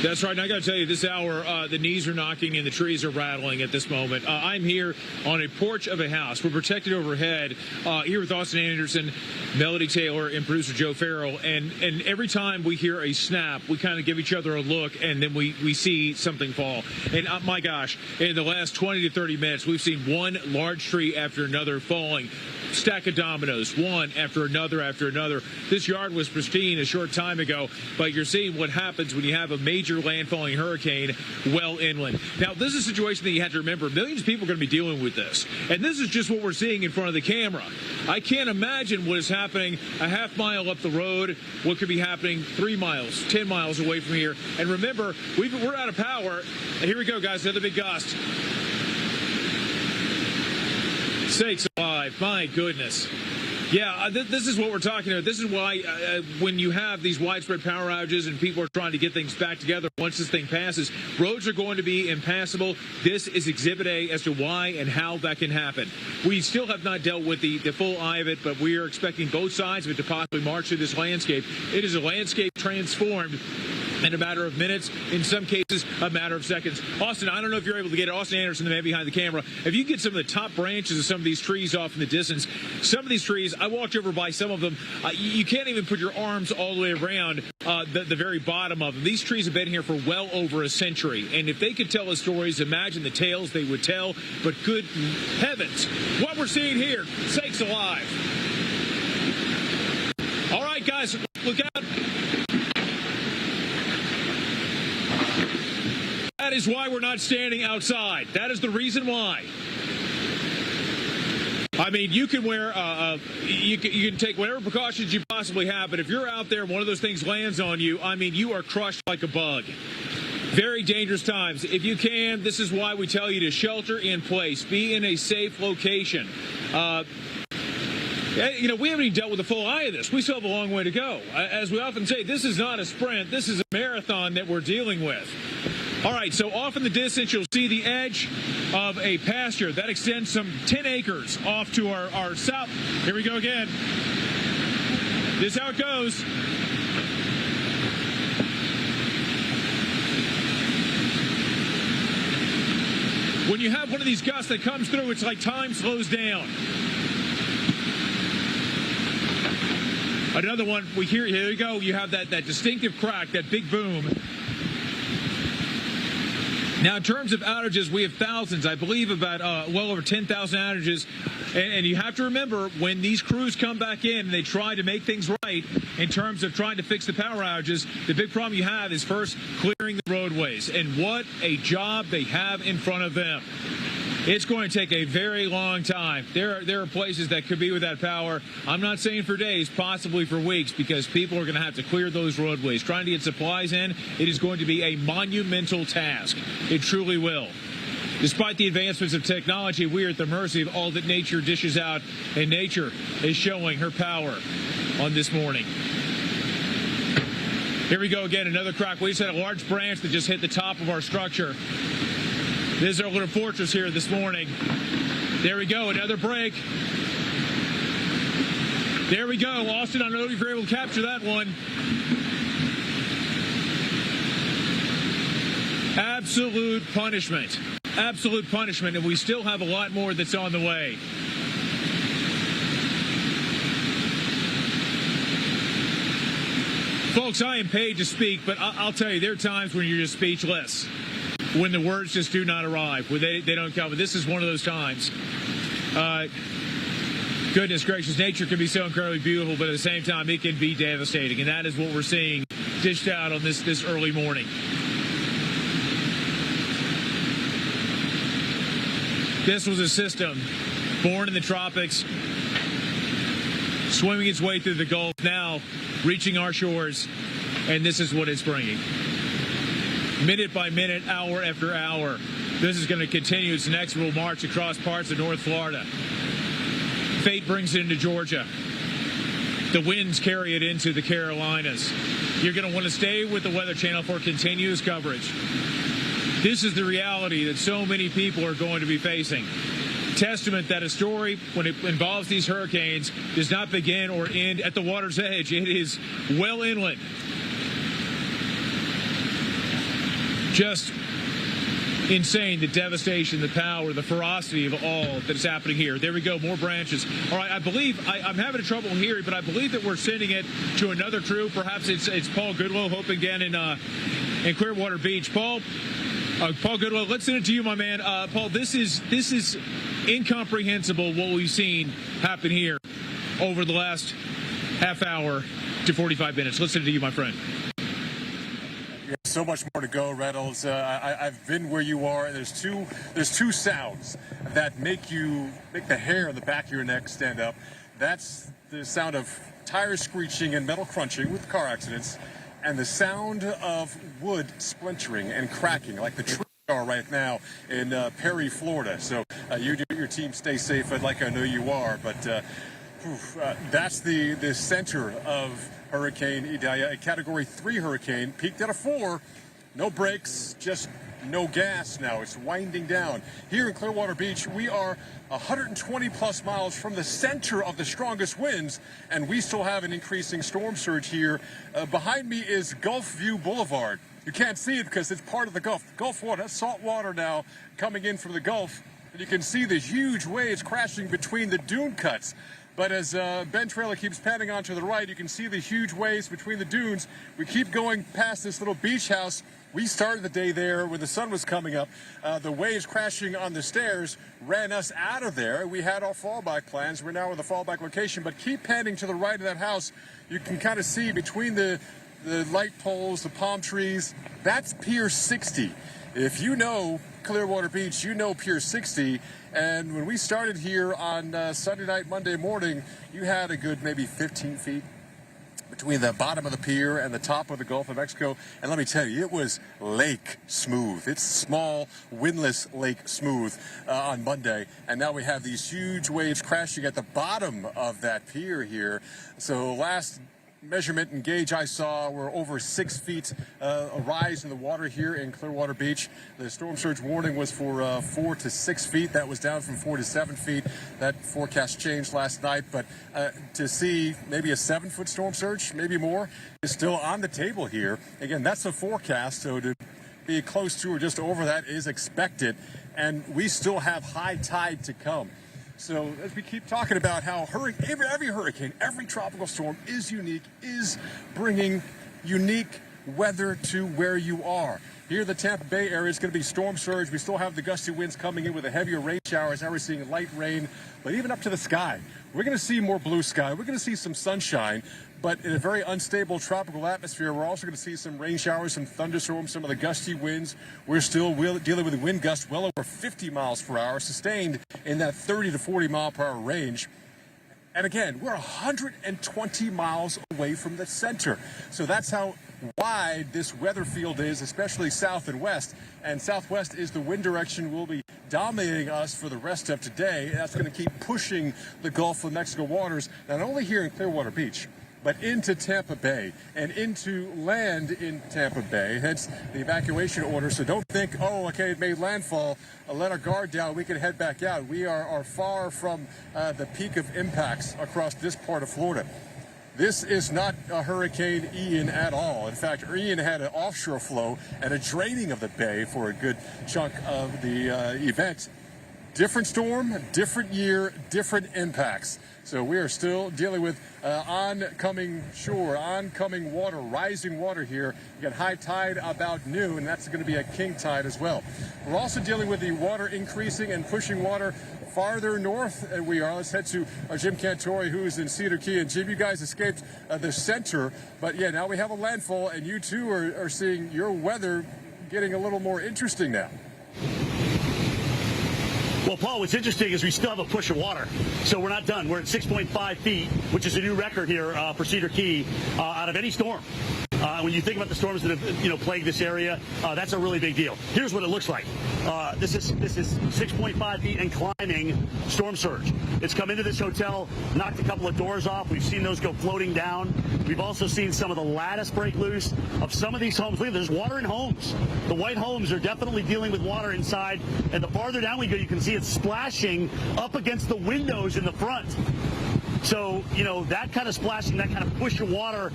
That's right. And I got to tell you, this hour, the knees are knocking and the trees are rattling at this moment. I'm here on a porch of a house. We're protected overhead here with Austin Anderson, Melody Taylor, and producer Joe Farrell. And every time we hear a snap, we kind of give each other a look, and then we see something fall. And my gosh, in the last 20 to 30 minutes, we've seen one large tree after another falling. Stack of dominoes, one after another after another. This yard was pristine a short time ago, but you're seeing what happens when you have a major landfalling hurricane well inland. Now, this is a situation that you have to remember. Millions of people are going to be dealing with this, and this is just what we're seeing in front of the camera. I can't imagine what is happening a half mile up the road, what could be happening 3 miles, 10 miles away from here. And remember, we're out of power. And here we go, guys, another big gust. Sakes alive, my goodness. Yeah, this is what we're talking about. This is why when you have these widespread power outages and people are trying to get things back together once this thing passes, roads are going to be impassable. This is Exhibit A as to why and how that can happen. We still have not dealt with the full eye of it, but we are expecting both sides of it to possibly march through this landscape. It is a landscape transformed in a matter of minutes, in some cases, a matter of seconds. Austin, I don't know if you're able to get it. Austin Anderson, the man behind the camera. If you get some of the top branches of some of these trees off in the distance, some of these trees, I walked over by some of them. You can't even put your arms all the way around the very bottom of them. These trees have been here for well over a century. And if they could tell us stories, imagine the tales they would tell. But good heavens, what we're seeing here, sakes alive. All right, guys, look out. That is why we're not standing outside. That is the reason why. I mean, you can wear, you can take whatever precautions you possibly have, but if you're out there and one of those things lands on you, I mean, you are crushed like a bug. Very dangerous times. If you can, this is why we tell you to shelter in place. Be in a safe location. You know, we haven't even dealt with the full eye of this. We still have a long way to go. As we often say, this is not a sprint. This is a marathon that we're dealing with. All right, so off in the distance, you'll see the edge of a pasture. That extends some 10 acres off to our south. Here we go again. This is how it goes. When you have one of these gusts that comes through, it's like time slows down. Another one, we hear, here you go, you have that distinctive crack, that big boom. Now, in terms of outages, we have thousands. I believe about well over 10,000 outages. And you have to remember, when these crews come back in and they try to make things right in terms of trying to fix the power outages, the big problem you have is first clearing the roadways. And what a job they have in front of them. It's going to take a very long time. There are places that could be without power. I'm not saying for days, possibly for weeks, because people are going to have to clear those roadways. Trying to get supplies in, it is going to be a monumental task. It truly will. Despite the advancements of technology, we are at the mercy of all that nature dishes out, and nature is showing her power on this morning. Here we go again, another crack. We just had a large branch that just hit the top of our structure. This is our little fortress here this morning. There we go, another break. There we go, Austin. I don't know if you're able to capture that one. Absolute punishment. Absolute punishment, and we still have a lot more that's on the way. Folks, I am paid to speak, but I'll tell you, there are times when you're just speechless, when the words just do not arrive, when they don't come. This is one of those times. Goodness gracious, nature can be so incredibly beautiful, but at the same time, it can be devastating, and that is what we're seeing dished out on this early morning. This was a system born in the tropics, swimming its way through the Gulf, now reaching our shores, and this is what it's bringing. Minute by minute, hour after hour, this is going to continue its inexorable march across parts of North Florida. Fate brings it into Georgia. The winds carry it into the Carolinas. You're going to want to stay with the Weather Channel for continuous coverage. This is the reality that so many people are going to be facing. Testament that a story, when it involves these hurricanes, does not begin or end at the water's edge. It is well inland. Just insane, the devastation, the power, the ferocity of all that is happening here. There we go, more branches. All right, I believe, I'm having trouble hearing, but I believe that we're sending it to another crew. Perhaps it's Paul Goodwill, Hope again in Clearwater Beach. Paul Goodwill, let's send it to you, my man. Paul, this is incomprehensible what we've seen happen here over the last half hour to 45 minutes. Let's send it to you, my friend. So much more to go, Reynolds. I've been where you are. There's two sounds that make the hair on the back of your neck stand up. That's the sound of tires screeching and metal crunching with car accidents, and the sound of wood splintering and cracking, like the tree are right now in Perry, Florida. So your team stay safe, like I know you are. But that's the center of Hurricane Idalia, a Category 3 hurricane, peaked at a 4. No brakes, just no gas now. It's winding down. Here in Clearwater Beach, we are 120-plus miles from the center of the strongest winds, and we still have an increasing storm surge here. Behind me is Gulf View Boulevard. You can't see it because it's part of the Gulf. Gulf water, that's salt water now coming in from the Gulf. And you can see the huge waves crashing between the dune cuts. But as Ben Trailer keeps panning on to the right, you can see the huge waves between the dunes. We keep going past this little beach house. We started the day there when the sun was coming up. The waves crashing on the stairs ran us out of there. We had our fallback plans. We're now in the fallback location. But keep panning to the right of that house. You can kind of see between the light poles, the palm trees. That's Pier 60. If you know Clearwater Beach, you know Pier 60. And when we started here on Sunday night, Monday morning, you had a good maybe 15 feet between the bottom of the pier and the top of the Gulf of Mexico. And let me tell you, it was lake smooth. It's small, windless lake smooth on Monday. And now we have these huge waves crashing at the bottom of that pier here. So last measurement and gauge I saw were over 6 feet a rise in the water here in Clearwater Beach. The storm surge warning was for 4 to 6 feet. That was down from 4 to 7 feet. That forecast changed last night, but to see maybe a 7-foot storm surge, maybe more, is still on the table here. Again, that's a forecast, so to be close to or just over that is expected, and we still have high tide to come. So as we keep talking about how every hurricane, every tropical storm is unique, is bringing unique weather to where you are. Here, the Tampa Bay area is going to be storm surge. We still have the gusty winds coming in with the heavier rain showers. Now we're seeing light rain, but even up to the sky. We're going to see more blue sky. We're going to see some sunshine, but in a very unstable tropical atmosphere, we're also going to see some rain showers, some thunderstorms, some of the gusty winds. We're still dealing with wind gusts well over 50 miles per hour, sustained in that 30 to 40 mile per hour range. And again, we're 120 miles away from the center. So that's how wide this weather field is, especially south and west. And southwest is the wind direction will be dominating us for the rest of today. That's going to keep pushing the Gulf of Mexico waters, not only here in Clearwater Beach, but into Tampa Bay and into land in Tampa Bay, hence the evacuation order. So don't think, oh, okay, it made landfall, let our guard down, we can head back out. We are far from the peak of impacts across this part of Florida. This is not a Hurricane Ian at all. In fact, Ian had an offshore flow and a draining of the bay for a good chunk of the event. Different storm, different year, different impacts. So we are still dealing with oncoming shore, oncoming water, rising water here. You got high tide about noon. That's going to be a king tide as well. We're also dealing with the water increasing and pushing water farther north than we are. Let's head to Jim Cantore, who is in Cedar Key. And Jim, you guys escaped the center. But yeah, now we have a landfall, and you too are seeing your weather getting a little more interesting now. Well, Paul, what's interesting is we still have a push of water, so we're not done. We're at 6.5 feet, which is a new record here for Cedar Key out of any storm. When you think about the storms that have plagued this area, that's a really big deal. Here's what it looks like. This is 6.5 feet and climbing storm surge. It's come into this hotel, knocked a couple of doors off. We've seen those go floating down. We've also seen some of the lattice break loose of some of these homes. Look, there's water in homes. The white homes are definitely dealing with water inside. And the farther down we go, you can see it splashing up against the windows in the front. So, that kind of splashing, that kind of push of water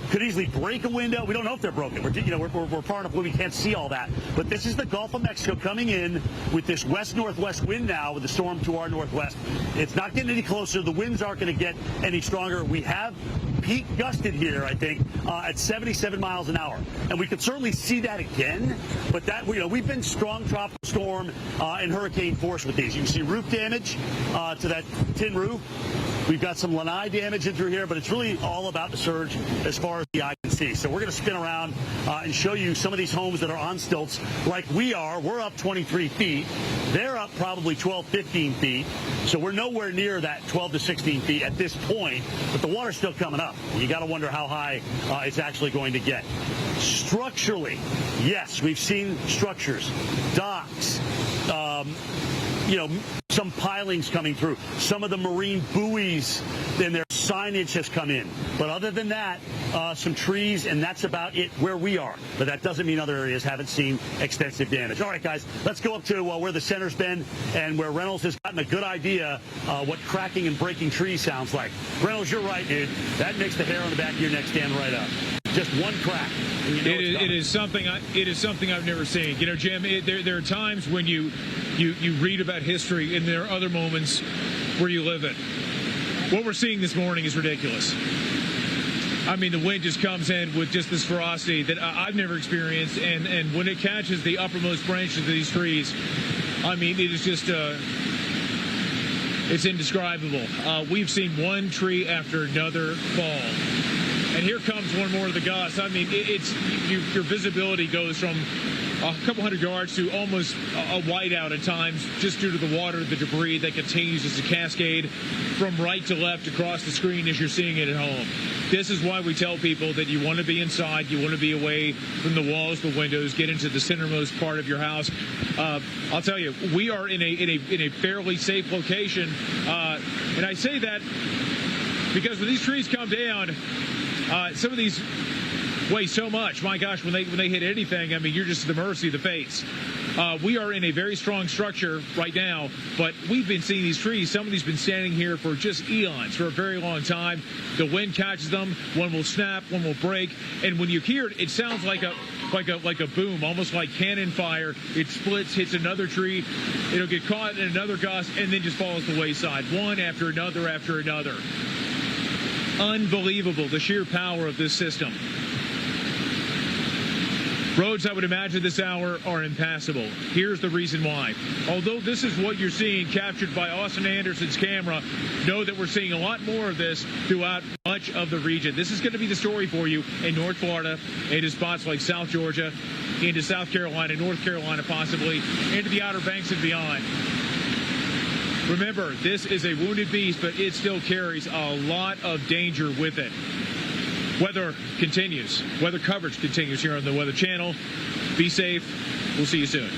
could easily break a window. We don't know if they're broken. We're far enough away we can't see all that. But this is the Gulf of Mexico coming in with this west-northwest wind now with the storm to our northwest. It's not getting any closer. The winds aren't going to get any stronger. We have peak gusted here, I think, at 77 miles an hour. And we could certainly see that again. But that, we've been strong tropical storm and hurricane force with these. You can see roof damage to that tin roof. We've got some lanai damage in through here, but it's really all about the surge as far as the eye can see. So we're going to spin around and show you some of these homes that are on stilts like we are. We're up 23 feet. They're up probably 12, 15 feet. So we're nowhere near that 12 to 16 feet at this point, but the water's still coming up. You got to wonder how high it's actually going to get. Structurally, yes, we've seen structures, docks, some pilings coming through. Some of the marine buoys, then their signage has come in. But other than that, some trees, and that's about it where we are. But that doesn't mean other areas haven't seen extensive damage. All right, guys, let's go up to where the center's been and where Reynolds has gotten a good idea what cracking and breaking trees sounds like. Reynolds, you're right, dude. That makes the hair on the back of your neck stand right up. Just one crack. It is something I've never seen. Jim, there are times when you read about history, and there are other moments where you live it. What we're seeing this morning is ridiculous. I mean, the wind just comes in with just this ferocity that I've never experienced, and when it catches the uppermost branches of these trees, I mean, it is just it's indescribable. We've seen one tree after another fall. And here comes one more of the gusts. I mean, your visibility goes from a couple hundred yards to almost a whiteout at times, just due to the water, the debris that continues as a cascade from right to left across the screen as you're seeing it at home. This is why we tell people that you want to be inside, you want to be away from the walls, the windows, get into the centermost part of your house. I'll tell you, we are in a fairly safe location, and I say that because when these trees come down, some of these weigh so much. My gosh, when they hit anything, I mean, you're just at the mercy of the fates. We are in a very strong structure right now, but we've been seeing these trees. Some of these been standing here for just eons, for a very long time. The wind catches them. One will snap, one will break, and when you hear it, it sounds like a boom, almost like cannon fire. It splits, hits another tree. It'll get caught in another gust, and then just falls to the wayside, one after another after another. Unbelievable, the sheer power of this system. Roads, I would imagine this hour, are impassable. Here's the reason why. Although this is what you're seeing captured by Austin Anderson's camera, know that we're seeing a lot more of this throughout much of the region. This is going to be the story for you in North Florida, into spots like South Georgia, into South Carolina, North Carolina possibly, into the Outer Banks and beyond. Remember, this is a wounded beast, but it still carries a lot of danger with it. Weather continues. Weather coverage continues here on the Weather Channel. Be safe. We'll see you soon.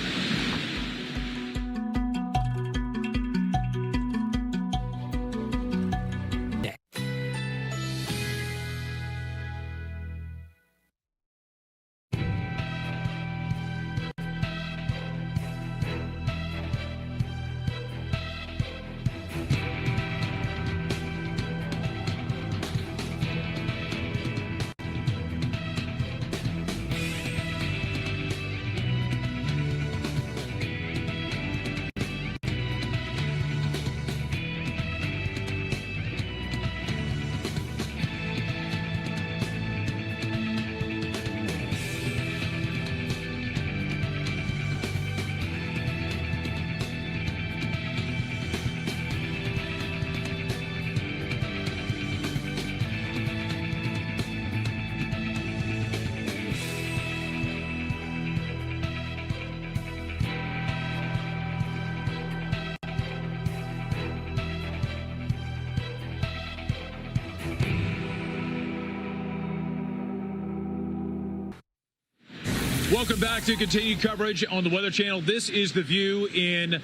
Welcome back to continued coverage on the Weather Channel. This is the view in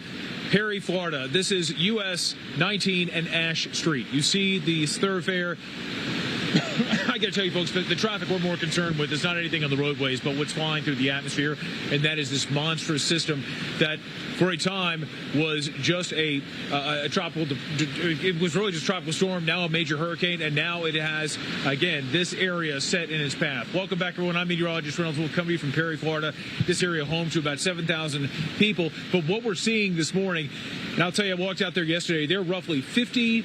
Perry, Florida. This is US 19 and Ash Street. You see the thoroughfare. I got to tell you, folks, the traffic we're more concerned with is not anything on the roadways, but what's flying through the atmosphere, and that is this monstrous system that, for a time, was just a tropical. It was really just a tropical storm, now a major hurricane, and now it has, again, this area set in its path. Welcome back, everyone. I'm meteorologist Reynolds. We'll come to you from Perry, Florida. This area home to about 7,000 people. But what we're seeing this morning, and I'll tell you, I walked out there yesterday, there are roughly 50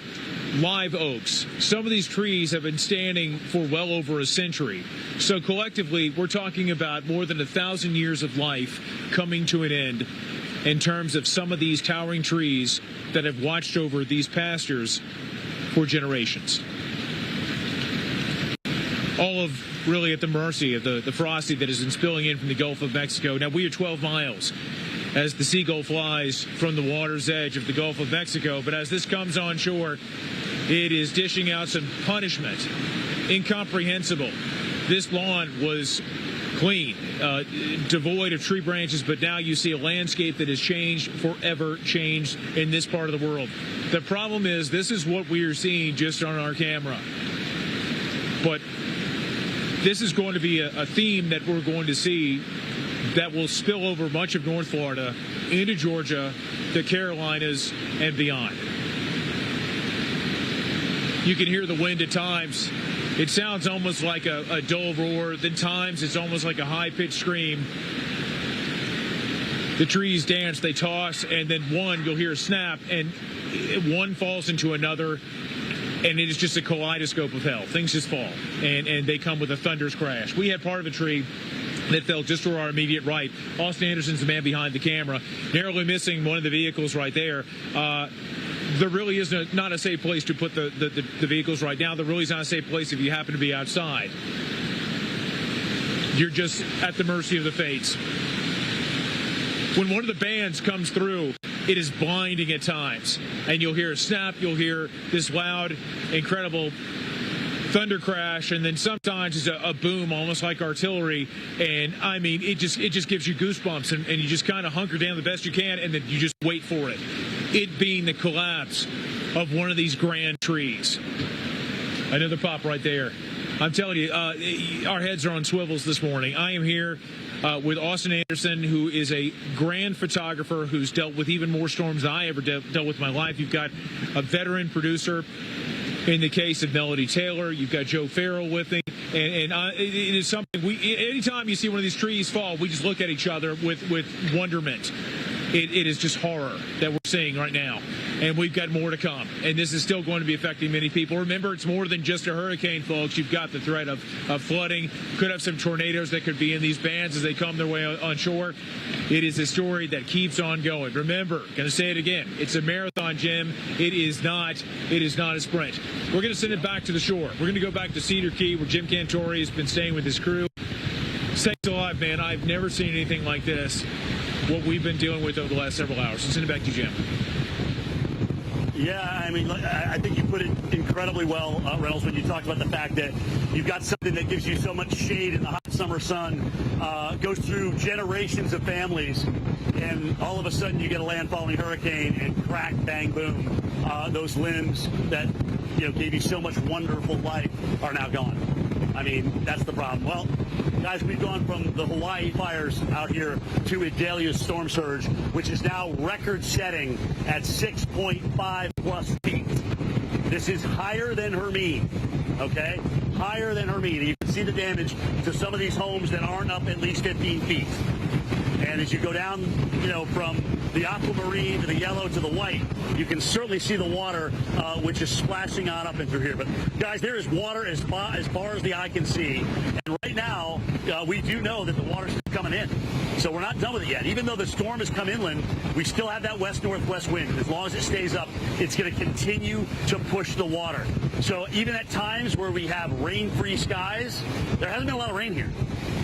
live oaks. Some of these trees have been standing for well over a century. So collectively, we're talking about more than 1,000 years of life coming to an end in terms of some of these towering trees that have watched over these pastures for generations. All of really at the mercy of the frosty that has been spilling in from the Gulf of Mexico. Now, we are 12 miles as the seagull flies from the water's edge of the Gulf of Mexico. But as this comes on shore, it is dishing out some punishment. Incomprehensible. This lawn was clean, devoid of tree branches, but now you see a landscape that has changed, forever changed in this part of the world. The problem is this is what we are seeing just on our camera. But this is going to be a theme that we're going to see that will spill over much of North Florida, into Georgia, the Carolinas, and beyond. You can hear the wind at times. It sounds almost like a dull roar. At times, it's almost like a high-pitched scream. The trees dance, they toss, and then you'll hear a snap, and one falls into another, and it is just a kaleidoscope of hell. Things just fall, and they come with a thunderous crash. We had part of a tree that fell just to our immediate right. Austin Anderson's the man behind the camera, narrowly missing one of the vehicles right there. There really is not a safe place to put the vehicles right now. There really is not a safe place if you happen to be outside. You're just at the mercy of the fates. When one of the bands comes through, it is blinding at times. And you'll hear a snap, you'll hear this loud, incredible thunder crash, and then sometimes it's a boom, almost like artillery. And I mean, it just gives you goosebumps, and you just kind of hunker down the best you can, and then you just wait for it. It being the collapse of one of these grand trees. Another pop right there. I'm telling you, our heads are on swivels this morning. I am here with Austin Anderson, who is a grand photographer who's dealt with even more storms than I ever dealt with in my life. You've got a veteran producer in the case of Melody Taylor. You've got Joe Farrell with me. And it is something anytime you see one of these trees fall, we just look at each other with wonderment. It is just horror that we're seeing right now. and we've got more to come. And this is still going to be affecting many people. Remember, it's more than just a hurricane, folks. You've got the threat of flooding. Could have some tornadoes that could be in these bands as they come their way on shore. It is a story that keeps on going. Remember, going to say it again, it's a marathon, Jim. It is not a sprint. We're going to send it back to the shore. We're going to go back to Cedar Key, where Jim Cantore has been staying with his crew. Sakes alive, man. I've never seen anything like this, what we've been dealing with over the last several hours. So send it back to Jim. Yeah, I mean, I think you put it incredibly well, Reynolds, when you talked about the fact that you've got something that gives you so much shade in the hot summer sun, goes through generations of families, and all of a sudden you get a landfalling hurricane and crack, bang, boom. Those limbs that gave you so much wonderful life are now gone. I mean, that's the problem. Well, guys, we've gone from the Hawaii fires out here to Idalia's storm surge, which is now record-setting at 6.5 plus feet. This is higher than her mean, okay? Higher than her mean. You can see the damage to some of these homes that aren't up at least 15 feet. And as you go down, from the aquamarine to the yellow to the white, you can certainly see the water, which is splashing on up and through here. But, guys, there is water as far as the eye can see. And right now, we do know that the water's coming in. So we're not done with it yet. Even though the storm has come inland, we still have that west-northwest wind. And as long as it stays up, it's going to continue to push the water. So even at times where we have rain-free skies, there hasn't been a lot of rain here.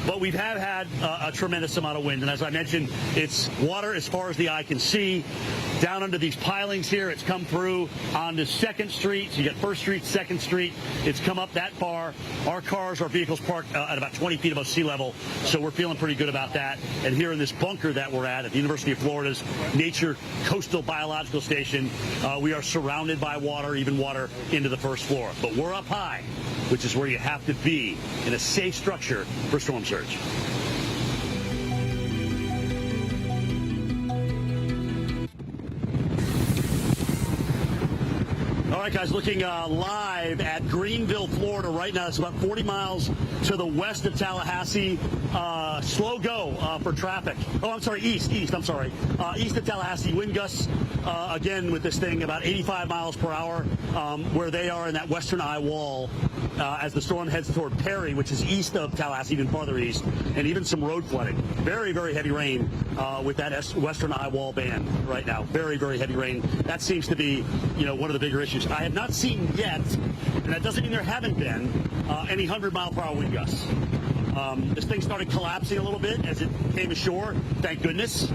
But we have had a tremendous amount of wind. And as I mentioned, it's water as far as the eye can see. Down under these pilings here, it's come through onto 2nd Street. So you got 1st Street, 2nd Street. It's come up that far. Our vehicles parked at about 20 feet above sea level. So we're feeling pretty good about that. And here in this bunker that we're at the University of Florida's Nature Coastal Biological Station, we are surrounded by water, even water into the 1st floor. But we're up high, which is where you have to be in a safe structure for storm surge. All right, guys, looking live at Greenville, Florida right now. It's about 40 miles to the west of Tallahassee. Slow go for traffic. Oh, I'm sorry, east. I'm sorry. East of Tallahassee, wind gusts, again, with this thing, about 85 miles per hour, where they are in that western eye wall as the storm heads toward Perry, which is east of Tallahassee, even farther east, and even some road flooding. Very, very heavy rain with that western eye wall band right now. Very, very heavy rain. That seems to be, one of the bigger issues. I have not seen yet, and that doesn't mean there haven't been, any 100-mile-per-hour wind gusts. This thing started collapsing a little bit as it came ashore. Thank goodness.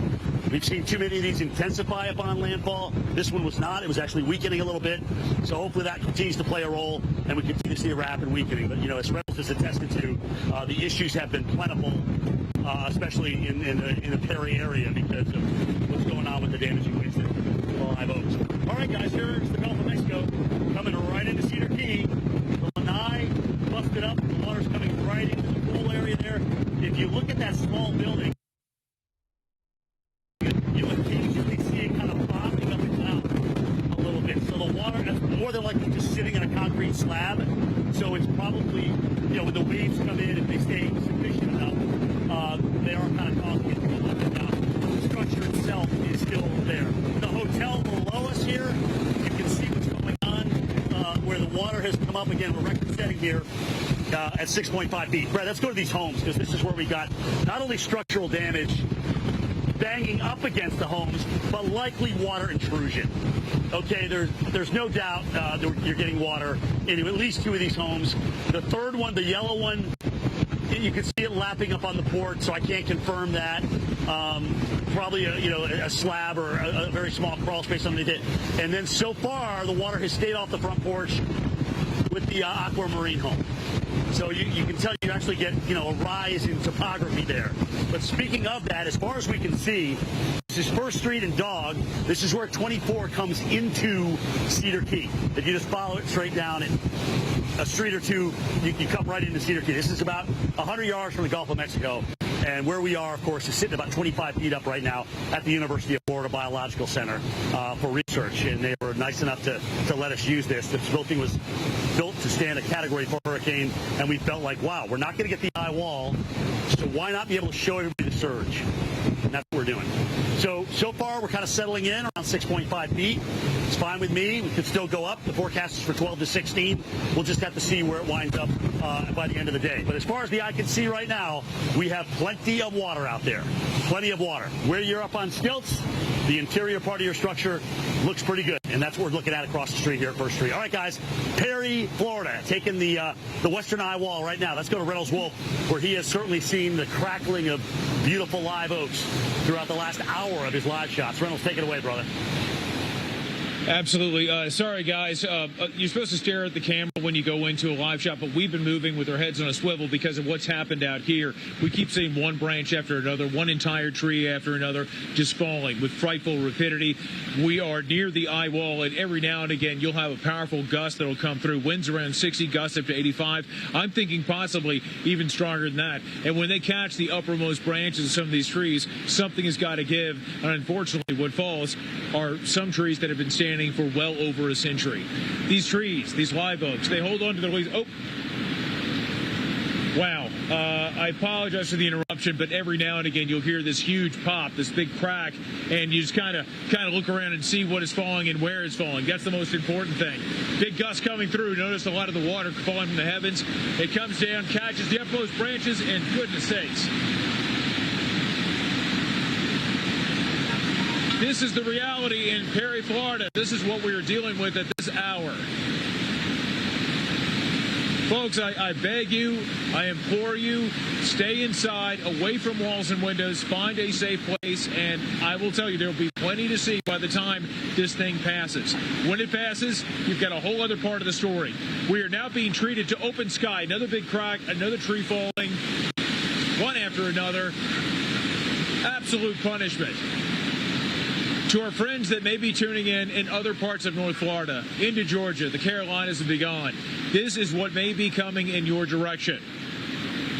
We've seen too many of these intensify upon landfall. This one was not. It was actually weakening a little bit. So hopefully that continues to play a role, and we continue to see a rapid weakening. But, as Reynolds has attested to, the issues have been plentiful, especially in the Perry area because of what's going on with the damaging winds that live oaks. All right, guys, here's the Gulf of Mexico coming right into Cedar Key. The Lanai busted up. The water's coming right into the pool area there. If you look at that small building, you occasionally see it kind of bobbing up and down a little bit. So the water is more than likely just sitting on a concrete slab. So it's probably, when the waves come in, if they stay sufficient enough, they are kind of causing it to go up and down. The structure itself is still there. The hotel below us here, you can see what's going on, where the water has come up. Again, we're record setting here at 6.5 feet. Brad, let's go to these homes, because this is where we got not only structural damage banging up against the homes, but likely water intrusion. Okay, there's no doubt you're getting water into at least 2 of these homes. The third one, the yellow one, you can see it lapping up on the porch, so I can't confirm that. Probably a slab or a very small crawl space underneath it. And then so far, the water has stayed off the front porch with the aquamarine home. So you can tell you actually get, a rise in topography there. But speaking of that, as far as we can see, this is 1st Street and Dog. This is where 24 comes into Cedar Key. If you just follow it straight down and a street or two, you come right into Cedar Key. This is about 100 yards from the Gulf of Mexico. And where we are, of course, is sitting about 25 feet up right now at the University of Florida Biological Center for research. And they were nice enough to let us use this. This building was built to stand a Category 4 hurricane, and we felt like, wow, we're not going to get the eye wall, so why not be able to show everybody the surge? And that's what we're doing. So far, we're kind of settling in around 6.5 feet. It's fine with me. We could still go up. The forecast is for 12 to 16. We'll just have to see where it winds up by the end of the day. But as far as the eye can see right now, we have plenty of water out there. Plenty of water. Where you're up on stilts, the interior part of your structure looks pretty good. And that's what we're looking at across the street here at First Street. All right, guys. Perry, Florida, taking the western eye wall right now. Let's go to Reynolds Wolf, where he has certainly seen the crackling of beautiful live oaks throughout the last hour of his live shots. Reynolds, take it away, brother. Absolutely. Sorry, guys. You're supposed to stare at the camera when you go into a live shot, but we've been moving with our heads on a swivel because of what's happened out here. We keep seeing one branch after another, one entire tree after another, just falling with frightful rapidity. We are near the eye wall, and every now and again, you'll have a powerful gust that'll come through. Winds around 60, gusts up to 85. I'm thinking possibly even stronger than that. And when they catch the uppermost branches of some of these trees, something has got to give. And unfortunately, what falls are some trees that have been standing for well over a century. These trees, these live oaks, they hold on to their leaves. Oh, wow. I apologize for the interruption, but every now and again you'll hear this huge pop, this big crack, and you just kind of look around and see what is falling and where it's falling. That's the most important thing. Big gust coming through. Notice a lot of the water falling from the heavens. It comes down, catches the uppermost branches, and goodness sakes. This is the reality in Perry, Florida. This is what we are dealing with at this hour. Folks, I beg you, I implore you, stay inside, away from walls and windows, find a safe place, and I will tell you there will be plenty to see by the time this thing passes. When it passes, you've got a whole other part of the story. We are now being treated to open sky, another big crack, another tree falling, one after another. Absolute punishment. To our friends that may be tuning in other parts of North Florida, into Georgia, the Carolinas and beyond, this is what may be coming in your direction.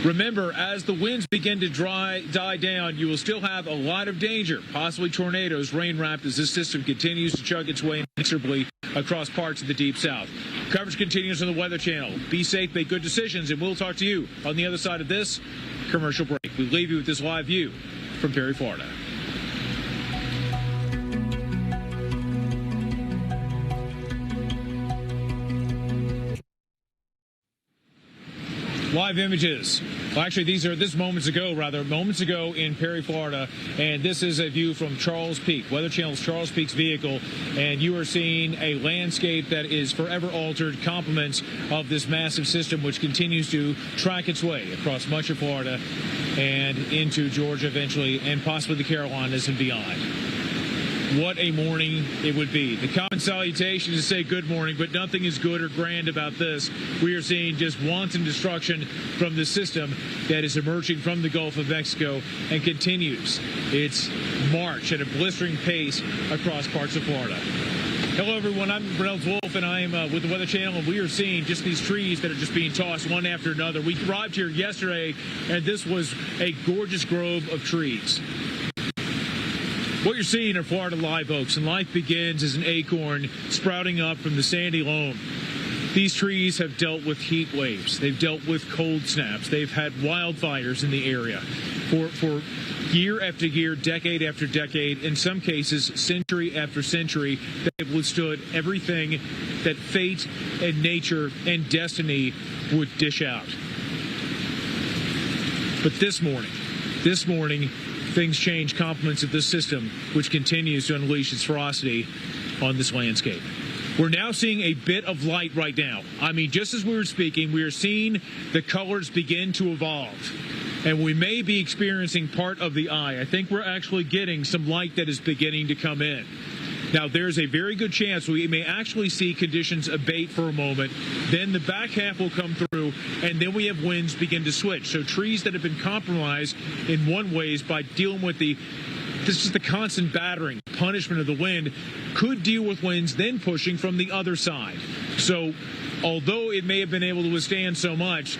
Remember, as the winds begin to die down, you will still have a lot of danger, possibly tornadoes, rain-wrapped, as this system continues to chug its way inexorably across parts of the Deep South. Coverage continues on the Weather Channel. Be safe, make good decisions, and we'll talk to you on the other side of this commercial break. We leave you with this live view from Perry, Florida. Live images. Well, actually, this is moments ago in Perry, Florida, and this is a view from Charles Peak, Weather Channel's Charles Peak's vehicle, and you are seeing a landscape that is forever altered, compliments of this massive system which continues to track its way across much of Florida and into Georgia eventually, and possibly the Carolinas and beyond. What a morning it would be. The common salutation is to say good morning, but nothing is good or grand about this. We are seeing just wanton destruction from the system that is emerging from the Gulf of Mexico and continues its march at a blistering pace across parts of Florida. Hello, everyone. I'm Reynolds Wolf, and I am with the Weather Channel, and we are seeing just these trees that are just being tossed one after another. We arrived here yesterday, and this was a gorgeous grove of trees. What you're seeing are Florida live oaks, and life begins as an acorn sprouting up from the sandy loam. These trees have dealt with heat waves. They've dealt with cold snaps. They've had wildfires in the area for year after year, decade after decade, in some cases century after century. They've withstood everything that fate and nature and destiny would dish out. But this morning, things change, compliments of this system, which continues to unleash its ferocity on this landscape. We're now seeing a bit of light right now. I mean, just as we were speaking, we are seeing the colors begin to evolve. And we may be experiencing part of the eye. I think we're actually getting some light that is beginning to come in. Now, there's a very good chance we may actually see conditions abate for a moment. Then the back half will come through, and then we have winds begin to switch. So trees that have been compromised in one ways by dealing with this is the constant battering, punishment of the wind, could deal with winds then pushing from the other side. So although it may have been able to withstand so much,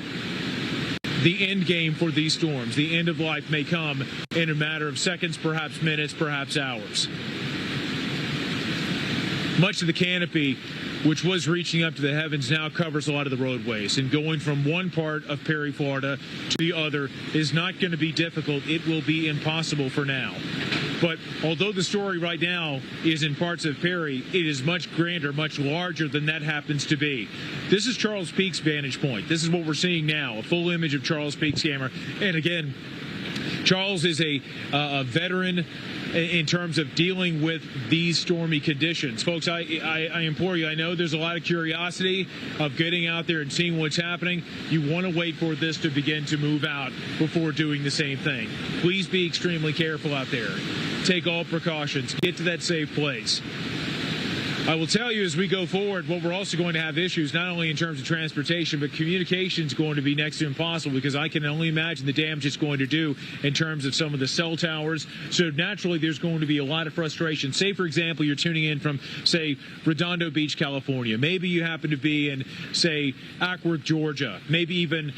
the end game for these storms, the end of life, may come in a matter of seconds, perhaps minutes, perhaps hours. Much of the canopy, which was reaching up to the heavens, now covers a lot of the roadways. And going from one part of Perry, Florida to the other is not going to be difficult. It will be impossible for now. But although the story right now is in parts of Perry, it is much grander, much larger than that happens to be. This is Charles Peak's vantage point. This is what we're seeing now, a full image of Charles Peak's camera. And again, Charles is a veteran in terms of dealing with these stormy conditions. Folks, I implore you, I know there's a lot of curiosity of getting out there and seeing what's happening. You want to wait for this to begin to move out before doing the same thing. Please be extremely careful out there. Take all precautions. Get to that safe place. I will tell you as we go forward, what we're also going to have issues, not only in terms of transportation, but communication is going to be next to impossible, because I can only imagine the damage it's going to do in terms of some of the cell towers. So naturally, there's going to be a lot of frustration. Say, for example, you're tuning in from, say, Redondo Beach, California. Maybe you happen to be in, say, Acworth, Georgia. Maybe even,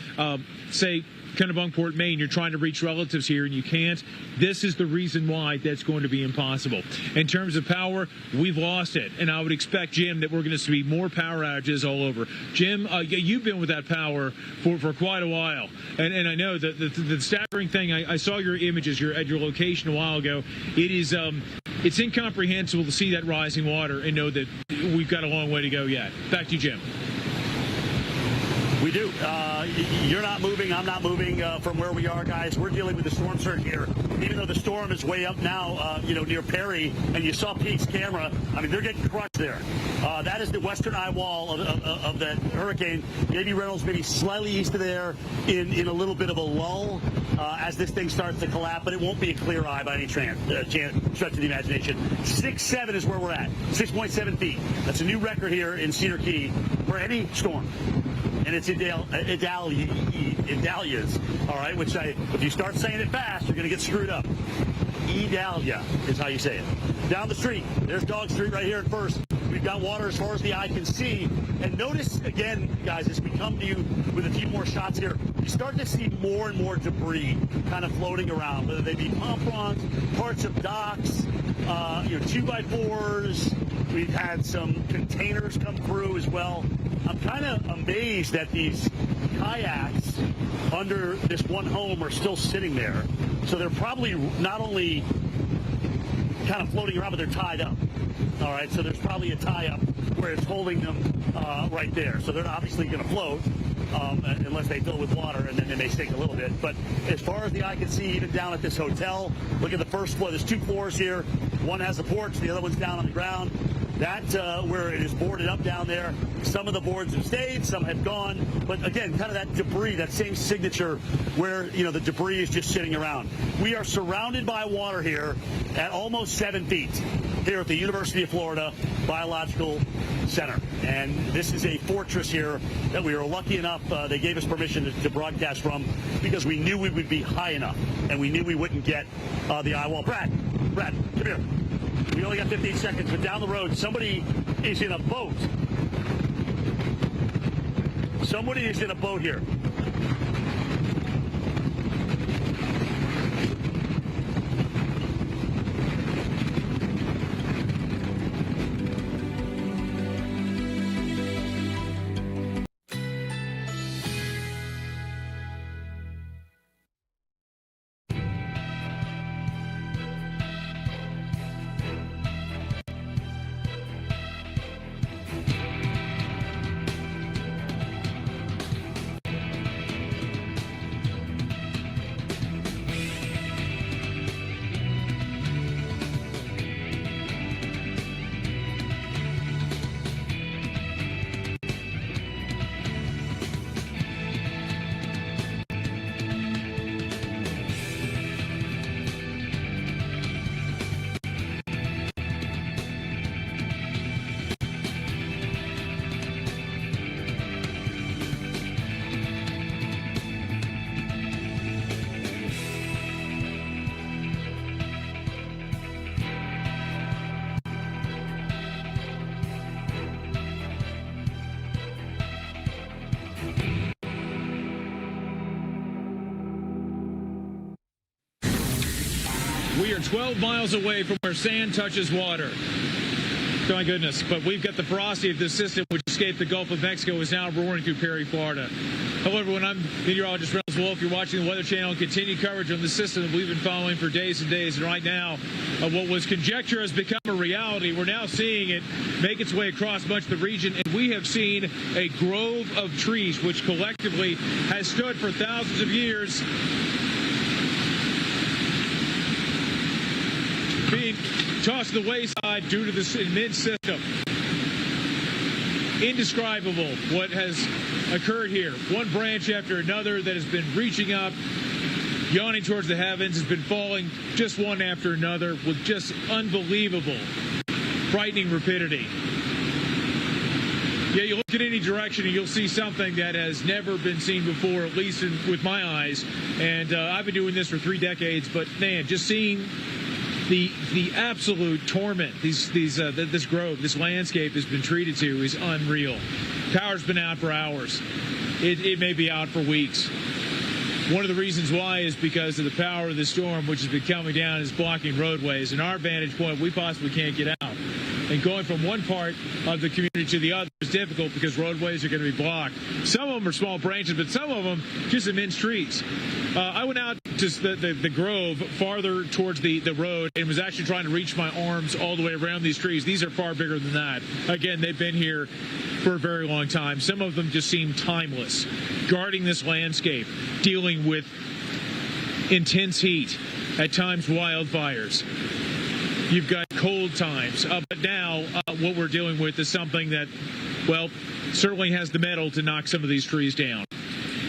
say, Kennebunkport, Maine. You're trying to reach relatives here and you can't. This is the reason why that's going to be impossible. In terms of power, we've lost it, and I would expect, Jim, that we're going to see more power outages all over. Jim, you've been with that power for quite a while, and I know that the staggering thing, I saw your images at your location a while ago. It is it's incomprehensible to see that rising water and know that we've got a long way to go yet. Back to you, Jim. We do. You're not moving. I'm not moving from where we are, guys. We're dealing with the storm surge here. Even though the storm is way up now, near Perry, and you saw Pete's camera, I mean, they're getting crushed there. That is the western eye wall of the hurricane. Maybe Reynolds, maybe slightly east of there in a little bit of a lull as this thing starts to collapse, but it won't be a clear eye by any stretch of the imagination. 6.7 is where we're at. 6.7 feet. That's a new record here in Cedar Key for any storm. And it's Idalia's, all right, which if you start saying it fast, you're going to get screwed up. Idalia is how you say it. Down the street, there's Dog Street right here at first. We've got water as far as the eye can see. And notice, again, guys, as we come to you with a few more shots here, you start to see more and more debris kind of floating around, whether they be pompons, parts of docks, 2x4s. We've had some containers come through as well. I'm kind of amazed that these kayaks under this one home are still sitting there. So they're probably not only kind of floating around, but they're tied up. All right, so there's probably a tie-up where it's holding them right there. So they're obviously going to float unless they fill with water, and then they may sink a little bit. But as far as the eye can see, even down at this hotel, look at the first floor. There's 2 floors here. One has a porch, the other one's down on the ground. That's where it is boarded up down there. Some of the boards have stayed, some have gone. But again, kind of that debris, that same signature where, the debris is just sitting around. We are surrounded by water here at almost 7 feet here at the University of Florida Biological Center. And this is a fortress here that we are lucky enough, they gave us permission to broadcast from, because we knew we would be high enough and we knew we wouldn't get the eye wall. Brad, come here. We only got 15 seconds, but down the road, somebody is in a boat. Somebody is in a boat here. We are 12 miles away from where sand touches water. My goodness, but we've got the ferocity of this system which escaped the Gulf of Mexico is now roaring through Perry, Florida. Hello, everyone. I'm meteorologist Reynolds Wolf. You're watching the Weather Channel and continued coverage on the system that we've been following for days and days. And right now, what was conjecture has become a reality. We're now seeing it make its way across much of the region. And we have seen a grove of trees, which collectively has stood for thousands of years, being tossed to the wayside due to this immense system. Indescribable what has occurred here. One branch after another that has been reaching up, yawning towards the heavens, has been falling just one after another with just unbelievable, frightening rapidity. Yeah, you look at any direction and you'll see something that has never been seen before, at least with my eyes. And I've been doing this for 3 decades, but man, just seeing the absolute torment this grove, this landscape has been treated to is unreal. Power's been out for hours. It may be out for weeks. One of the reasons why is because of the power of the storm, which has been coming down, is blocking roadways. And our vantage point, we possibly can't get out. And going from one part of the community to the other is difficult because roadways are going to be blocked. Some of them are small branches, but some of them just immense trees. I went out to the grove farther towards the road and was actually trying to reach my arms all the way around these trees. These are far bigger than that. Again, they've been here for a very long time. Some of them just seem timeless, guarding this landscape, dealing with intense heat, at times wildfires. You've got cold times, but now what we're dealing with is something that, well, certainly has the metal to knock some of these trees down.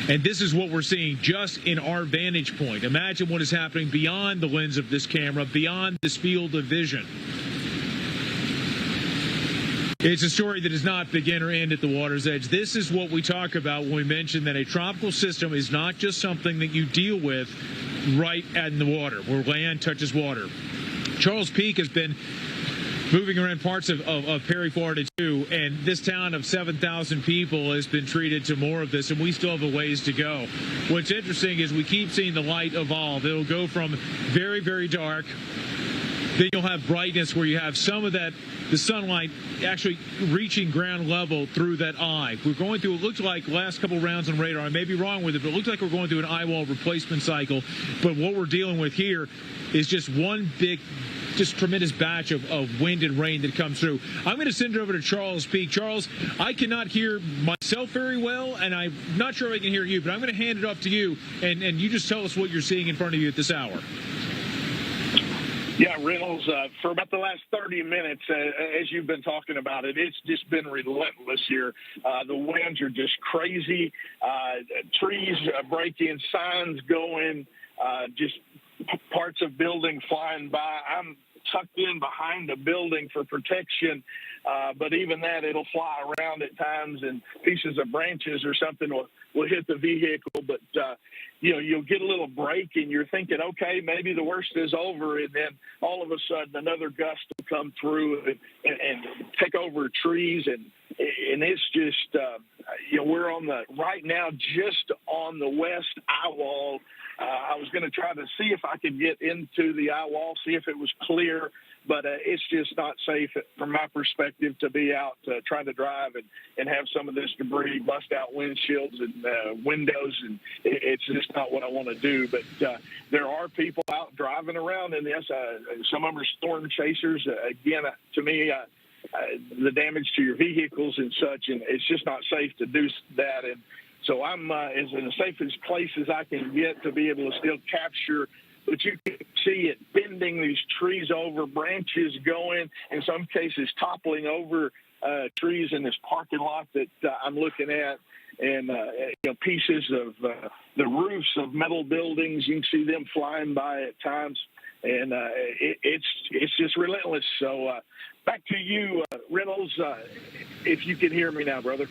And this is what we're seeing just in our vantage point. Imagine what is happening beyond the lens of this camera, beyond this field of vision. It's a story that does not begin or end at the water's edge. This is what we talk about when we mention that a tropical system is not just something that you deal with right in the water, where land touches water. Charles Peak has been moving around parts of Perry, Florida, too, and this town of 7,000 people has been treated to more of this, and we still have a ways to go. What's interesting is we keep seeing the light evolve. It'll go from very, very dark. Then you'll have brightness where you have some of that, the sunlight actually reaching ground level through that eye. We're going through, it looked like last couple rounds on radar, I may be wrong with it, but it looks like we're going through an eye wall replacement cycle. But what we're dealing with here is just one big, just tremendous batch of wind and rain that comes through. I'm going to send it over to Charles Peak. Charles, I cannot hear myself very well, and I'm not sure I can hear you, but I'm going to hand it off to you, and you just tell us what you're seeing in front of you at this hour. Yeah, Reynolds, for about the last 30 minutes, as you've been talking about it, it's just been relentless here. The winds are just crazy. Trees breaking, signs going, just parts of building flying by. I'm tucked in behind a building for protection, but even that, it'll fly around at times, and pieces of branches or something will hit the vehicle. But you'll get a little break, and you're thinking, okay, maybe the worst is over, and then all of a sudden another gust will come through and take over trees, and it's just we're right now just on the west eye wall. I was going to try to see if I could get into the eye wall, see if it was clear, but it's just not safe from my perspective to be out trying to drive and have some of this debris bust out windshields and windows, and it's just not what I want to do. But there are people out driving around in this. Some of them are storm chasers. Again, to me, the damage to your vehicles and such, and it's just not safe to do that. And so I'm as in the safest place as I can get to be able to still capture. But you can see it bending these trees over, branches going, in some cases toppling over trees in this parking lot that I'm looking at, and pieces of the roofs of metal buildings. You can see them flying by at times, and it's just relentless. So back to you, Reynolds, if you can hear me now, brother.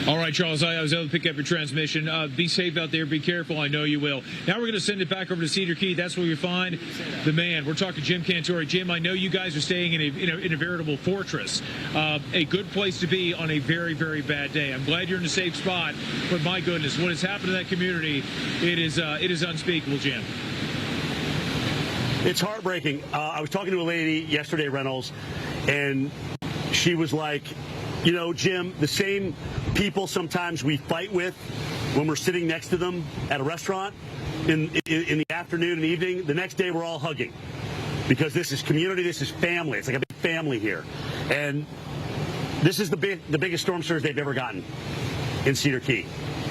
All right, Charles, I was able to pick up your transmission. Be safe out there. Be careful. I know you will. Now we're going to send it back over to Cedar Key. That's where we find the man. We're talking Jim Cantore. Jim, I know you guys are staying in a veritable fortress, a good place to be on a very, very bad day. I'm glad you're in a safe spot, but my goodness, what has happened to that community, it is unspeakable, Jim. It's heartbreaking. I was talking to a lady yesterday, Reynolds, and she was like, Jim, the same people sometimes we fight with when we're sitting next to them at a restaurant in the afternoon and evening. The next day we're all hugging because this is community, this is family. It's like a big family here. And this is the biggest storm surge they've ever gotten in Cedar Key,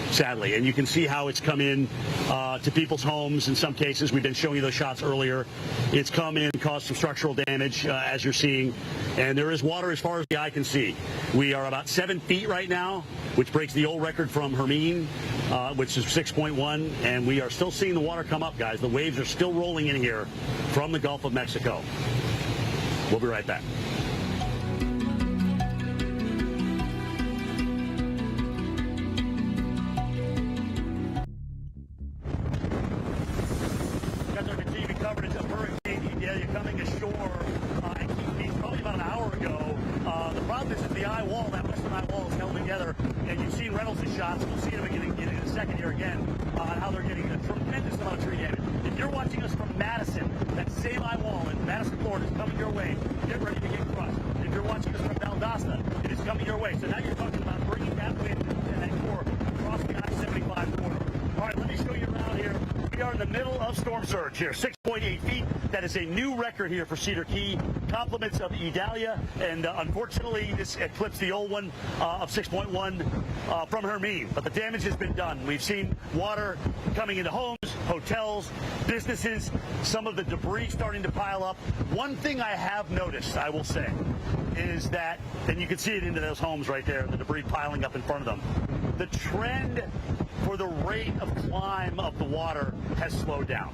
sadly. And you can see how it's come in to people's homes in some cases. We've been showing you those shots earlier. It's come in, caused some structural damage, as you're seeing. And there is water as far as the eye can see. We are about 7 feet right now, which breaks the old record from Hermine, which is 6.1. And we are still seeing the water come up, guys. The waves are still rolling in here from the Gulf of Mexico. We'll be right back. Coverage of Hurricane Idalia coming ashore at Key Beach probably about an hour ago. The problem is the eye wall, that western eye wall is held together, and you've seen Reynolds' shots. We'll see them in a second here again on how they're getting a tremendous amount of tree damage. If you're watching us from Madison, that same eye wall in Madison, Florida is coming your way. Get ready to get crushed. If you're watching us from Valdosta, it is coming your way. So now you're talking about bringing that wind and that core across the I-75 corridor. All right, let me show you around here. We are in the middle of storm surge here, 6.8 feet. That is a new record here for Cedar Key. Compliments of Idalia, and unfortunately, this eclipsed the old one of 6.1 from Hermine. But the damage has been done. We've seen water coming into homes, hotels, businesses, some of the debris starting to pile up. One thing I have noticed, I will say, is that, and you can see it into those homes right there, the debris piling up in front of them. The trend for the rate of climb of the water has slowed down.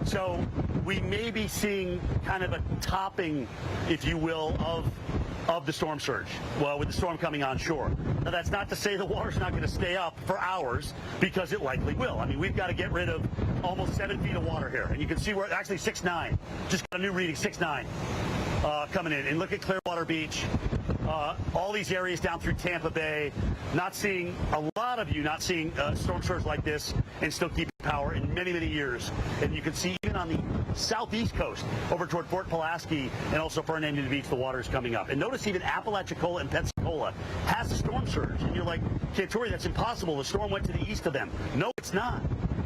So we may be seeing kind of a topping, if you will, of the storm surge, well, with the storm coming on shore. Now, that's not to say the water's not going to stay up for hours, because it likely will. I mean, we've got to get rid of almost 7 feet of water here. And you can see we're actually 6'9". Just got a new reading, 6'9", coming in. And look at Clearwater Beach. All these areas down through Tampa Bay, not seeing a lot of you not seeing storm surge like this and still keeping power in many, many years. And you can see even on the southeast coast over toward Fort Pulaski and also Fernandina Beach, the water is coming up. And notice even Apalachicola and Pensacola has a storm surge. And you're like, Cantore, that's impossible. The storm went to the east of them. No, it's not,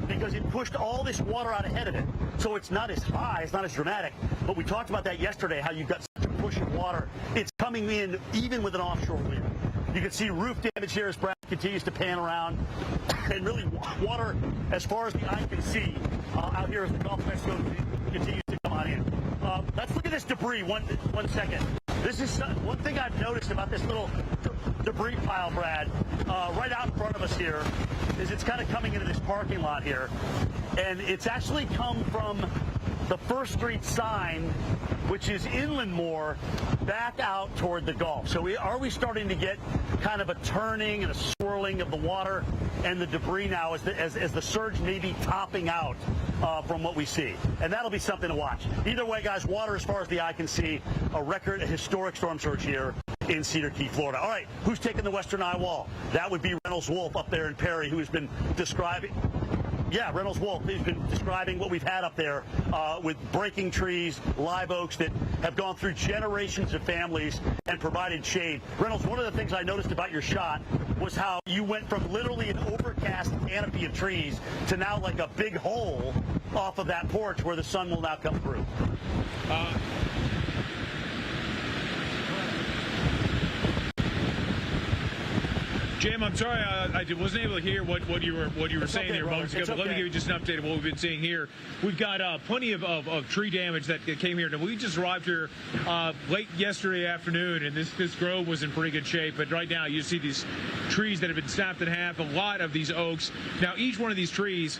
because it pushed all this water out ahead of it. So it's not as high, it's not as dramatic. But we talked about that yesterday, how you've got such a push of water. It's coming in even with an offshore wind. You can see roof damage here as Brad continues to pan around. And really water, as far as the eye can see, out here as the Gulf of Mexico continues to come on in. Let's look at this debris one second. This is one thing I've noticed about this little debris pile, Brad, right out in front of us here, is it's kind of coming into this parking lot here. And it's actually come from the First Street sign, which is inland more, back out toward the Gulf. So are we starting to get kind of a turning and a swirling of the water and the debris now as the surge may be topping out from what we see? And that'll be something to watch. Either way, guys, water as far as the eye can see, a historic storm surge here in Cedar Key, Florida. All right, who's taking the western eye wall? That would be Reynolds Wolf up there in Perry, who has been describing... Yeah, Reynolds Wolf has been describing what we've had up there with breaking trees, live oaks that have gone through generations of families and provided shade. Reynolds, one of the things I noticed about your shot was how you went from literally an overcast canopy of trees to now like a big hole off of that porch where the sun will now come through. Jim, I'm sorry I wasn't able to hear what you were saying there moments ago, but let me give you just an update of what we've been seeing here. We've got plenty of tree damage that came here. Now, we just arrived here late yesterday afternoon, and this grove was in pretty good shape. But right now, you see these trees that have been snapped in half, a lot of these oaks. Now, each one of these trees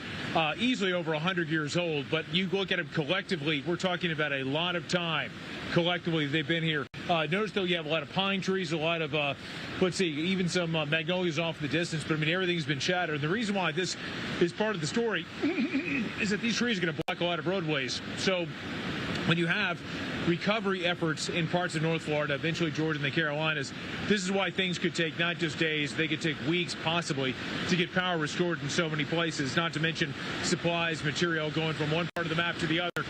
easily over 100 years old, but you look at them collectively, we're talking about a lot of time. Collectively, they've been here. Notice, though, you have a lot of pine trees, a lot of, let's see, even some magnolias off in the distance, but I mean, everything's been shattered. The reason why this is part of the story is that these trees are going to block a lot of roadways. So when you have recovery efforts in parts of North Florida, eventually Georgia and the Carolinas, this is why things could take not just days, they could take weeks possibly to get power restored in so many places, not to mention supplies, material going from one part of the map to the other.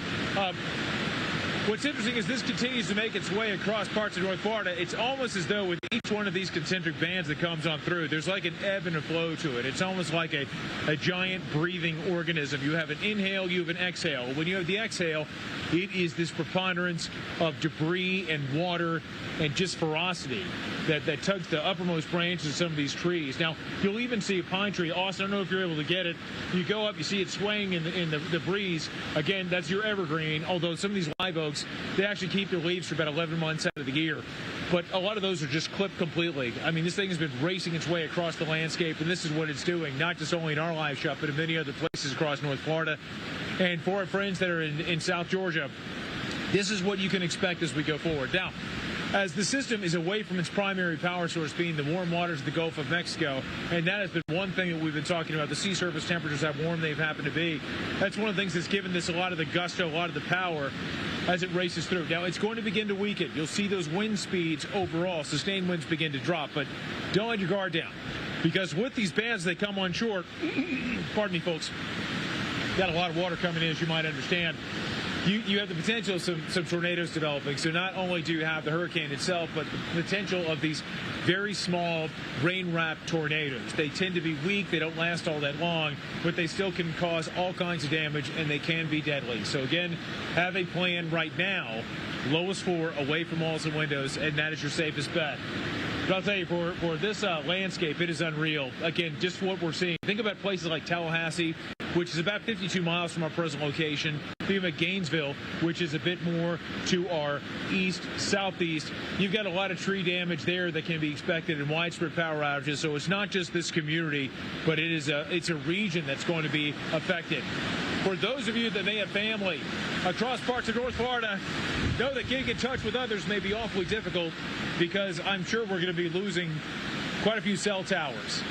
What's interesting is this continues to make its way across parts of North Florida. It's almost as though with each one of these concentric bands that comes on through, there's like an ebb and a flow to it. It's almost like a giant breathing organism. You have an inhale, you have an exhale. When you have the exhale, it is this preponderance of debris and water and just ferocity that tugs the uppermost branches of some of these trees. Now, you'll even see a pine tree. Austin, I don't know if you're able to get it. You go up, you see it swaying in the breeze. Again, that's your evergreen, although some of these live oaks, they actually keep their leaves for about 11 months out of the year. But a lot of those are just clipped completely. I mean, this thing has been racing its way across the landscape, and this is what it's doing, not just only in our live shot, but in many other places across North Florida. And for our friends that are in South Georgia, this is what you can expect as we go forward. Now, as the system is away from its primary power source being the warm waters of the Gulf of Mexico, and that has been one thing that we've been talking about, the sea surface temperatures, how warm they've happened to be. That's one of the things that's given this a lot of the gusto, a lot of the power as it races through. Now, it's going to begin to weaken. You'll see those wind speeds overall, sustained winds begin to drop, but don't let your guard down, because with these bands, they come on shore. Pardon me, folks. Got a lot of water coming in, as you might understand. You have the potential of some tornadoes developing. So not only do you have the hurricane itself, but the potential of these very small rain-wrapped tornadoes. They tend to be weak. They don't last all that long, but they still can cause all kinds of damage, and they can be deadly. So again, have a plan right now. Lowest floor, away from walls and windows, and that is your safest bet. But I'll tell you, for this landscape, it is unreal. Again, just what we're seeing. Think about places like Tallahassee, which is about 52 miles from our present location. Think about Gainesville, which is a bit more to our east, southeast. You've got a lot of tree damage there that can be expected and widespread power outages. So it's not just this community, but it's a region that's going to be affected. For those of you that may have family across parts of North Florida, know that getting in touch with others may be awfully difficult, because I'm sure we're going to be losing quite a few cell towers.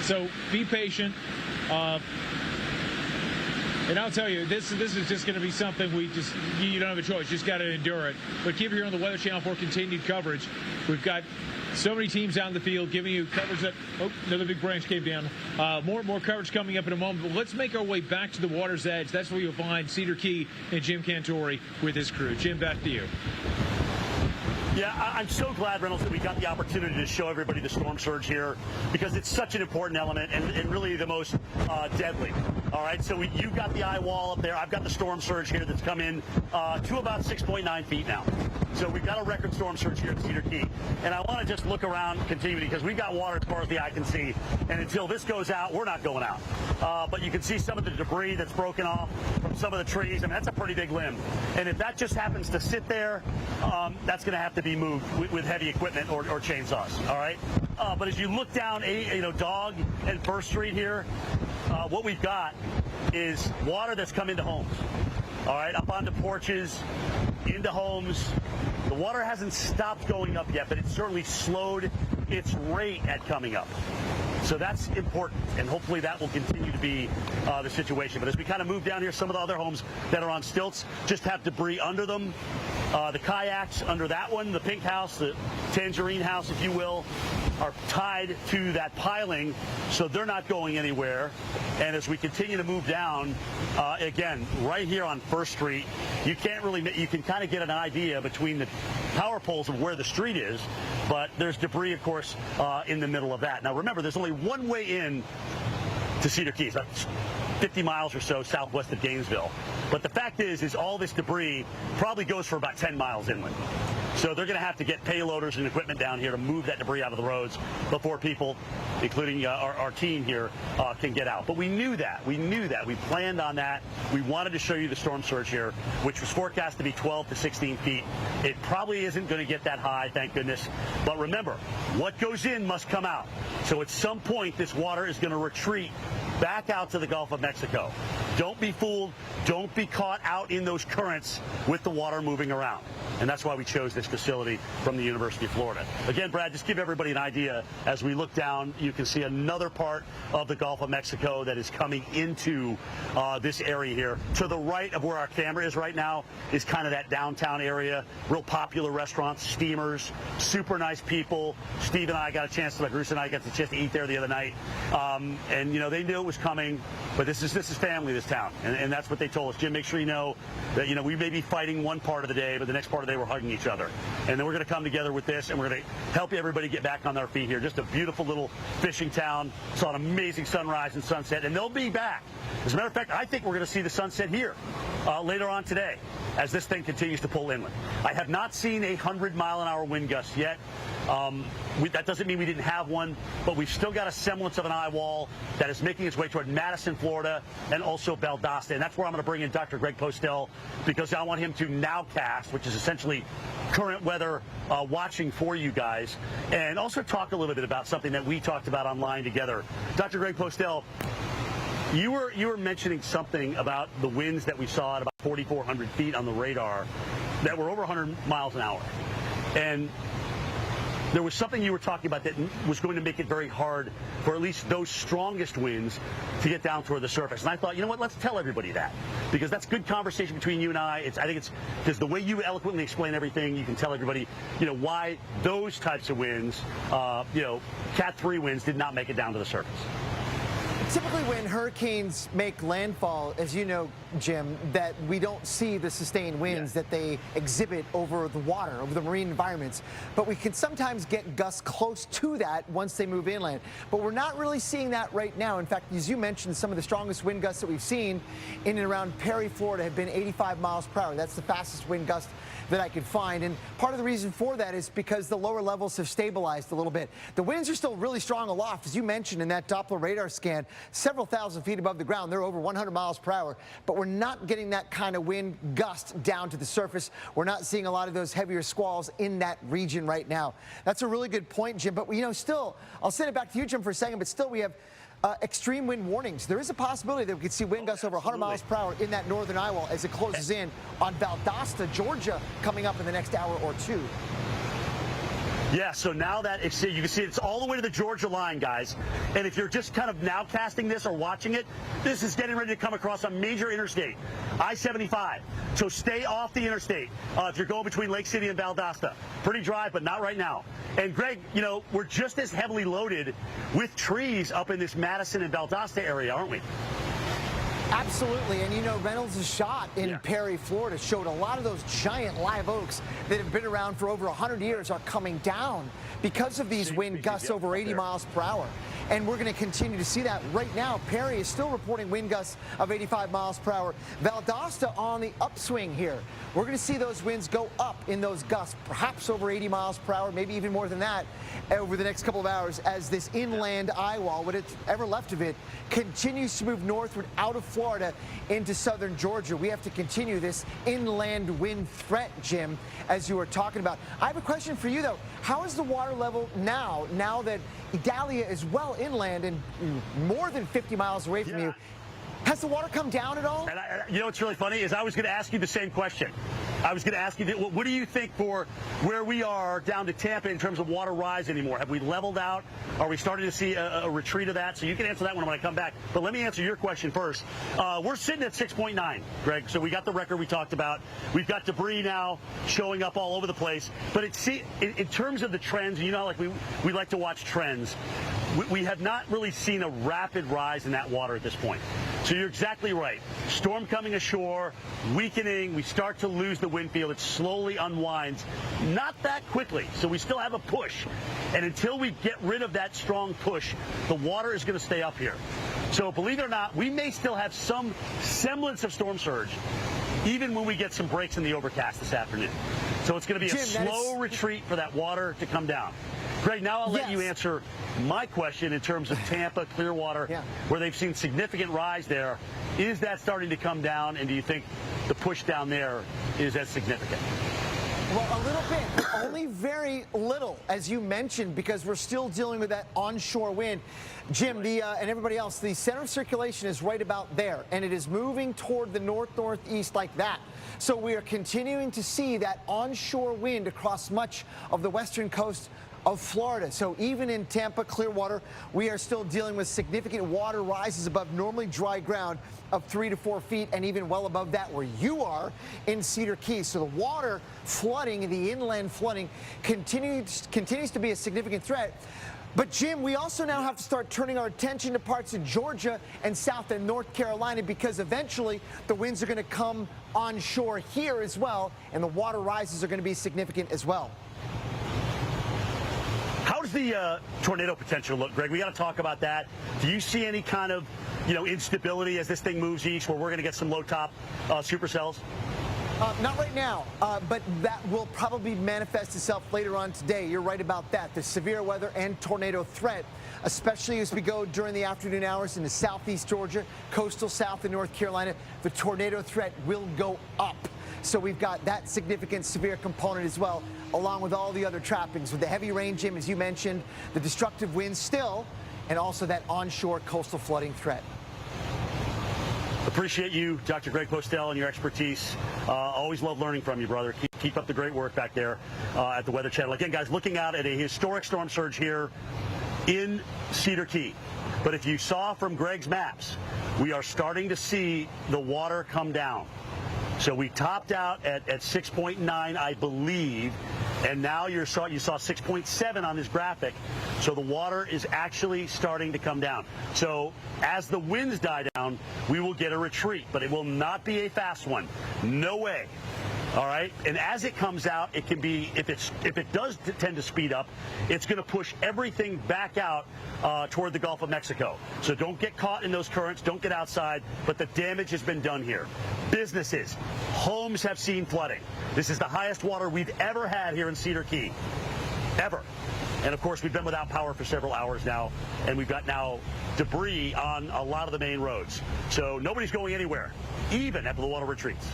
So be patient. And I'll tell you, this is just going to be something you don't have a choice. You just got to endure it. But keep it here on the Weather Channel for continued coverage. We've got so many teams out in the field giving you coverage that, another big branch came down. More coverage coming up in a moment. But let's make our way back to the water's edge. That's where you'll find Cedar Key and Jim Cantore with his crew. Jim, back to you. Yeah, I'm so glad, Reynolds, that we got the opportunity to show everybody the storm surge here, because it's such an important element and really the most deadly. All right, so you've got the eye wall up there. I've got the storm surge here that's come in to about 6.9 feet now. So we've got a record storm surge here at Cedar Key. And I want to just look around continually, because we've got water as far as the eye can see. And until this goes out, we're not going out. But you can see some of the debris that's broken off from some of the trees. I mean, that's a pretty big limb. And if that just happens to sit there, that's going to have to be moved with heavy equipment or chainsaws. All right. But as you look down, Dog and First Street here, what we've got is water that's come into homes. All right, up onto porches, into homes. The water hasn't stopped going up yet, but it's certainly slowed its rate at coming up. So that's important, and hopefully that will continue to be the situation. But as we kind of move down here, some of the other homes that are on stilts just have debris under them. The kayaks under that one, the pink house, the tangerine house, if you will, are tied to that piling, so they're not going anywhere. And as we continue to move down, again, right here on First Street, you can kind of get an idea between the power poles of where the street is, but there's debris, of course, in the middle of that. Now, remember, there's only one way in to Cedar Key. That's 50 miles or so southwest of Gainesville. But the fact is all this debris probably goes for about 10 miles inland. So they're going to have to get payloaders and equipment down here to move that debris out of the roads before people, including our team here, can get out. But we knew that. We planned on that. We wanted to show you the storm surge here, which was forecast to be 12 to 16 feet. It probably isn't going to get that high, thank goodness. But remember, what goes in must come out. So at some point, this water is going to retreat back out to the Gulf of Mexico. Don't be fooled. Don't be caught out in those currents with the water moving around. And that's why we chose this facility from the University of Florida. Again, Brad, just give everybody an idea. As we look down, you can see another part of the Gulf of Mexico that is coming into this area here. To the right of where our camera is right now is kind of that downtown area. Real popular restaurants, steamers, super nice people. Steve and I got a chance to, Bruce and I got the chance to eat there the other night. And, they knew it was was coming, but this is family, this town, and that's what they told us. Jim, make sure you know that we may be fighting one part of the day, but the next part of the day we're hugging each other. And then we're going to come together with this, and we're going to help everybody get back on their feet here. Just a beautiful little fishing town. Saw an amazing sunrise and sunset, and they'll be back. As a matter of fact, I think we're going to see the sunset here later on today as this thing continues to pull inland. I have not seen a 100-mile-an-hour wind gust yet. That doesn't mean we didn't have one, but we've still got a semblance of an eye wall that is making its way toward Madison, Florida, and also Valdosta. And that's where I'm going to bring in Dr. Greg Postel, because I want him to nowcast, which is essentially current weather watching for you guys, and also talk a little bit about something that we talked about online together. Dr. Greg Postel, you were mentioning something about the winds that we saw at about 4,400 feet on the radar that were over 100 miles an hour. And there was something you were talking about that was going to make it very hard for at least those strongest winds to get down toward the surface. And I thought, you know what, let's tell everybody that, because that's good conversation between you and I. I think it's because the way you eloquently explain everything, you can tell everybody, why those types of winds, Cat 3 winds did not make it down to the surface. Typically when hurricanes make landfall, as you know, Jim, that we don't see the sustained winds that they exhibit over the water, over the marine environments. But we can sometimes get gusts close to that once they move inland. But we're not really seeing that right now. In fact, as you mentioned, some of the strongest wind gusts that we've seen in and around Perry, Florida have been 85 miles per hour. That's the fastest wind gust that I could find. And part of the reason for that is because the lower levels have stabilized a little bit. The winds are still really strong aloft, as you mentioned in that Doppler radar scan, several thousand feet above the ground. They're over 100 miles per hour, but we're not getting that kind of wind gust down to the surface. We're not seeing a lot of those heavier squalls in that region right now. That's a really good point, Jim. But, still, I'll send it back to you, Jim, for a second, but still we have extreme wind warnings. There is a possibility that we could see wind gusts over 100 miles per hour in that northern eye wall as it closes in on Valdosta, Georgia, coming up in the next hour or two. Yeah, so now that you can see it's all the way to the Georgia line, guys. And if you're just kind of now casting this or watching it, this is getting ready to come across a major interstate, I-75. So stay off the interstate if you're going between Lake City and Valdosta. Pretty dry, but not right now. And Greg, we're just as heavily loaded with trees up in this Madison and Valdosta area, aren't we? Absolutely, and Reynolds' shot in Perry, Florida showed a lot of those giant live oaks that have been around for over 100 years are coming down because of these wind gusts over 80 miles per hour. And we're going to continue to see that right now. Perry is still reporting wind gusts of 85 miles per hour. Valdosta on the upswing here. We're going to see those winds go up in those gusts, perhaps over 80 miles per hour, maybe even more than that over the next couple of hours as this inland eye wall, whatever left of it, continues to move northward out of Florida into southern Georgia. We have to continue this inland wind threat, Jim, as you were talking about. I have a question for you, though. How is the water level now that Idalia is well inland and more than 50 miles away from you? Has the water come down at all? And what's really funny is I was going to ask you the same question. I was going to ask you, what do you think for where we are down to Tampa in terms of water rise anymore? Have we leveled out? Are we starting to see a retreat of that? So you can answer that one when I come back. But let me answer your question first. We're sitting at 6.9, Greg. So we got the record we talked about. We've got debris now showing up all over the place. But in terms of the trends, like we like to watch trends, we have not really seen a rapid rise in that water at this point. So you're exactly right. Storm coming ashore, weakening. We start to lose the wind field. It slowly unwinds. Not that quickly. So we still have a push. And until we get rid of that strong push, the water is going to stay up here. So believe it or not, we may still have some semblance of storm surge, even when we get some breaks in the overcast this afternoon. So it's going to be a slow retreat for that water to come down. Greg, now I'll let you answer my question in terms of Tampa, Clearwater, where they've seen significant rise there. Is that starting to come down, and do you think the push down there is as significant? Well, a little bit, but only very little, as you mentioned, because we're still dealing with that onshore wind. Jim, and everybody else, the center of circulation is right about there, and it is moving toward the north-northeast like that. So we are continuing to see that onshore wind across much of the western coast of Florida. So even in Tampa, Clearwater, we are still dealing with significant water rises above normally dry ground of 3 to 4 feet, and even well above that where you are in Cedar Key. So the water flooding, the inland flooding, continues to be a significant threat. But, Jim, we also now have to start turning our attention to parts of Georgia and South and North Carolina, because eventually the winds are going to come onshore here as well, and the water rises are going to be significant as well. How does the tornado potential look, Greg? We got to talk about that. Do you see any kind of, instability as this thing moves east, where we're going to get some low-top supercells? Not right now, but that will probably manifest itself later on today. You're right about that. The severe weather and tornado threat, especially as we go during the afternoon hours into southeast Georgia, coastal South and North Carolina, the tornado threat will go up. So we've got that significant severe component as well, along with all the other trappings, with the heavy rain, Jim, as you mentioned, the destructive winds still, and also that onshore coastal flooding threat. Appreciate you, Dr. Greg Postel, and your expertise. Always love learning from you, brother. Keep up the great work back there at the Weather Channel. Again, guys, looking out at a historic storm surge here in Cedar Key. But if you saw from Greg's maps, we are starting to see the water come down. So we topped out at 6.9, I believe, and now you saw 6.7 on this graphic. So the water is actually starting to come down. So as the winds die down, we will get a retreat, but it will not be a fast one. No way. All right, and as it comes out, it can be, if it does tend to speed up, it's going to push everything back out toward the Gulf of Mexico. So don't get caught in those currents, don't get outside, but the damage has been done here. Businesses, homes have seen flooding. This is the highest water we've ever had here in Cedar Key, ever. And of course, we've been without power for several hours now, and we've got now debris on a lot of the main roads. So nobody's going anywhere, even after the water retreats.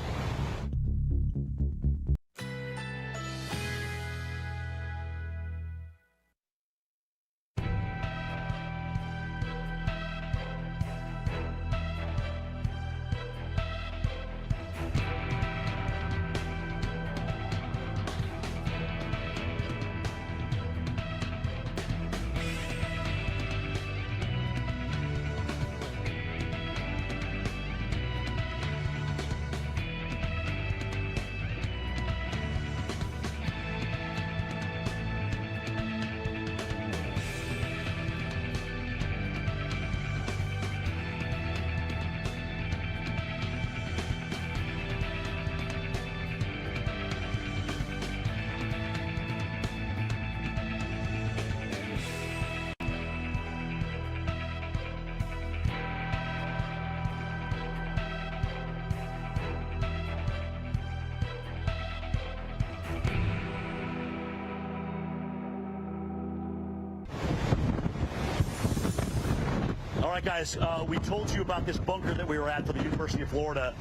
All right, guys, we told you about this bunker that we were at for the University of Florida.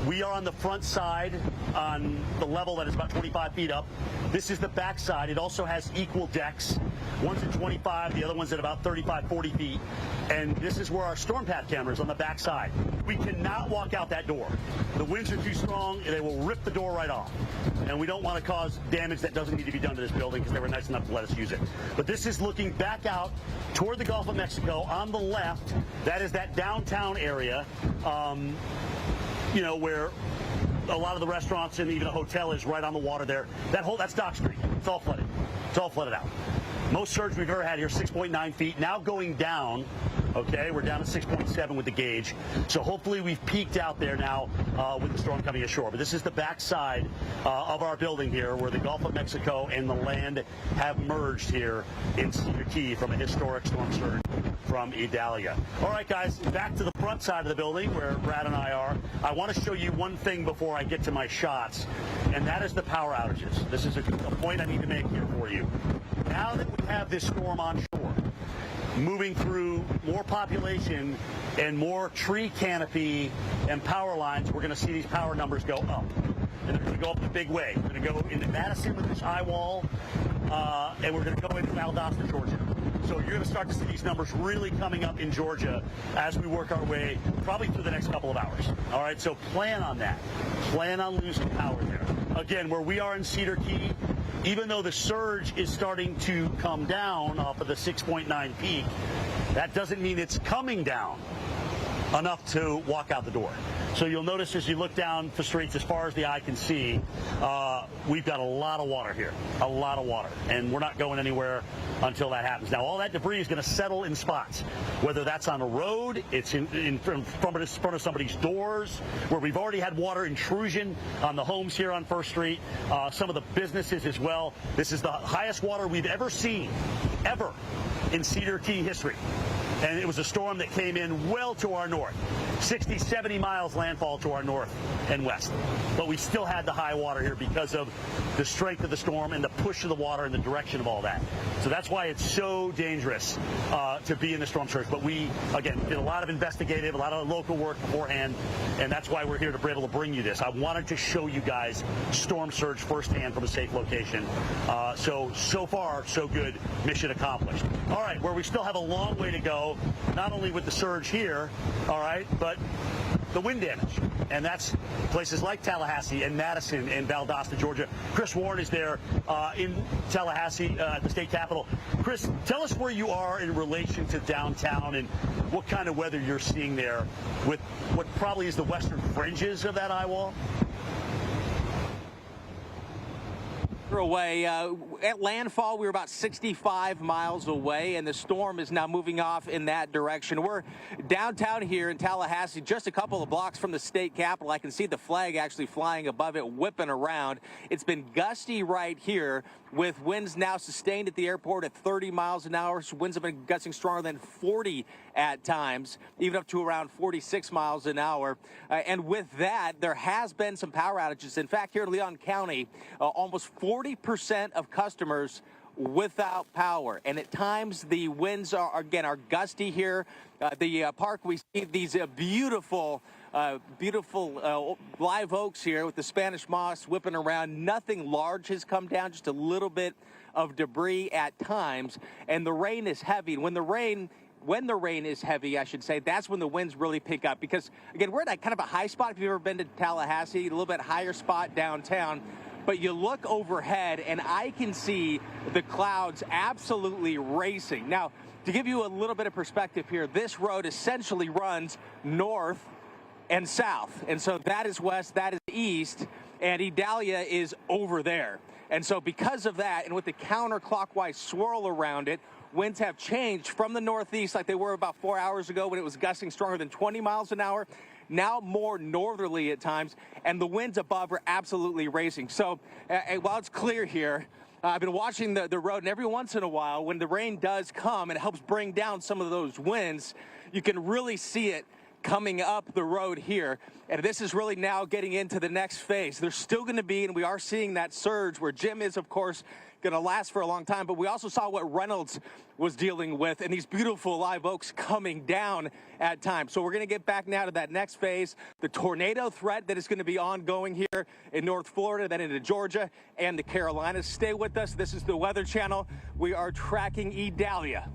We are on the front side on the level that is about 25 feet up. This is the back side. It also has equal decks. One's at 25, the other one's at about 35, 40 feet. And this is where our storm path camera is, on the back side. We cannot walk out that door. The winds are too strong, and they will rip the door right off. And we don't want to cause damage that doesn't need to be done to this building, because they were nice enough to let us use it. But this is looking back out toward the Gulf of Mexico. On the left, that is that downtown area, where a lot of the restaurants and even a hotel is right on the water there. That's Dock Street. It's all flooded. It's all flooded out. Most surge we've ever had here, 6.9 feet. Now going down, okay, we're down to 6.7 with the gauge. So hopefully we've peaked out there now with the storm coming ashore. But this is the back side of our building here, where the Gulf of Mexico and the land have merged here in Cedar Key from a historic storm surge from Idalia. All right, guys, back to the front side of the building where Brad and I are. I want to show you one thing before I get to my shots, and that is the power outages. This is a point I need to make here for you. Now that we have this storm onshore, moving through more population and more tree canopy and power lines, we're going to see these power numbers go up. And they're going to go up in a big way. We're going to go into Madison with this eye wall, and we're going to go into Valdosta, Georgia. So you're going to start to see these numbers really coming up in Georgia as we work our way probably through the next couple of hours. All right, so plan on that. Plan on losing power there. Again, where we are in Cedar Key, even though the surge is starting to come down off of the 6.9 peak, that doesn't mean it's coming down. enough to walk out the door. So you'll notice as you look down the streets as far as the eye can see, we've got a lot of water here, a lot of water, and we're not going anywhere until that happens. Now, all that debris is going to settle in spots, whether that's on a road, it's in front of somebody's doors, where we've already had water intrusion on the homes here on First Street, some of the businesses as well. This is the highest water we've ever seen, ever, in Cedar Key history. And it was a storm that came in well to our north, 60, 70 miles landfall to our north and west. But we still had the high water here because of the strength of the storm and the push of the water in the direction of all that. So that's why it's so dangerous to be in the storm surge. But we, again, did a lot of investigative, a lot of local work beforehand, and that's why we're here to be able to bring you this. I wanted to show you guys storm surge firsthand from a safe location. So far, so good. Mission accomplished. All right, where we still have a long way to go, not only with the surge here, all right, but the wind damage. And that's places like Tallahassee and Madison and Valdosta, Georgia. Chris Warren is there in Tallahassee at the state capitol. Chris, tell us where you are in relation to downtown and what kind of weather you're seeing there with what probably is the western fringes of that eye wall. Away at landfall, we were about 65 miles away, and the storm is now moving off in that direction. We're downtown here in Tallahassee, just a couple of blocks from the state capitol. I can see the flag actually flying above it, whipping around. It's been gusty right here, with winds now sustained at the airport at 30 miles an hour. Winds have been gusting stronger than 40 at times, even up to around 46 miles an hour. And with that, there has been some power outages. In fact, here in Leon County, almost 40% of customers without power. And at times, the winds are gusty here. The park, we see these beautiful live oaks here with the Spanish moss whipping around. Nothing large has come down, just a little bit of debris at times. And the rain is heavy. When the rain is heavy, I should say, that's when the winds really pick up. Because, again, we're at kind of a high spot. If you've ever been to Tallahassee, a little bit higher spot downtown. But you look overhead, and I can see the clouds absolutely racing. Now, to give you a little bit of perspective here, this road essentially runs north and south. And so that is west, that is east, and Idalia is over there. And so because of that, and with the counterclockwise swirl around it, winds have changed from the northeast like they were about 4 hours ago when it was gusting stronger than 20 miles an hour. Now more northerly at times, and the winds above are absolutely racing. So while it's clear here, I've been watching the road, and every once in a while, when the rain does come and it helps bring down some of those winds, you can really see it coming up the road here. And this is really now getting into the next phase. There's still going to be, and we are seeing that surge where Jim is, of course, going to last for a long time. But we also saw what Reynolds was dealing with and these beautiful live oaks coming down at times. So we're going to get back now to that next phase, the tornado threat that is going to be ongoing here in North Florida, then into Georgia and the Carolinas. Stay with us. This is the Weather Channel. We are tracking Idalia.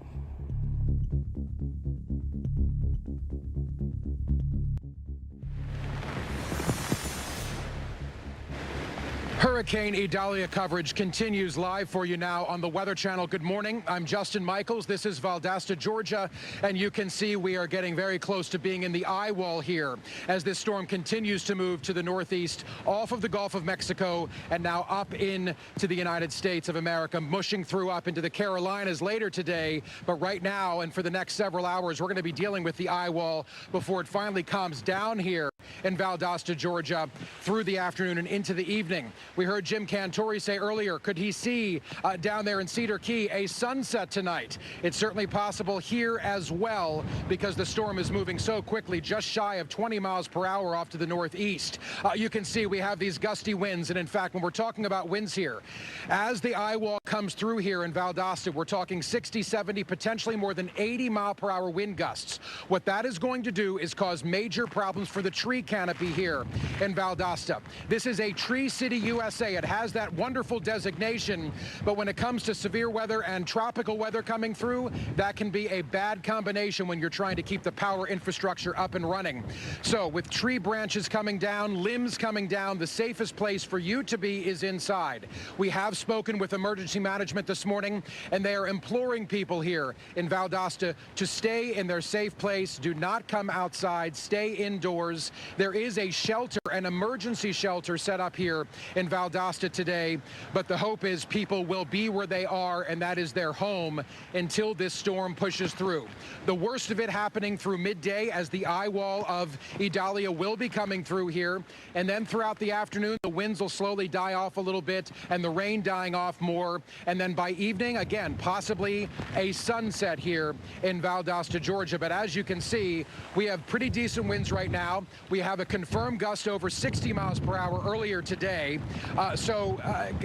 Hurricane Idalia coverage continues live for you now on the Weather Channel. Good morning. I'm Justin Michaels. This is Valdosta, Georgia, and you can see we are getting very close to being in the eye wall here as this storm continues to move to the northeast off of the Gulf of Mexico and now up into the United States of America, mushing through up into the Carolinas later today. But right now and for the next several hours, we're going to be dealing with the eye wall before it finally calms down here in Valdosta, Georgia through the afternoon and into the evening. We heard Jim Cantore say earlier, could he see down there in Cedar Key a sunset tonight? It's certainly possible here as well because the storm is moving so quickly, just shy of 20 miles per hour off to the northeast. You can see we have these gusty winds, and in fact, when we're talking about winds here, as the eye wall comes through here in Valdosta, we're talking 60, 70, potentially more than 80 mile per hour wind gusts. What that is going to do is cause major problems for the tree canopy here in Valdosta. This is a Tree City, USA. It has that wonderful designation, but when it comes to severe weather and tropical weather coming through, that can be a bad combination when you're trying to keep the power infrastructure up and running. So with tree branches coming down, limbs coming down, the safest place for you to be is inside. We have spoken with emergency management this morning, and they are imploring people here in Valdosta to stay in their safe place. Do not come outside. Stay indoors. There is a shelter, an emergency shelter set up here in Valdosta today, but the hope is people will be where they are, and that is their home until this storm pushes through. The worst of it happening through midday as the eye wall of Idalia will be coming through here, and then throughout the afternoon the winds will slowly die off a little bit and the rain dying off more, and then by evening again possibly a sunset here in Valdosta, Georgia. But as you can see, we have pretty decent winds right now. We have a confirmed gust over 60 miles per hour earlier today.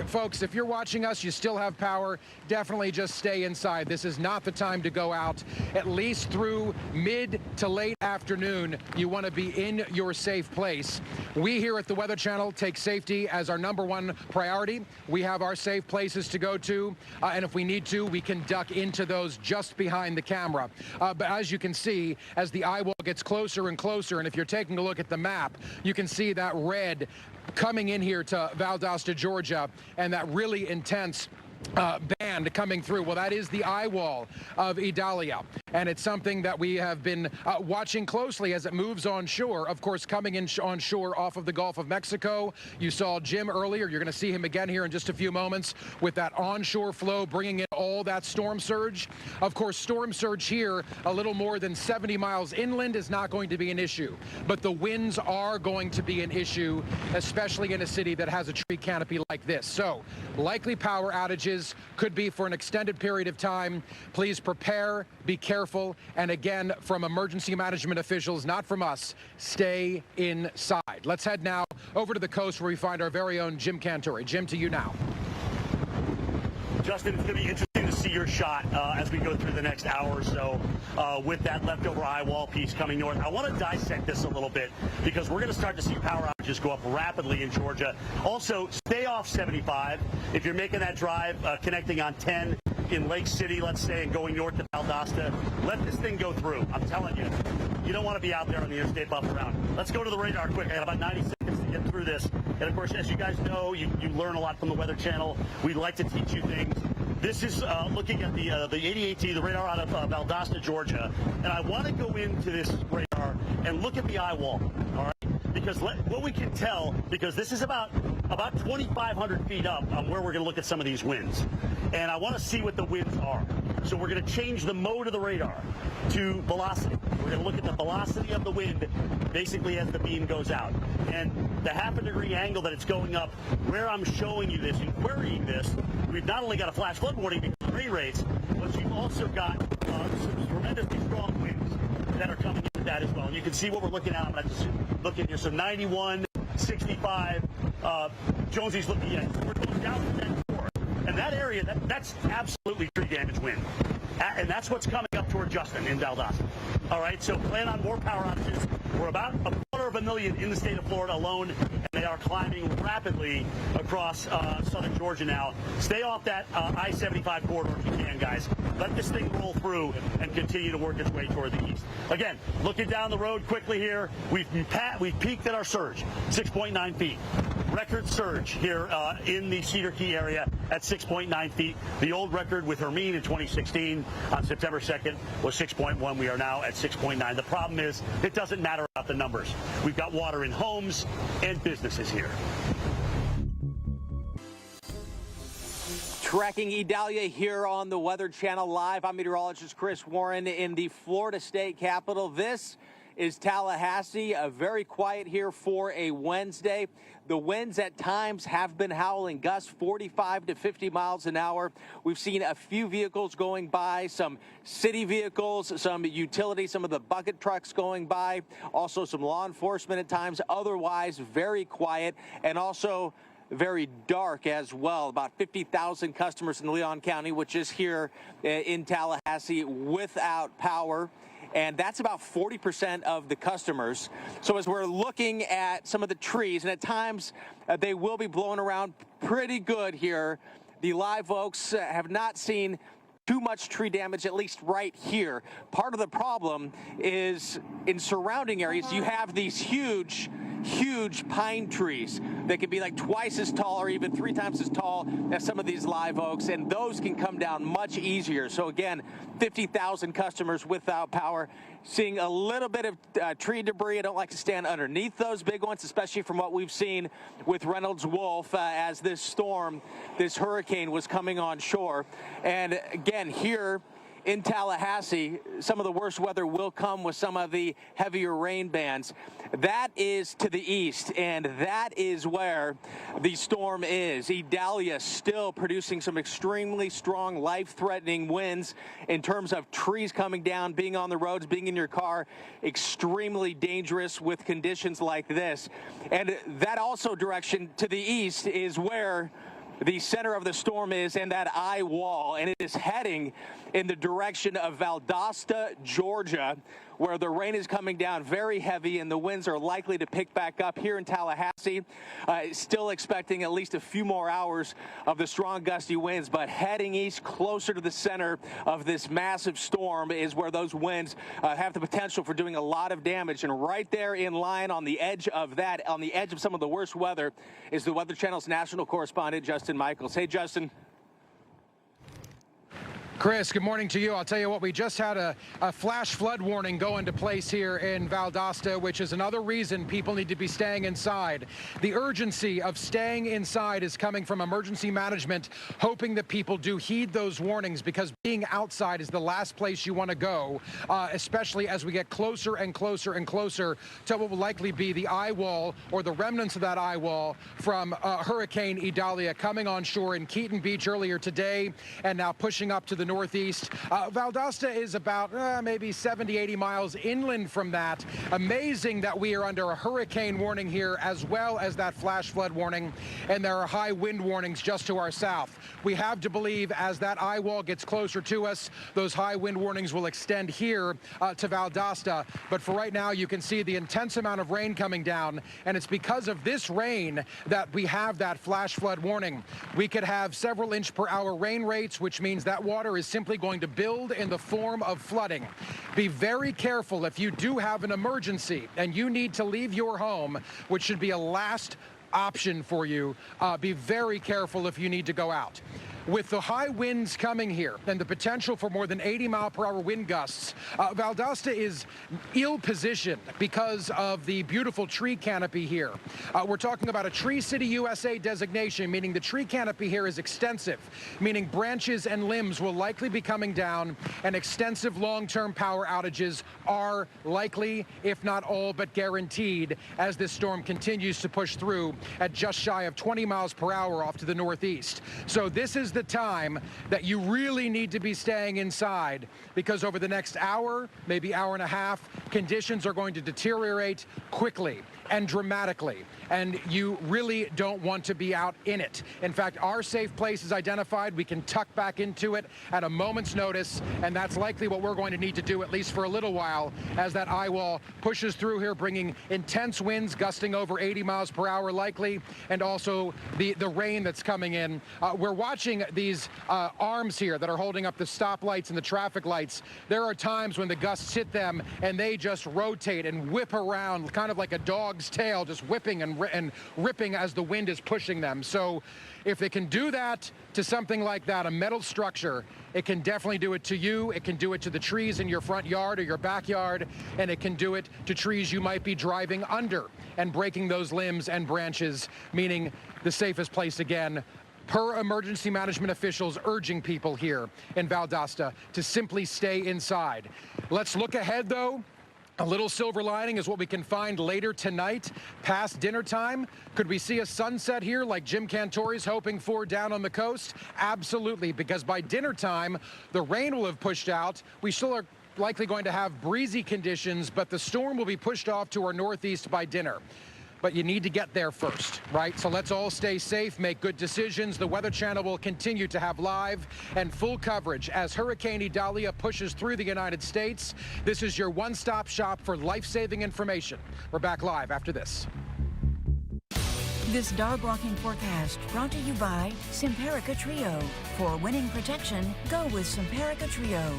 Folks, if you're watching us, you still have power, definitely just stay inside. This is not the time to go out. At least through mid to late afternoon, you want to be in your safe place. We here at the Weather Channel take safety as our #1 priority. We have our safe places to go to, and if we need to, we can duck into those just behind the camera. But as you can see, as the eye wall gets closer and closer, and if you're taking a look at the map, you can see that red coming in here to Valdosta, Georgia, and that really intense band coming through. Well, that is the eye wall of Idalia, and it's something that we have been watching closely as it moves on shore. Of course, coming in on shore off of the Gulf of Mexico. You saw Jim earlier. You're going to see him again here in just a few moments with that onshore flow bringing in all that storm surge. Of course, storm surge here a little more than 70 miles inland is not going to be an issue, but the winds are going to be an issue, especially in a city that has a tree canopy like this. So likely power outages could be for an extended period of time. Please prepare, be careful, and again, from emergency management officials, not from us, stay inside. Let's head now over to the coast where we find our very own Jim Cantore. Jim, to you now. Justin, it's going to be interesting to see your shot as we go through the next hour or so with that leftover eye wall piece coming north. I want to dissect this a little bit because we're going to start to see power outages go up rapidly in Georgia. Also, stay off 75 if you're making that drive connecting on 10 in Lake City, let's say, and going north to Valdosta. Let this thing go through. I'm telling you, you don't want to be out there on the interstate bump around. Let's go to the radar quick. I got about 90 seconds to get through this. And of course, as you guys know, you learn a lot from the Weather Channel. We like to teach you things. This is looking at the 88T, the radar out of Valdosta, Georgia. And I want to go into this radar and look at the eye wall, all right? Because what we can tell, because this is about 2,500 feet up on where we're going to look at some of these winds. And I want to see what the winds are. So we're going to change the mode of the radar to velocity. We're going to look at the velocity of the wind basically as the beam goes out. And the half a degree angle that it's going up, where I'm showing you this and querying this, we've not only got a flash flood warning because of ray rates, but you've also got some tremendously strong winds that are coming in with that as well. And you can see what we're looking at. I'm going to just look at here. So 91, 65, Jonesy's looking at. So we're going down to that core. And that area, that's absolutely tree damage wind. And that's what's coming up toward Justin in Valdosta. All right, so plan on more power outages. We're about 250,000 in the state of Florida alone, and they are climbing rapidly across southern Georgia now. Stay off that I-75 corridor if you can, guys. Let this thing roll through and continue to work its way toward the east. Again, looking down the road quickly here, we've peaked at our surge, 6.9 feet. Record surge here in the Cedar Key area at 6.9 feet. The old record with Hermine in 2016 on September 2nd was 6.1. We are now at 6.9. The problem is it doesn't matter about the numbers. We've got water in homes and businesses here. Tracking Idalia here on the Weather Channel Live. I'm meteorologist Chris Warren in the Florida state capital. This is Tallahassee, very quiet here for a Wednesday. The winds at times have been howling, gusts 45 to 50 miles an hour. We've seen a few vehicles going by, some city vehicles, some utilities, some of the bucket trucks going by, also some law enforcement at times. Otherwise, very quiet and also very dark as well. About 50,000 customers in Leon County, which is here in Tallahassee, without power. and that's about 40% of the customers. So as we're looking at some of the trees, and at times they will be blowing around pretty good here, the live oaks have not seen too much tree damage, at least right here. Part of the problem is in surrounding areas, you have these huge pine trees that can be like twice as tall or even 3 times as tall as some of these live oaks, and those can come down much easier. So again, 50,000 customers without power, seeing a little bit of tree debris. I don't like to stand underneath those big ones, especially from what we've seen with Reynolds Wolf as this storm, this hurricane was coming on shore. And again, here in Tallahassee, some of the worst weather will come with some of the heavier rain bands. That is to the east, and that is where the storm is. Idalia still producing some extremely strong, life-threatening winds in terms of trees coming down, being on the roads, being in your car, extremely dangerous with conditions like this. And that also direction to the east is where the center of the storm is, and that eye wall, and it is heading in the direction of Valdosta, Georgia, where the rain is coming down very heavy and the winds are likely to pick back up. Here in Tallahassee, still expecting at least a few more hours of the strong gusty winds, but heading east closer to the center of this massive storm is where those winds have the potential for doing a lot of damage. And right there in line on the edge of that, on the edge of some of the worst weather, is the Weather Channel's national correspondent, Justin Michaels. Hey, Justin. Chris, good morning to you. I'll tell you what, we just had a flash flood warning go into place here in Valdosta, which is another reason people need to be staying inside. The urgency of staying inside is coming from emergency management, hoping that people do heed those warnings, because being outside is the last place you want to go, especially as we get closer and closer and closer to what will likely be the eye wall or the remnants of that eye wall from Hurricane Idalia coming on shore in Keaton Beach earlier today and now pushing up to the northeast. Valdosta is about maybe 70, 80 miles inland from that. Amazing that we are under a hurricane warning here as well as that flash flood warning, and there are high wind warnings just to our south. We have to believe as that eye wall gets closer to us, those high wind warnings will extend here to Valdosta. But for right now, you can see the intense amount of rain coming down, and it's because of this rain that we have that flash flood warning. We could have several inch per hour rain rates, which means that water is simply going to build in the form of flooding. Be very careful if you do have an emergency and you need to leave your home, which should be a last option for you. Be very careful if you need to go out. With the high winds coming here and the potential for more than 80-mile-per-hour wind gusts, Valdosta is ill-positioned because of the beautiful tree canopy here. We're talking about a Tree City USA designation, meaning the tree canopy here is extensive, meaning branches and limbs will likely be coming down, and extensive long-term power outages are likely, if not all but guaranteed, as this storm continues to push through at just shy of 20 miles per hour off to the northeast. So this is the time that you really need to be staying inside, because over the next hour, maybe hour and a half, conditions are going to deteriorate quickly and dramatically, and you really don't want to be out in it. In fact, our safe place is identified. We can tuck back into it at a moment's notice, and that's likely what we're going to need to do, at least for a little while, as that eye wall pushes through here, bringing intense winds gusting over 80 miles per hour likely, and also the rain that's coming in. We're watching these arms here that are holding up the stoplights and the traffic lights. There are times when the gusts hit them and they just rotate and whip around, kind of like a dog's tail, just whipping and ripping as the wind is pushing them. So if they can do that to something like that, a metal structure, it can definitely do it to you. It can do it to the trees in your front yard or your backyard, and it can do it to trees you might be driving under and breaking those limbs and branches, meaning the safest place again, per emergency management officials urging people here in Valdosta to simply stay inside. Let's look ahead, though. A little silver lining is what we can find later tonight, past dinner time. Could we see a sunset here like Jim Cantore's hoping for down on the coast? Absolutely, because by dinner time, the rain will have pushed out. We still are likely going to have breezy conditions, but the storm will be pushed off to our northeast by dinner. but you need to get there first, right? So let's all stay safe, make good decisions. The Weather Channel will continue to have live and full coverage as Hurricane Idalia pushes through the United States. This is your one-stop shop for life-saving information. We're back live after this. This dog walking forecast brought to you by Simparica Trio. For winning protection, go with Simparica Trio.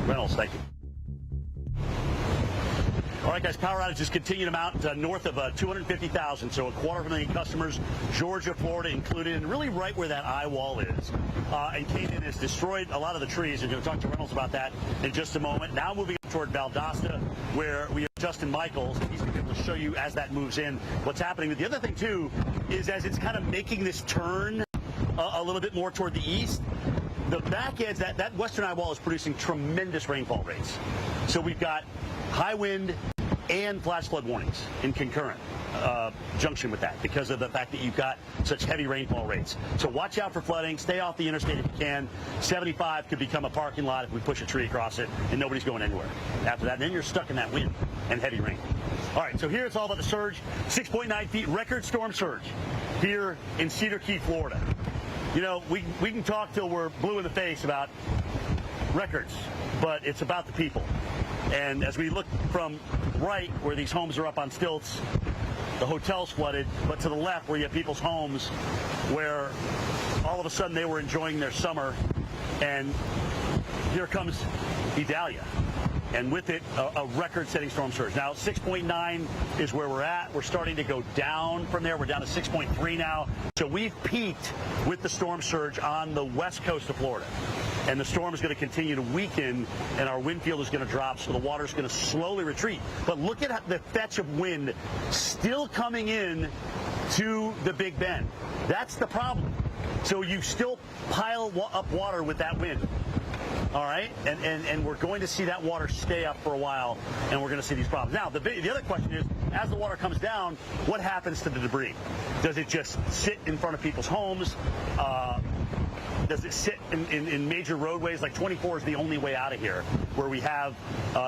Reynolds, thank you. All right, guys, power outages continue to mount north of 250,000, so 250,000 customers, Georgia, Florida included, and really right where that eye wall is. And Canaan has destroyed a lot of the trees. We're going to talk to Reynolds about that in just a moment. Now moving up toward Valdosta, where we have Justin Michaels. He's going to be able to show you as that moves in what's happening. But the other thing, too, is as it's kind of making this turn a little bit more toward the east, the back edge, that western eye wall is producing tremendous rainfall rates. So we've got high wind and flash flood warnings in concurrent junction with that because of the fact that you've got such heavy rainfall rates. So watch out for flooding. Stay off the interstate if you can. 75 could become a parking lot if we push a tree across it and nobody's going anywhere after that. And then you're stuck in that wind and heavy rain. All right, so here it's all about the surge. 6.9 feet, record storm surge here in Cedar Key, Florida. You know, we can talk till we're blue in the face about records, but it's about the people. And as we look from right, where these homes are up on stilts, the hotel's flooded, but to the left, where you have people's homes, where all of a sudden they were enjoying their summer, and here comes Idalia. And with it, a record-setting storm surge. Now, 6.9 is where we're at. We're starting to go down from there. We're down to 6.3 now. So we've peaked with the storm surge on the west coast of Florida. And the storm is going to continue to weaken, and our wind field is going to drop, so the water is going to slowly retreat. But look at the fetch of wind still coming in to the Big Bend. That's the problem. So you still pile up water with that wind. All right, and we're going to see that water stay up for a while, and we're going to see these problems. Now, the other question is, as the water comes down, what happens to the debris? Does it just sit in front of people's homes? Does it sit in major roadways? Like 24 is the only way out of here, where we have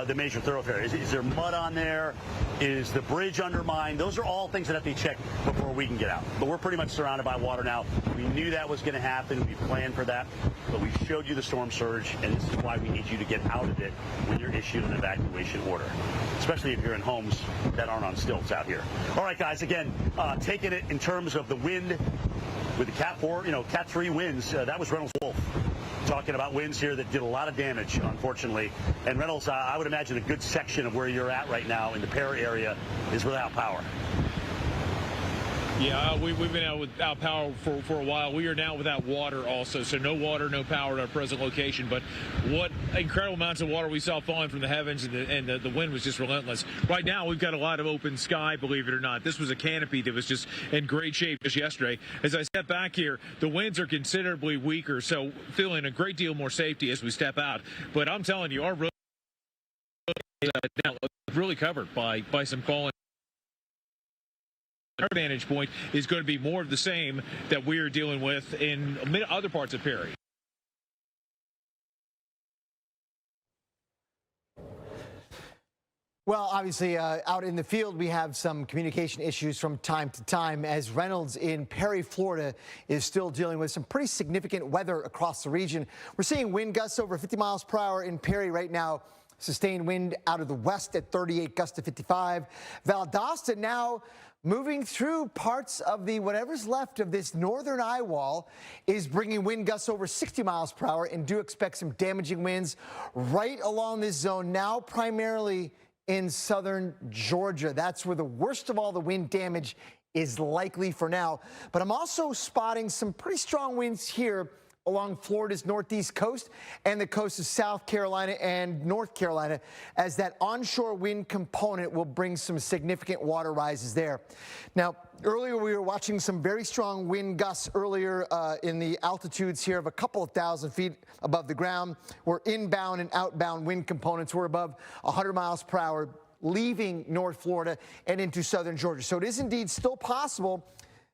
the major thoroughfare. Is there mud on there? Is the bridge undermined? Those are all things that have to be checked before we can get out. But we're pretty much surrounded by water now. We knew that was going to happen. We planned for that. But we showed you the storm surge, and this is why we need you to get out of it when you're issued an evacuation order, especially if you're in homes that aren't on stilts out here. All right, guys, again, taking it in terms of the wind with the Cat 4, Cat 3 winds, that was Reynolds Wolf talking about winds here that did a lot of damage, unfortunately. And Reynolds, I would imagine a good section of where you're at right now in the Perry area is without power. Yeah, we've been out without power for a while. We are now without water also. So no water, no power at our present location. But what incredible amounts of water we saw falling from the heavens, and the wind was just relentless. Right now, we've got a lot of open sky, believe it or not. This was a canopy that was just in great shape just yesterday. As I step back here, the winds are considerably weaker, so feeling a great deal more safety as we step out. But I'm telling you, our road is now really covered by some falling. Our vantage point is going to be more of the same that we are dealing with in other parts of Perry. Well, obviously, out in the field, we have some communication issues from time to time as Reynolds in Perry, Florida, is still dealing with some pretty significant weather across the region. We're seeing wind gusts over 50 miles per hour in Perry right now. Sustained wind out of the west at 38, gusts to 55. Valdosta now moving through parts of the whatever's left of this northern eye wall is bringing wind gusts over 60 miles per hour, and do expect some damaging winds right along this zone, now primarily in southern Georgia. That's where the worst of all the wind damage is likely for now. But I'm also spotting some pretty strong winds here along Florida's northeast coast and the coast of South Carolina and North Carolina, as that onshore wind component will bring some significant water rises there. Now, earlier we were watching some very strong wind gusts earlier in the altitudes here of a couple of thousand feet above the ground, where inbound and outbound wind components were above 100 miles per hour, leaving North Florida and into southern Georgia. So it is indeed still possible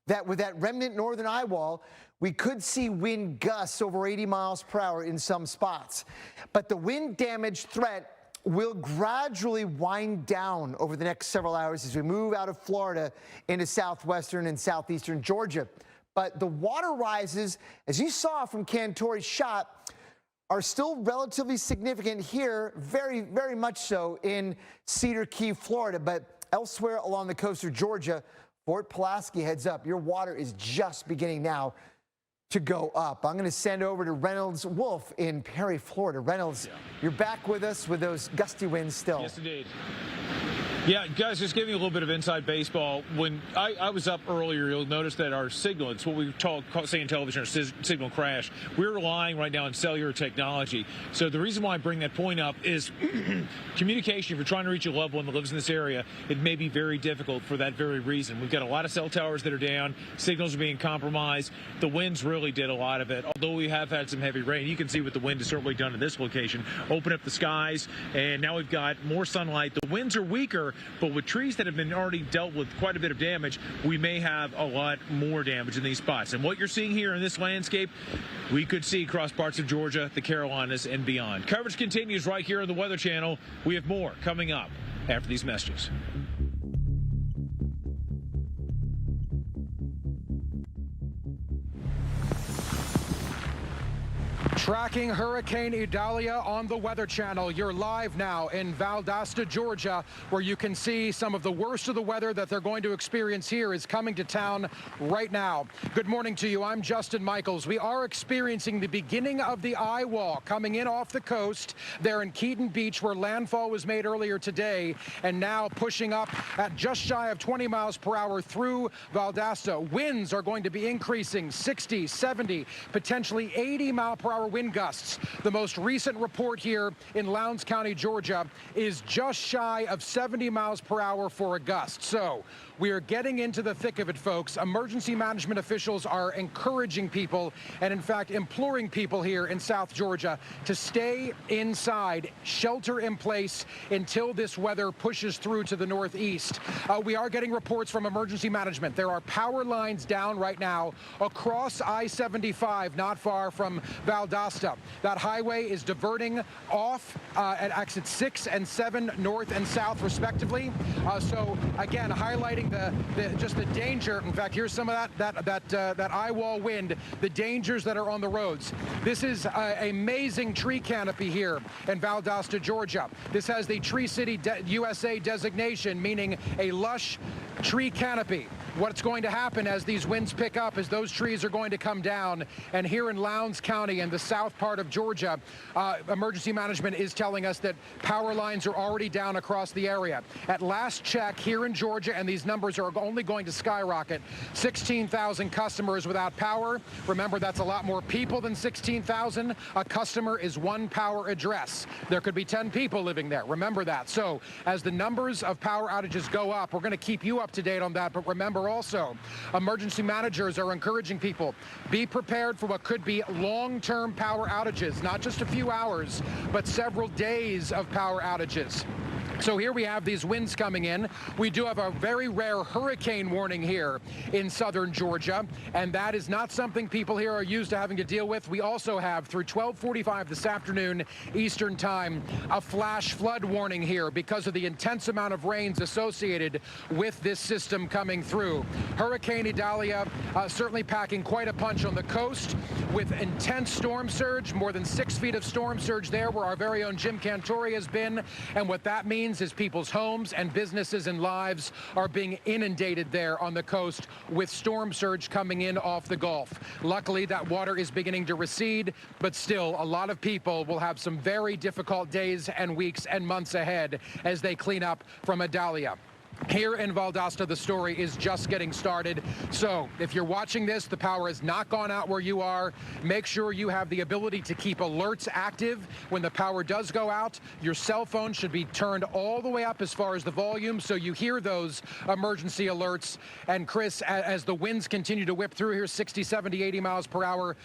that with that remnant northern eye wall, we could see wind gusts over 80 miles per hour in some spots. But the wind damage threat will gradually wind down over the next several hours as we move out of Florida into southwestern and southeastern Georgia. But the water rises, as you saw from Cantore's shot, are still relatively significant here, very, very much so in Cedar Key, Florida. But elsewhere along the coast of Georgia, Fort Pulaski, heads up, your water is just beginning now to go up. I'm going to send over to Reynolds Wolf in Perry, Florida. Reynolds, you're back with us with those gusty winds still. Yes, indeed. Yeah, guys, just giving you a little bit of inside baseball. When I was up earlier, you'll notice that our signal, it's what we say in television, our signal crash. We're relying right now on cellular technology. So the reason why I bring that point up is communication. If you're trying to reach a loved one that lives in this area, it may be very difficult for that very reason. We've got a lot of cell towers that are down. Signals are being compromised. The winds really did a lot of it. Although we have had some heavy rain, you can see what the wind has certainly done in this location. Open up the skies, and now we've got more sunlight. The winds are weaker, but with trees that have been already dealt with quite a bit of damage, we may have a lot more damage in these spots. And what you're seeing here in this landscape, we could see across parts of Georgia, the Carolinas, and beyond. Coverage continues right here on the Weather Channel. We have more coming up after these messages. Tracking Hurricane Idalia on the Weather Channel. You're live now in Valdosta, Georgia, where you can see some of the worst of the weather that they're going to experience here is coming to town right now. Good morning to you. I'm Justin Michaels. We are experiencing the beginning of the eye wall coming in off the coast there in Keaton Beach, where landfall was made earlier today, and now pushing up at just shy of 20 miles per hour through Valdosta. Winds are going to be increasing 60, 70, potentially 80 mile per hour wind gusts. The most recent report here in Lowndes County, Georgia, is just shy of 70 miles per hour for a gust. So we are getting into the thick of it, folks. Emergency management officials are encouraging people and, in fact, imploring people here in South Georgia to stay inside, shelter in place until this weather pushes through to the northeast. We are getting reports from emergency management. There are power lines down right now across I-75, not far from Valdosta. That highway is diverting off at exit 6 and 7 north and south, respectively. So, again, highlighting just the danger. In fact, here's some of that eye wall wind, the dangers that are on the roads. This is an amazing tree canopy here in Valdosta, Georgia. This has the Tree City USA designation, meaning a lush tree canopy. What's going to happen as these winds pick up is those trees are going to come down. And here in Lowndes County in the south part of Georgia, emergency management is telling us that power lines are already down across the area. At last check here in Georgia, and these numbers are only going to skyrocket, 16,000 customers without power. Remember, that's a lot more people than 16,000. A customer is one power address. There could be 10 people living there. Remember that. So as the numbers of power outages go up, we're going to keep you up to date on that. But remember also, emergency managers are encouraging people, be prepared for what could be long-term power outages, not just a few hours, but several days of power outages. So here we have these winds coming in. We do have a very rare hurricane warning here in southern Georgia, and that is not something people here are used to having to deal with. We also have, through 12:45 this afternoon Eastern time, a flash flood warning here because of the intense amount of rains associated with this system coming through. Hurricane Idalia certainly packing quite a punch on the coast with intense storm surge, more than 6 feet of storm surge there where our very own Jim Cantore has been. And what that means is people's homes and businesses and lives are being inundated there on the coast with storm surge coming in off the Gulf. Luckily, that water is beginning to recede, but still a lot of people will have some very difficult days and weeks and months ahead as they clean up from Idalia. Here in Valdosta, the story is just getting started. So if you're watching this, the power has not gone out where you are. Make sure you have the ability to keep alerts active when the power does go out. Your cell phone should be turned all the way up as far as the volume so you hear those emergency alerts. And Chris, as the winds continue to whip through here, 60, 70, 80 miles per hour,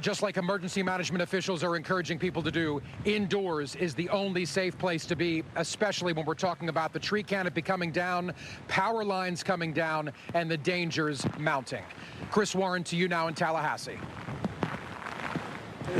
just like emergency management officials are encouraging people to do, indoors is the only safe place to be, especially when we're talking about the tree canopy coming down, power lines coming down, and the dangers mounting. Chris Warren, to you now in Tallahassee.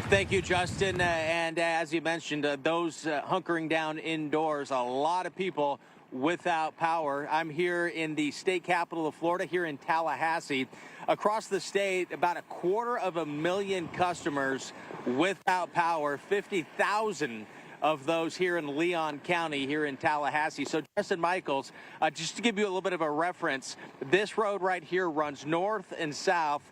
Thank you, Justin. And as you mentioned, those hunkering down indoors, a lot of people without power. I'm here in the state capital of Florida, here in Tallahassee. Across the state, about 250,000 customers without power, 50,000 of those here in Leon County, here in Tallahassee. So Justin Michaels, just to give you a little bit of a reference, this road right here runs north and south.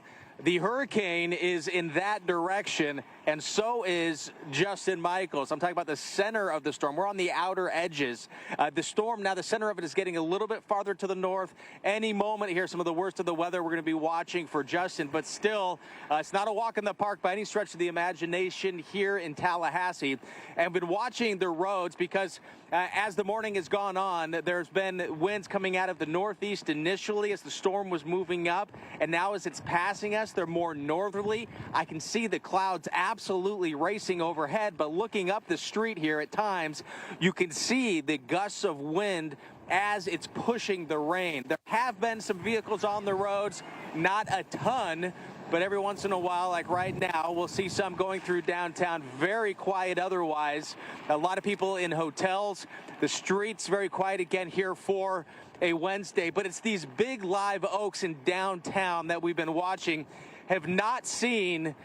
The hurricane is in that direction, and so is Justin Michaels. I'm talking about the center of the storm. We're on the outer edges. The storm, now the center of it is getting a little bit farther to the north. Any moment here, some of the worst of the weather we're going to be watching for Justin, but still, it's not a walk in the park by any stretch of the imagination here in Tallahassee. And been watching the roads because as the morning has gone on, there's been winds coming out of the northeast initially as the storm was moving up, and now as it's passing us, they're more northerly. I can see the clouds absolutely racing overhead, but looking up the street here at times, you can see the gusts of wind as it's pushing the rain. There have been some vehicles on the roads, not a ton, but every once in a while, like right now, we'll see some going through downtown. Very quiet otherwise. A lot of people in hotels. The streets very quiet again here for a Wednesday. But it's these big live oaks in downtown that we've been watching. Have not seen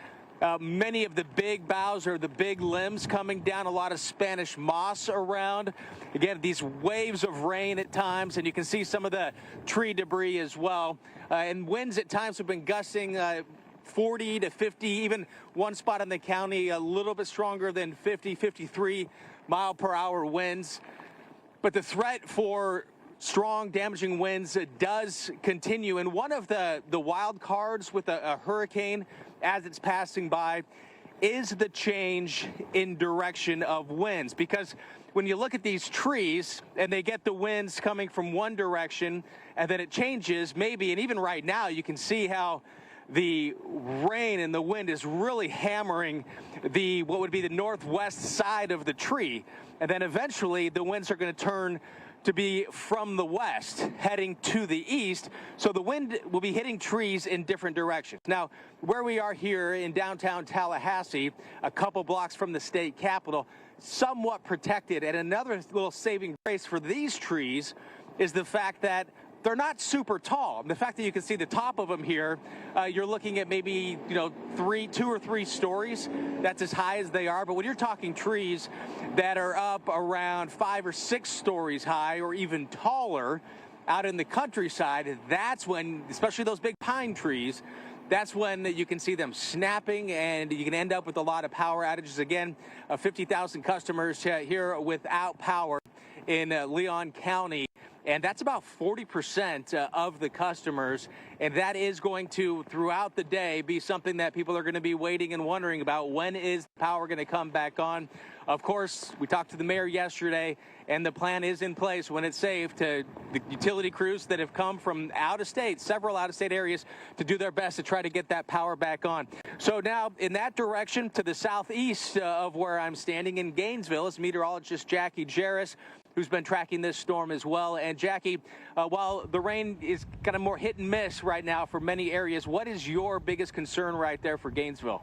many of the big boughs or the big limbs coming down, a lot of Spanish moss around. Again, these waves of rain at times, and you can see some of the tree debris as well. And winds at times have been gusting 40 to 50, even one spot in the county a little bit stronger than 50, 53 mile per hour winds. But the threat for strong, damaging winds does continue. And one of the wild cards with a hurricane as it's passing by is the change in direction of winds. Because when you look at these trees and they get the winds coming from one direction and then it changes maybe, and even right now you can see how the rain and the wind is really hammering what would be the northwest side of the tree. And then eventually the winds are going to turn to be from the west heading to the east, so the wind will be hitting trees in different directions. Now, where we are here in downtown Tallahassee, a couple blocks from the state capitol, somewhat protected, and another little saving grace for these trees is the fact that they're not super tall. The fact that you can see the top of them here, you're looking at maybe, 2 or 3 stories. That's as high as they are. But when you're talking trees that are up around 5 or 6 stories high or even taller out in the countryside, that's when, especially those big pine trees, that's when you can see them snapping, and you can end up with a lot of power outages. Again, 50,000 customers here without power in Leon County. And that's about 40% of the customers. And that is going to, throughout the day, be something that people are going to be waiting and wondering about. When is the power going to come back on? Of course, we talked to the mayor yesterday, and the plan is in place when it's safe to the utility crews that have come from out of state, several out of state areas, to do their best to try to get that power back on. So now in that direction to the southeast of where I'm standing in Gainesville is meteorologist Jackie Jarris. who's been tracking this storm as well. And Jackie, while the rain is kind of more hit and miss right now for many areas, what is your biggest concern right there for Gainesville?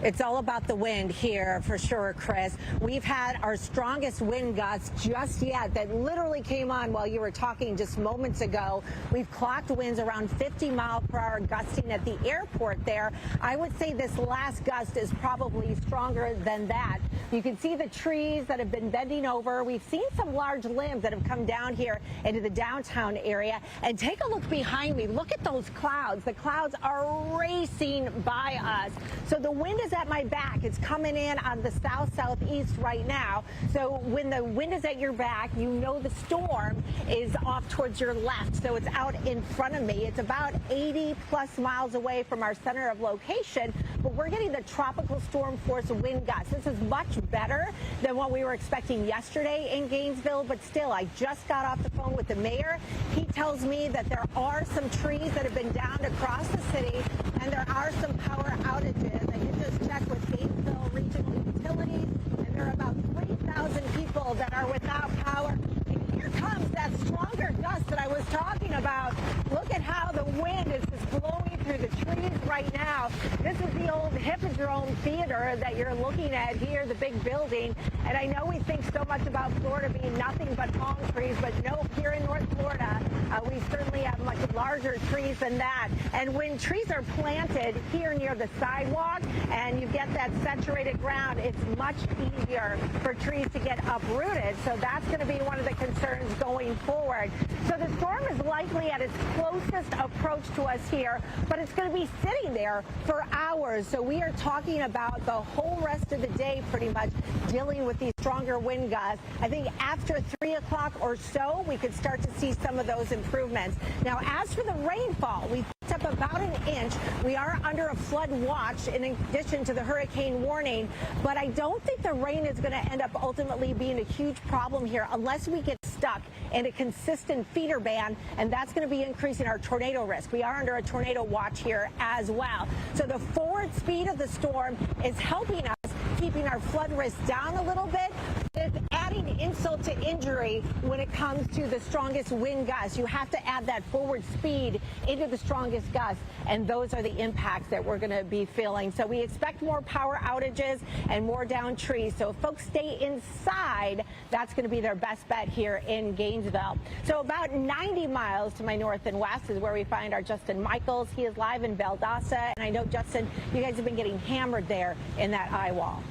It's all about the wind here for sure, Chris. We've had our strongest wind gusts just yet that literally came on while you were talking just moments ago. We've clocked winds around 50 mile per hour gusting at the airport there. I would say this last gust is probably stronger than that. You can see the trees that have been bending over. We've seen some large limbs that have come down here into the downtown area. And take a look behind me. Look at those clouds. The clouds are racing by us. So the wind is at my back. It's coming in on the south-southeast right now. So when the wind is at your back, you know the storm is off towards your left. So it's out in front of me. It's about 80 plus miles away from our center of location, but we're getting the tropical storm force wind gusts. This is much better than what we were expecting yesterday in Gainesville, but still, I just got off the phone with the mayor. He tells me that there are some trees that have been downed across the city, and there are some power outages. I did just check with Gainesville Regional Utilities, and there are about 3,000 people that are without power. And here comes that stronger gust that I was talking about. Look at how the wind is just blowing through the trees right now. This is the old Hippodrome Theater that you're looking at here, the big building. And I know we think so much about Florida being nothing but palm trees, but no, here in North Florida, we certainly have much larger trees than that. And when trees are planted here near the sidewalk and you get that saturated ground, it's much easier for trees to get uprooted. So that's going to be one of the concerns going forward. So the storm is likely at its closest approach to us here, but it's going to be sitting there for hours. So we are talking about the whole rest of the day pretty much dealing with these stronger wind gusts. I think after 3 o'clock or so, we could start to see some of those improvements. Now, as for the rainfall, we picked up about an inch. We are under a flood watch in addition to the hurricane warning, but I don't think the rain is going to end up ultimately being a huge problem here unless we get stuck in a consistent feeder band, and that's going to be increasing our tornado risk. We are under a tornado watch here as well. So the forward speed of the storm is helping us, keeping our flood risk down a little bit. It's adding insult to injury when it comes to the strongest wind gusts. You have to add that forward speed into the strongest gusts, and those are the impacts that we're going to be feeling. So we expect more power outages and more downed trees. So if folks stay inside, that's going to be their best bet here in Gainesville. So about 90 miles to my north and west is where we find our Justin Michaels. He is live in Valdosta, and I know, Justin, you guys have been getting hammered there in that eye wall.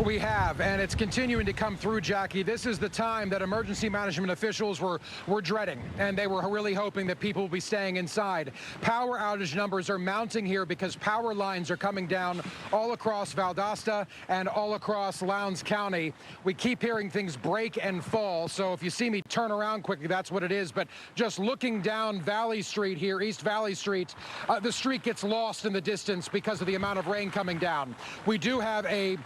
We have, and it's continuing to come through, Jackie. This is the time that emergency management officials were dreading, and they were really hoping that people will be staying inside. Power outage numbers are mounting here because power lines are coming down all across Valdosta and all across Lowndes County. We keep hearing things break and fall, so if you see me turn around quickly, that's what it is. But just looking down Valley Street here, East Valley Street, the street gets lost in the distance because of the amount of rain coming down. We do have a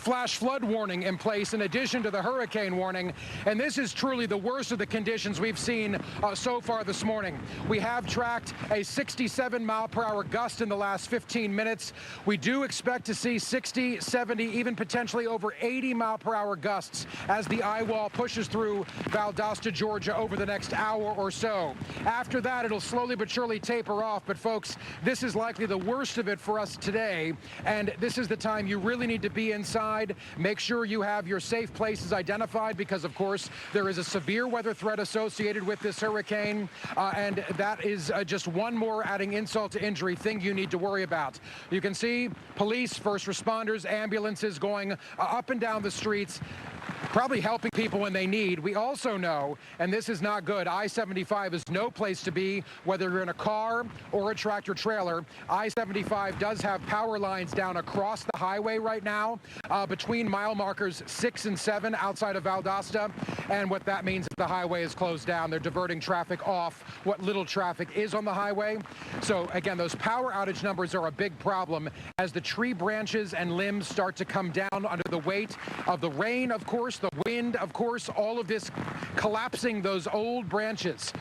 flash flood warning in place in addition to the hurricane warning, and this is truly the worst of the conditions we've seen so far this morning. We have tracked a 67 mile per hour gust in the last 15 minutes. We do expect to see 60, 70, even potentially over 80 mile per hour gusts as the eye wall pushes through Valdosta, Georgia over the next hour or so. After that, it'll slowly but surely taper off, but folks, this is likely the worst of it for us today, and this is the time you really need to be inside. Make sure you have your safe places identified because, of course, there is a severe weather threat associated with this hurricane, and that is just one more adding insult to injury thing you need to worry about. You can see police, first responders, ambulances going up and down the streets, probably helping people when they need. We also know, and this is not good, I-75 is no place to be, whether you're in a car or a tractor trailer. I-75 does have power lines down across the highway right now, between mile markers 6 and 7 outside of Valdosta. And what that means is the highway is closed down. They're diverting traffic off what little traffic is on the highway. So again, those power outage numbers are a big problem as the tree branches and limbs start to come down under the weight of the rain, of course, the wind, of course, all of this collapsing those old branches.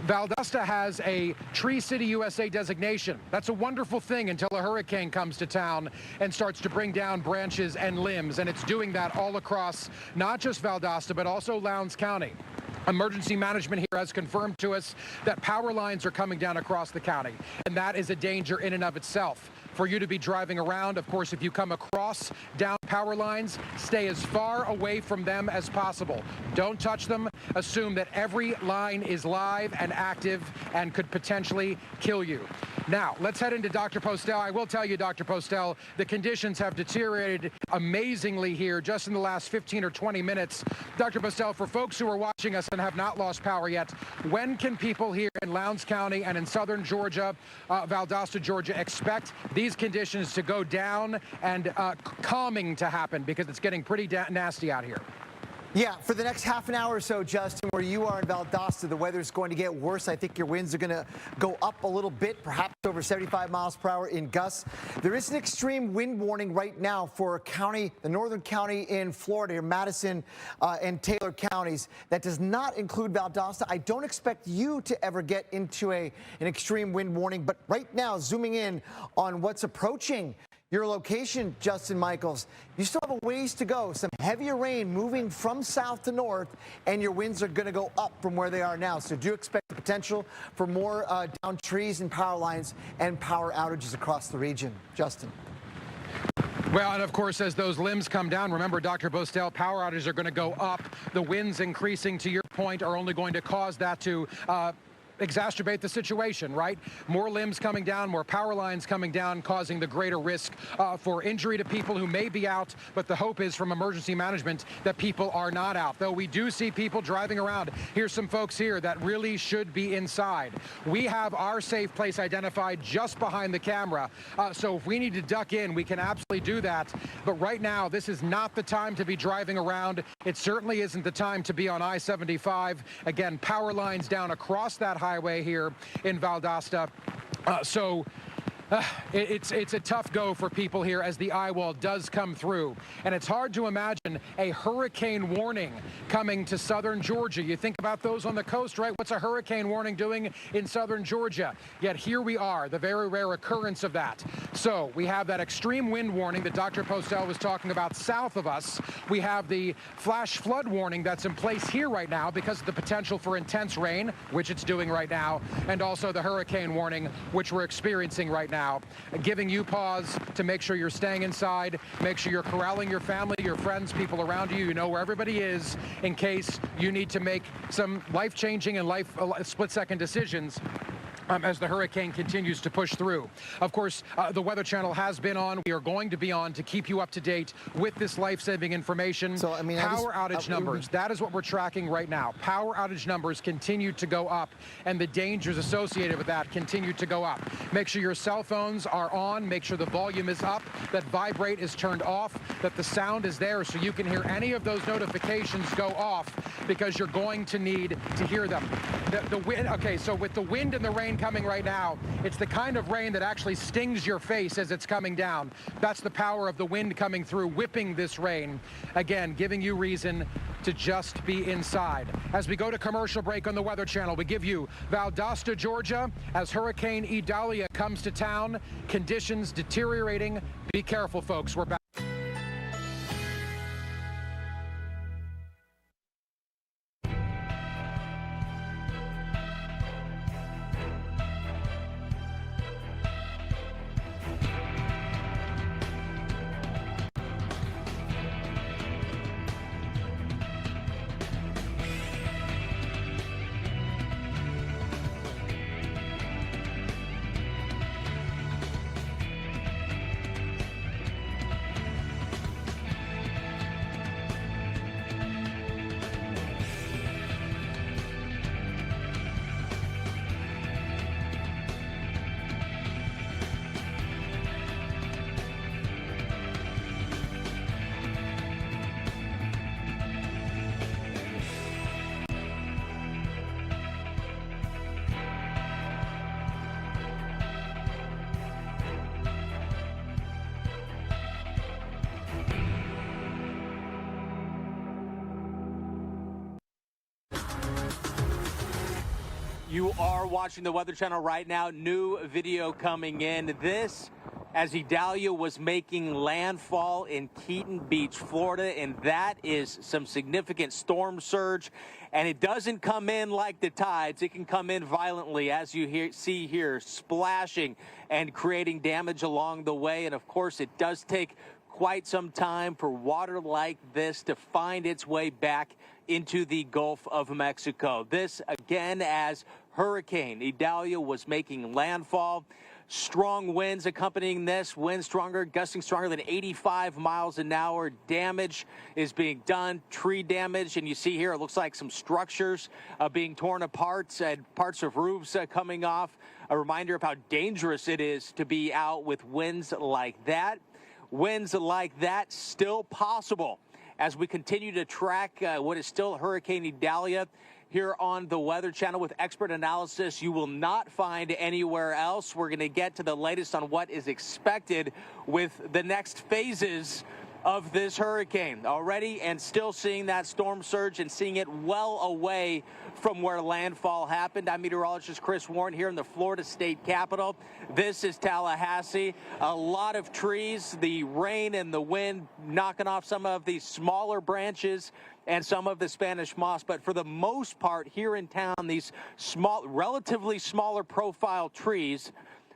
Valdosta has a Tree City USA designation. That's a wonderful thing until a hurricane comes to town and starts to bring down branches and limbs, and it's doing that all across not just Valdosta, but also Lowndes County. Emergency management here has confirmed to us that power lines are coming down across the county, and that is a danger in and of itself. For you to be driving around, of course, if you come across down power lines, stay as far away from them as possible. Don't touch them. Assume that every line is live and active and could potentially kill you. Now, let's head into Dr. Postel. I will tell you, Dr. Postel, the conditions have deteriorated amazingly here just in the last 15 or 20 minutes. Dr. Postel, for folks who are watching us and have not lost power yet, when can people here in Lowndes County and in southern Georgia, Valdosta, Georgia, expect these conditions to go down and calming to happen, because it's getting pretty nasty out here? Yeah, for the next half an hour or so, Justin, where you are in Valdosta, the weather's going to get worse. I think your winds are going to go up a little bit, perhaps over 75 miles per hour in gusts. There is an extreme wind warning right now for a county, the northern county in Florida, here, Madison and Taylor counties. That does not include Valdosta. I don't expect you to ever get into an extreme wind warning, but right now, zooming in on what's approaching your location, Justin Michaels, you still have a ways to go. Some heavier rain moving from south to north, and your winds are going to go up from where they are now. So do expect the potential for more down trees and power lines and power outages across the region. Justin. Well, and of course, as those limbs come down, remember, Dr. Postel, power outages are going to go up. The winds increasing, to your point, are only going to cause that to exacerbate the situation, right? More limbs coming down, more power lines coming down, causing the greater risk for injury to people who may be out. But the hope is from emergency management that people are not out, though we do see people driving around. Here's some folks here that really should be inside. We have our safe place identified just behind the camera. So if we need to duck in, we can absolutely do that. But right now, this is not the time to be driving around. It certainly isn't the time to be on I-75. Again, power lines down across that highway here in Valdosta. It's a tough go for people here as the eye wall does come through. And it's hard to imagine a hurricane warning coming to southern Georgia. You think about those on the coast, right? What's a hurricane warning doing in southern Georgia? Yet here we are, the very rare occurrence of that. So we have that extreme wind warning that Dr. Postel was talking about south of us. We have the flash flood warning that's in place here right now because of the potential for intense rain, which it's doing right now, and also the hurricane warning, which we're experiencing right now. Giving you pause to make sure you're staying inside, make sure you're corralling your family, your friends, people around you. You know where everybody is in case you need to make some life-changing and split-second decisions as the hurricane continues to push through. Of course, the Weather Channel has been on. We are going to be on to keep you up to date with this life-saving information. So, I mean, power outage numbers, that is what we're tracking right now. Power outage numbers continue to go up, and the dangers associated with that continue to go up. Make sure your cell phones are on. Make sure the volume is up, that vibrate is turned off, that the sound is there so you can hear any of those notifications go off, because you're going to need to hear them. The wind, okay, so with the wind and the rain coming right now, it's the kind of rain that actually stings your face as it's coming down. That's the power of the wind coming through, whipping this rain. Again, giving you reason to just be inside. As we go to commercial break on the Weather Channel, we give you Valdosta, Georgia, as Hurricane Idalia comes to town. Conditions deteriorating. Be careful, folks. We're back. You are watching the Weather Channel right now. New video coming in. This as Idalia was making landfall in Keaton Beach, Florida, and that is some significant storm surge. And it doesn't come in like the tides. It can come in violently, as you see here, splashing and creating damage along the way. And of course, it does take quite some time for water like this to find its way back into the Gulf of Mexico. This, again, as Hurricane Idalia was making landfall. Strong winds accompanying this, winds stronger, gusting stronger than 85 miles an hour. Damage is being done, tree damage, and you see here it looks like some structures being torn apart and parts of roofs coming off. A reminder of how dangerous it is to be out with winds like that. Winds like that still possible as we continue to track what is still Hurricane Idalia here on the Weather Channel with expert analysis you will not find anywhere else. We're going to get to the latest on what is expected with the next phases of this hurricane. Already and still seeing that storm surge and seeing it well away from where landfall happened. I'm meteorologist Chris Warren here in the Florida state capitol. This is Tallahassee. A lot of trees, the rain and the wind knocking off some of the smaller branches and some of the Spanish moss. But for the most part here in town, these small, relatively smaller profile trees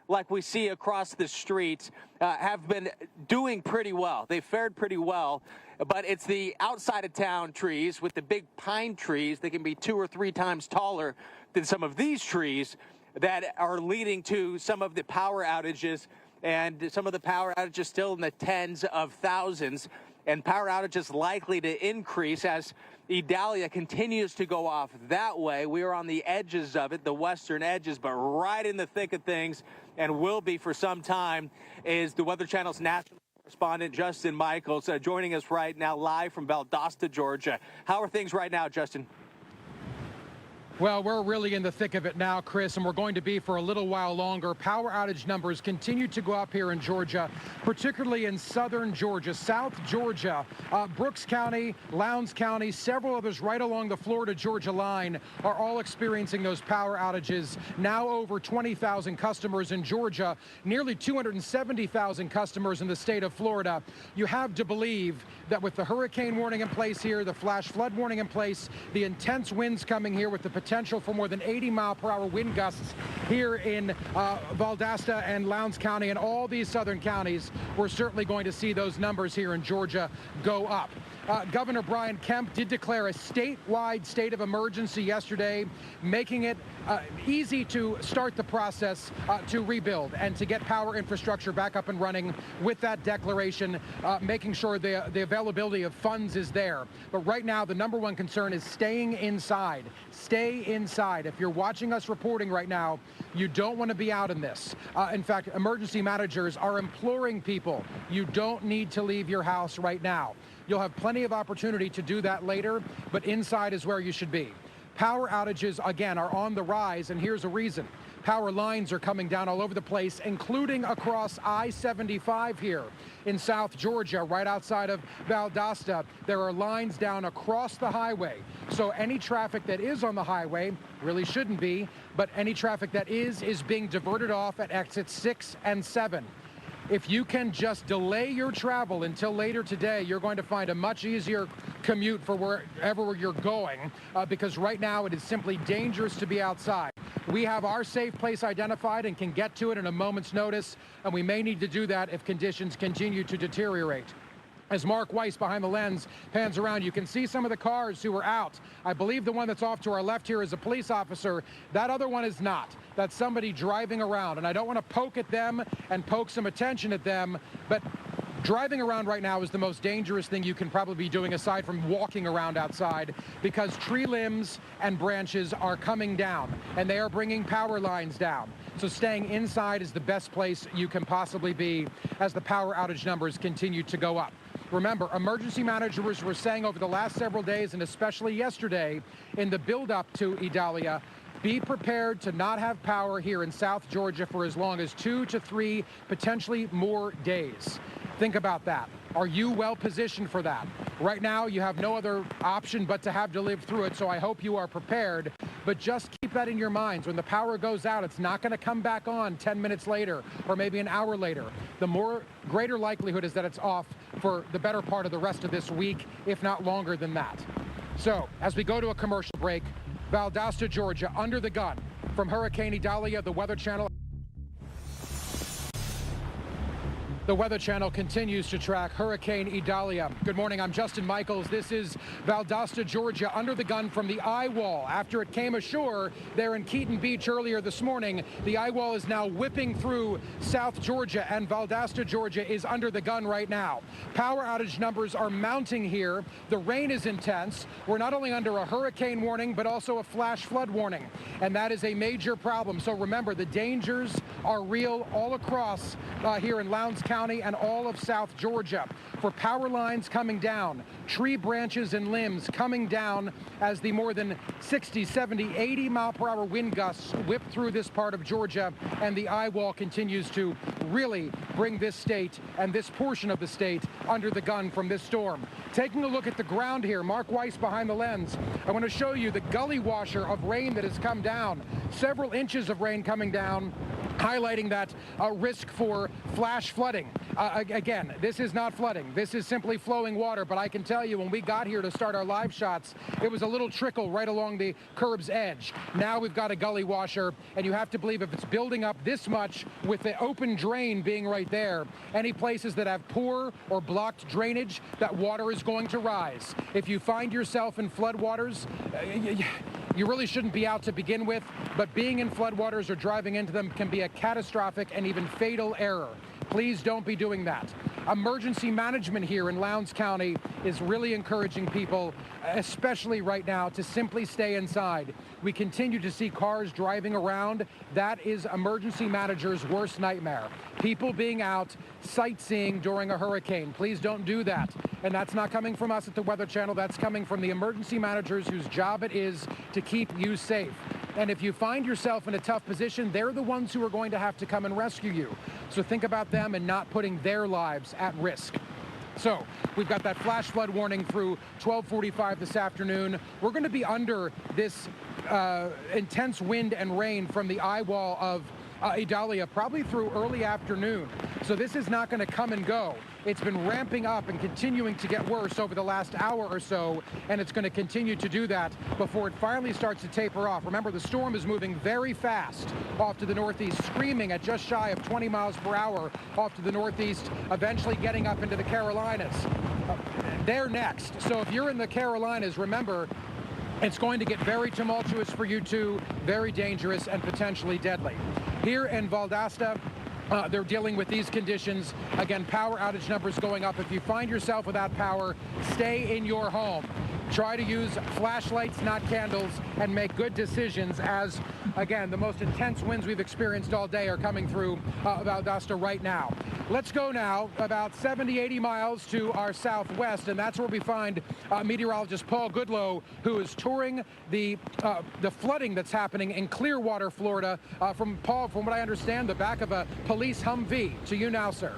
like we see across the street have been doing pretty well. They fared pretty well, but it's the outside of town trees with the big pine trees that can be 2 or 3 times taller than some of these trees that are leading to some of the power outages, and some of the power outages still in the tens of thousands, and power outages likely to increase as Idalia continues to go off that way. We are on the edges of it, the western edges, but right in the thick of things, and will be for some time, is the Weather Channel's national correspondent Justin Michaels joining us right now live from Valdosta, Georgia. How are things right now, Justin? Well, we're really in the thick of it now, Chris, and we're going to be for a little while longer. Power outage numbers continue to go up here in Georgia, particularly in southern Georgia, South Georgia, Brooks County, Lowndes County, several others right along the Florida-Georgia line are all experiencing those power outages. Now over 20,000 customers in Georgia, nearly 270,000 customers in the state of Florida. You have to believe that with the hurricane warning in place here, the flash flood warning in place, the intense winds coming here with the potential for more than 80-mile-per-hour wind gusts here in Valdosta and Lowndes County and all these southern counties, we're certainly going to see those numbers here in Georgia go up. Governor Brian Kemp did declare a statewide state of emergency yesterday, making it easy to start the process to rebuild and to get power infrastructure back up and running with that declaration, making sure the availability of funds is there. But right now, the number one concern is staying inside. Stay inside. If you're watching us reporting right now, you don't want to be out in this. In fact, emergency managers are imploring people, you don't need to leave your house right now. You'll have plenty of opportunity to do that later, but inside is where you should be. Power outages, again, are on the rise, and here's a reason. Power lines are coming down all over the place, including across I-75 here in South Georgia, right outside of Valdosta. There are lines down across the highway. So any traffic that is on the highway really shouldn't be, but any traffic that is being diverted off at exits 6 and 7. If you can just delay your travel until later today, you're going to find a much easier commute for wherever you're going, because right now it is simply dangerous to be outside. We have our safe place identified and can get to it in a moment's notice, and we may need to do that if conditions continue to deteriorate. As Mark Weiss behind the lens pans around, you can see some of the cars who are out. I believe the one that's off to our left here is a police officer. That other one is not. That's somebody driving around. And I don't want to poke at them and poke some attention at them, but driving around right now is the most dangerous thing you can probably be doing aside from walking around outside, because tree limbs and branches are coming down and they are bringing power lines down. So staying inside is the best place you can possibly be as the power outage numbers continue to go up. Remember, emergency managers were saying over the last several days, and especially yesterday in the build-up to Idalia, be prepared to not have power here in South Georgia for as long as 2 to 3, potentially more days. Think about that. Are you well positioned for that? Right now, you have no other option but to have to live through it, so I hope you are prepared. But just keep that in your minds. When the power goes out, it's not going to come back on 10 minutes later or maybe an hour later. The greater likelihood is that it's off for the better part of the rest of this week, if not longer than that. So, as we go to a commercial break, Valdosta, Georgia, under the gun from Hurricane Idalia, the Weather Channel. The Weather Channel continues to track Hurricane Idalia. Good morning, I'm Justin Michaels. This is Valdosta, Georgia, under the gun from the eye wall. After it came ashore there in Keaton Beach earlier this morning, the eye wall is now whipping through South Georgia, and Valdosta, Georgia is under the gun right now. Power outage numbers are mounting here. The rain is intense. We're not only under a hurricane warning, but also a flash flood warning, and that is a major problem. So remember, the dangers are real all across here in Lowndes County and all of South Georgia. For power lines coming down, tree branches and limbs coming down as the more than 60, 70, 80 mile per hour wind gusts whip through this part of Georgia, and the eye wall continues to really bring this state and this portion of the state under the gun from this storm. Taking a look at the ground here, Mark Weiss behind the lens, I want to show you the gully washer of rain that has come down. Several inches of rain coming down, highlighting that risk for flash flooding. Again, this is not flooding. This is simply flowing water. But I can tell you, when we got here to start our live shots, it was a little trickle right along the curb's edge. Now we've got a gully washer, and you have to believe if it's building up this much with the open drain being right there, any places that have poor or blocked drainage, that water is going to rise. If you find yourself in floodwaters, you really shouldn't be out to begin with, but being in floodwaters or driving into them can be a catastrophic and even fatal error. Please don't be doing that. Emergency management here in Lowndes County is really encouraging people, especially right now, to simply stay inside. We continue to see cars driving around. That is emergency managers' worst nightmare. People being out sightseeing during a hurricane. Please don't do that. And that's not coming from us at the Weather Channel. That's coming from the emergency managers whose job it is to keep you safe. And if you find yourself in a tough position, they're the ones who are going to have to come and rescue you. So think about them and not putting their lives at risk. So we've got that flash flood warning through 12:45 this afternoon. We're going to be under this intense wind and rain from the eye wall of Idalia probably through early afternoon. So this is not going to come and go. It's been ramping up and continuing to get worse over the last hour or so, and it's going to continue to do that before it finally starts to taper off. Remember, the storm is moving very fast off to the northeast, screaming at just shy of 20 miles per hour off to the northeast, eventually getting up into the Carolinas. They're next. So if you're in the Carolinas, remember, it's going to get very tumultuous for you too, very dangerous and potentially deadly. Here in Valdosta, they're dealing with these conditions. Again, power outage numbers going up. If you find yourself without power, stay in your home. Try to use flashlights, not candles, and make good decisions as, again, the most intense winds we've experienced all day are coming through Valdosta right now. Let's go now about 70, 80 miles to our southwest, and that's where we find meteorologist Paul Goodlow, who is touring the flooding that's happening in Clearwater, Florida. From Paul, from what I understand, the back of a police Humvee. To you now, sir.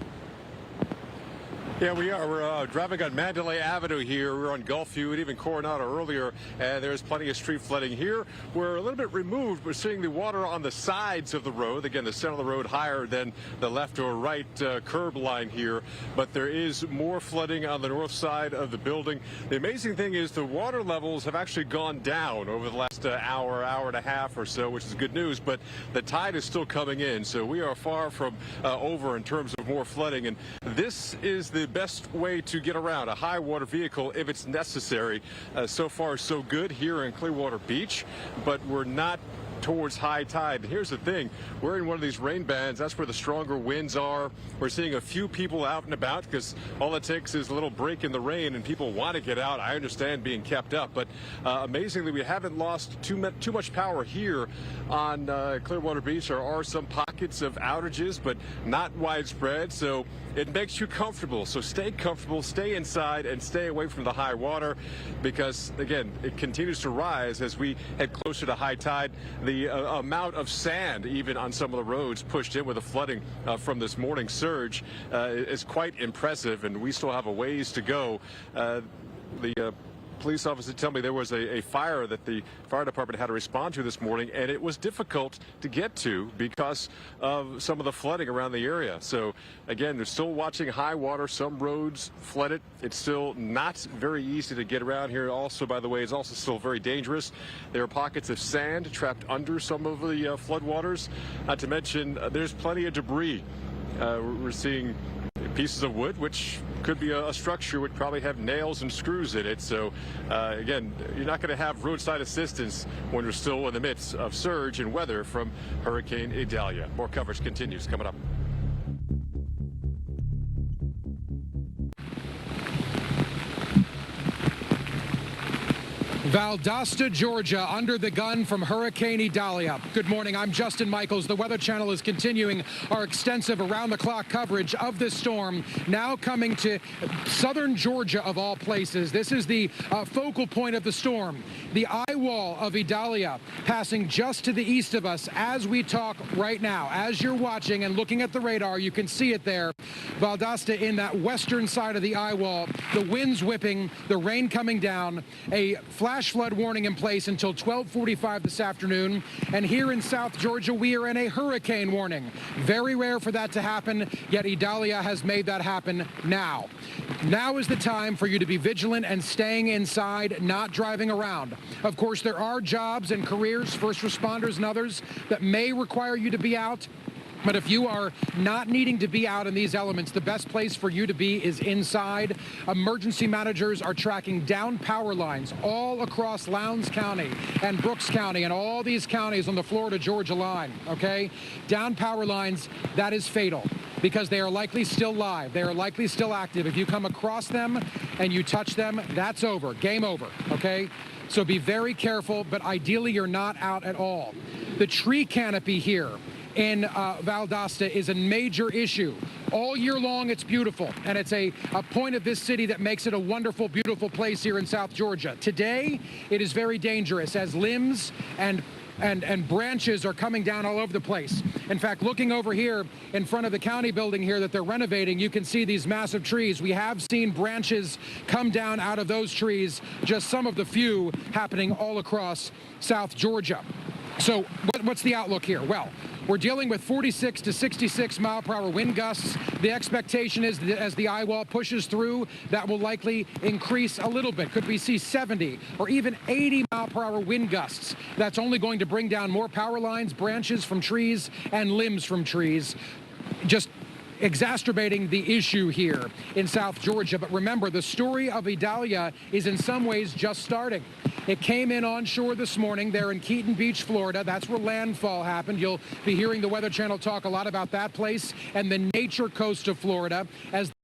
Yeah, we are. We're driving on Mandalay Avenue here. We're on Gulfview and even Coronado earlier, and there's plenty of street flooding here. We're a little bit removed. We're seeing the water on the sides of the road. Again, the center of the road higher than the left or right curb line here, but there is more flooding on the north side of the building. The amazing thing is the water levels have actually gone down over the last hour and a half or so, which is good news, but the tide is still coming in, so we are far from over in terms of more flooding, and this is the best way to get around a high water vehicle if it's necessary. So far so good here in Clearwater Beach, but we're not towards high tide. And here's the thing, we're in one of these rain bands. That's where the stronger winds are. We're seeing a few people out and about because all it takes is a little break in the rain and people want to get out. I understand being kept up, but amazingly we haven't lost too much power here on Clearwater Beach. There are some pockets of outages, but not widespread, so it makes you comfortable. So stay comfortable, stay inside, and stay away from the high water because, again, it continues to rise as we head closer to high tide. The amount of sand, even on some of the roads, pushed in with the flooding from this morning surge is quite impressive, and we still have a ways to go. The police officers tell me there was a fire that the fire department had to respond to this morning, and it was difficult to get to because of some of the flooding around the area. So again, they're still watching high water. Some roads flooded. It's still not very easy to get around here. Also, by the way, it's also still very dangerous. There are pockets of sand trapped under some of the floodwaters. Not to mention, there's plenty of debris. We're seeing pieces of wood, which could be a structure, would probably have nails and screws in it. So again, you're not going to have roadside assistance when we're still in the midst of surge and weather from Hurricane Idalia. More coverage continues coming up. Valdosta, Georgia, under the gun from Hurricane Idalia. Good morning. I'm Justin Michaels. The Weather Channel is continuing our extensive around-the-clock coverage of this storm, now coming to southern Georgia, of all places. This is the focal point of the storm. The eye wall of Idalia passing just to the east of us as we talk right now. As you're watching and looking at the radar, you can see it there. Valdosta in that western side of the eye wall. The winds whipping, the rain coming down, a flash flood warning in place until 12:45 this afternoon. And here in South Georgia, we are in a hurricane warning. Very rare for that to happen, yet Idalia has made that happen now. Now is the time for you to be vigilant and staying inside, not driving around. Of course, there are jobs and careers, first responders and others, that may require you to be out. But if you are not needing to be out in these elements, the best place for you to be is inside. Emergency managers are tracking down power lines all across Lowndes County and Brooks County and all these counties on the Florida-Georgia line, okay? Down power lines, that is fatal because they are likely still live. They are likely still active. If you come across them and you touch them, that's over. Game over, okay? So be very careful, but ideally you're not out at all. The tree canopy here in Valdosta is a major issue. All year long, it's beautiful, and it's a point of this city that makes it a wonderful, beautiful place here in South Georgia. Today, it is very dangerous as limbs and branches are coming down all over the place. In fact, looking over here in front of the county building here that they're renovating, you can see these massive trees. We have seen branches come down out of those trees, just some of the few happening all across South Georgia. So what's the outlook here? Well, we're dealing with 46 to 66 mile per hour wind gusts. The expectation is that as the eye wall pushes through, that will likely increase a little bit. Could we see 70 or even 80 mile per hour wind gusts? That's only going to bring down more power lines, branches from trees, and limbs from trees. Just exacerbating the issue here in South Georgia. But remember, the story of Idalia is in some ways just starting. It came in onshore this morning there in Keaton Beach, Florida. That's where landfall happened. You'll be hearing the Weather Channel talk a lot about that place and the nature coast of Florida as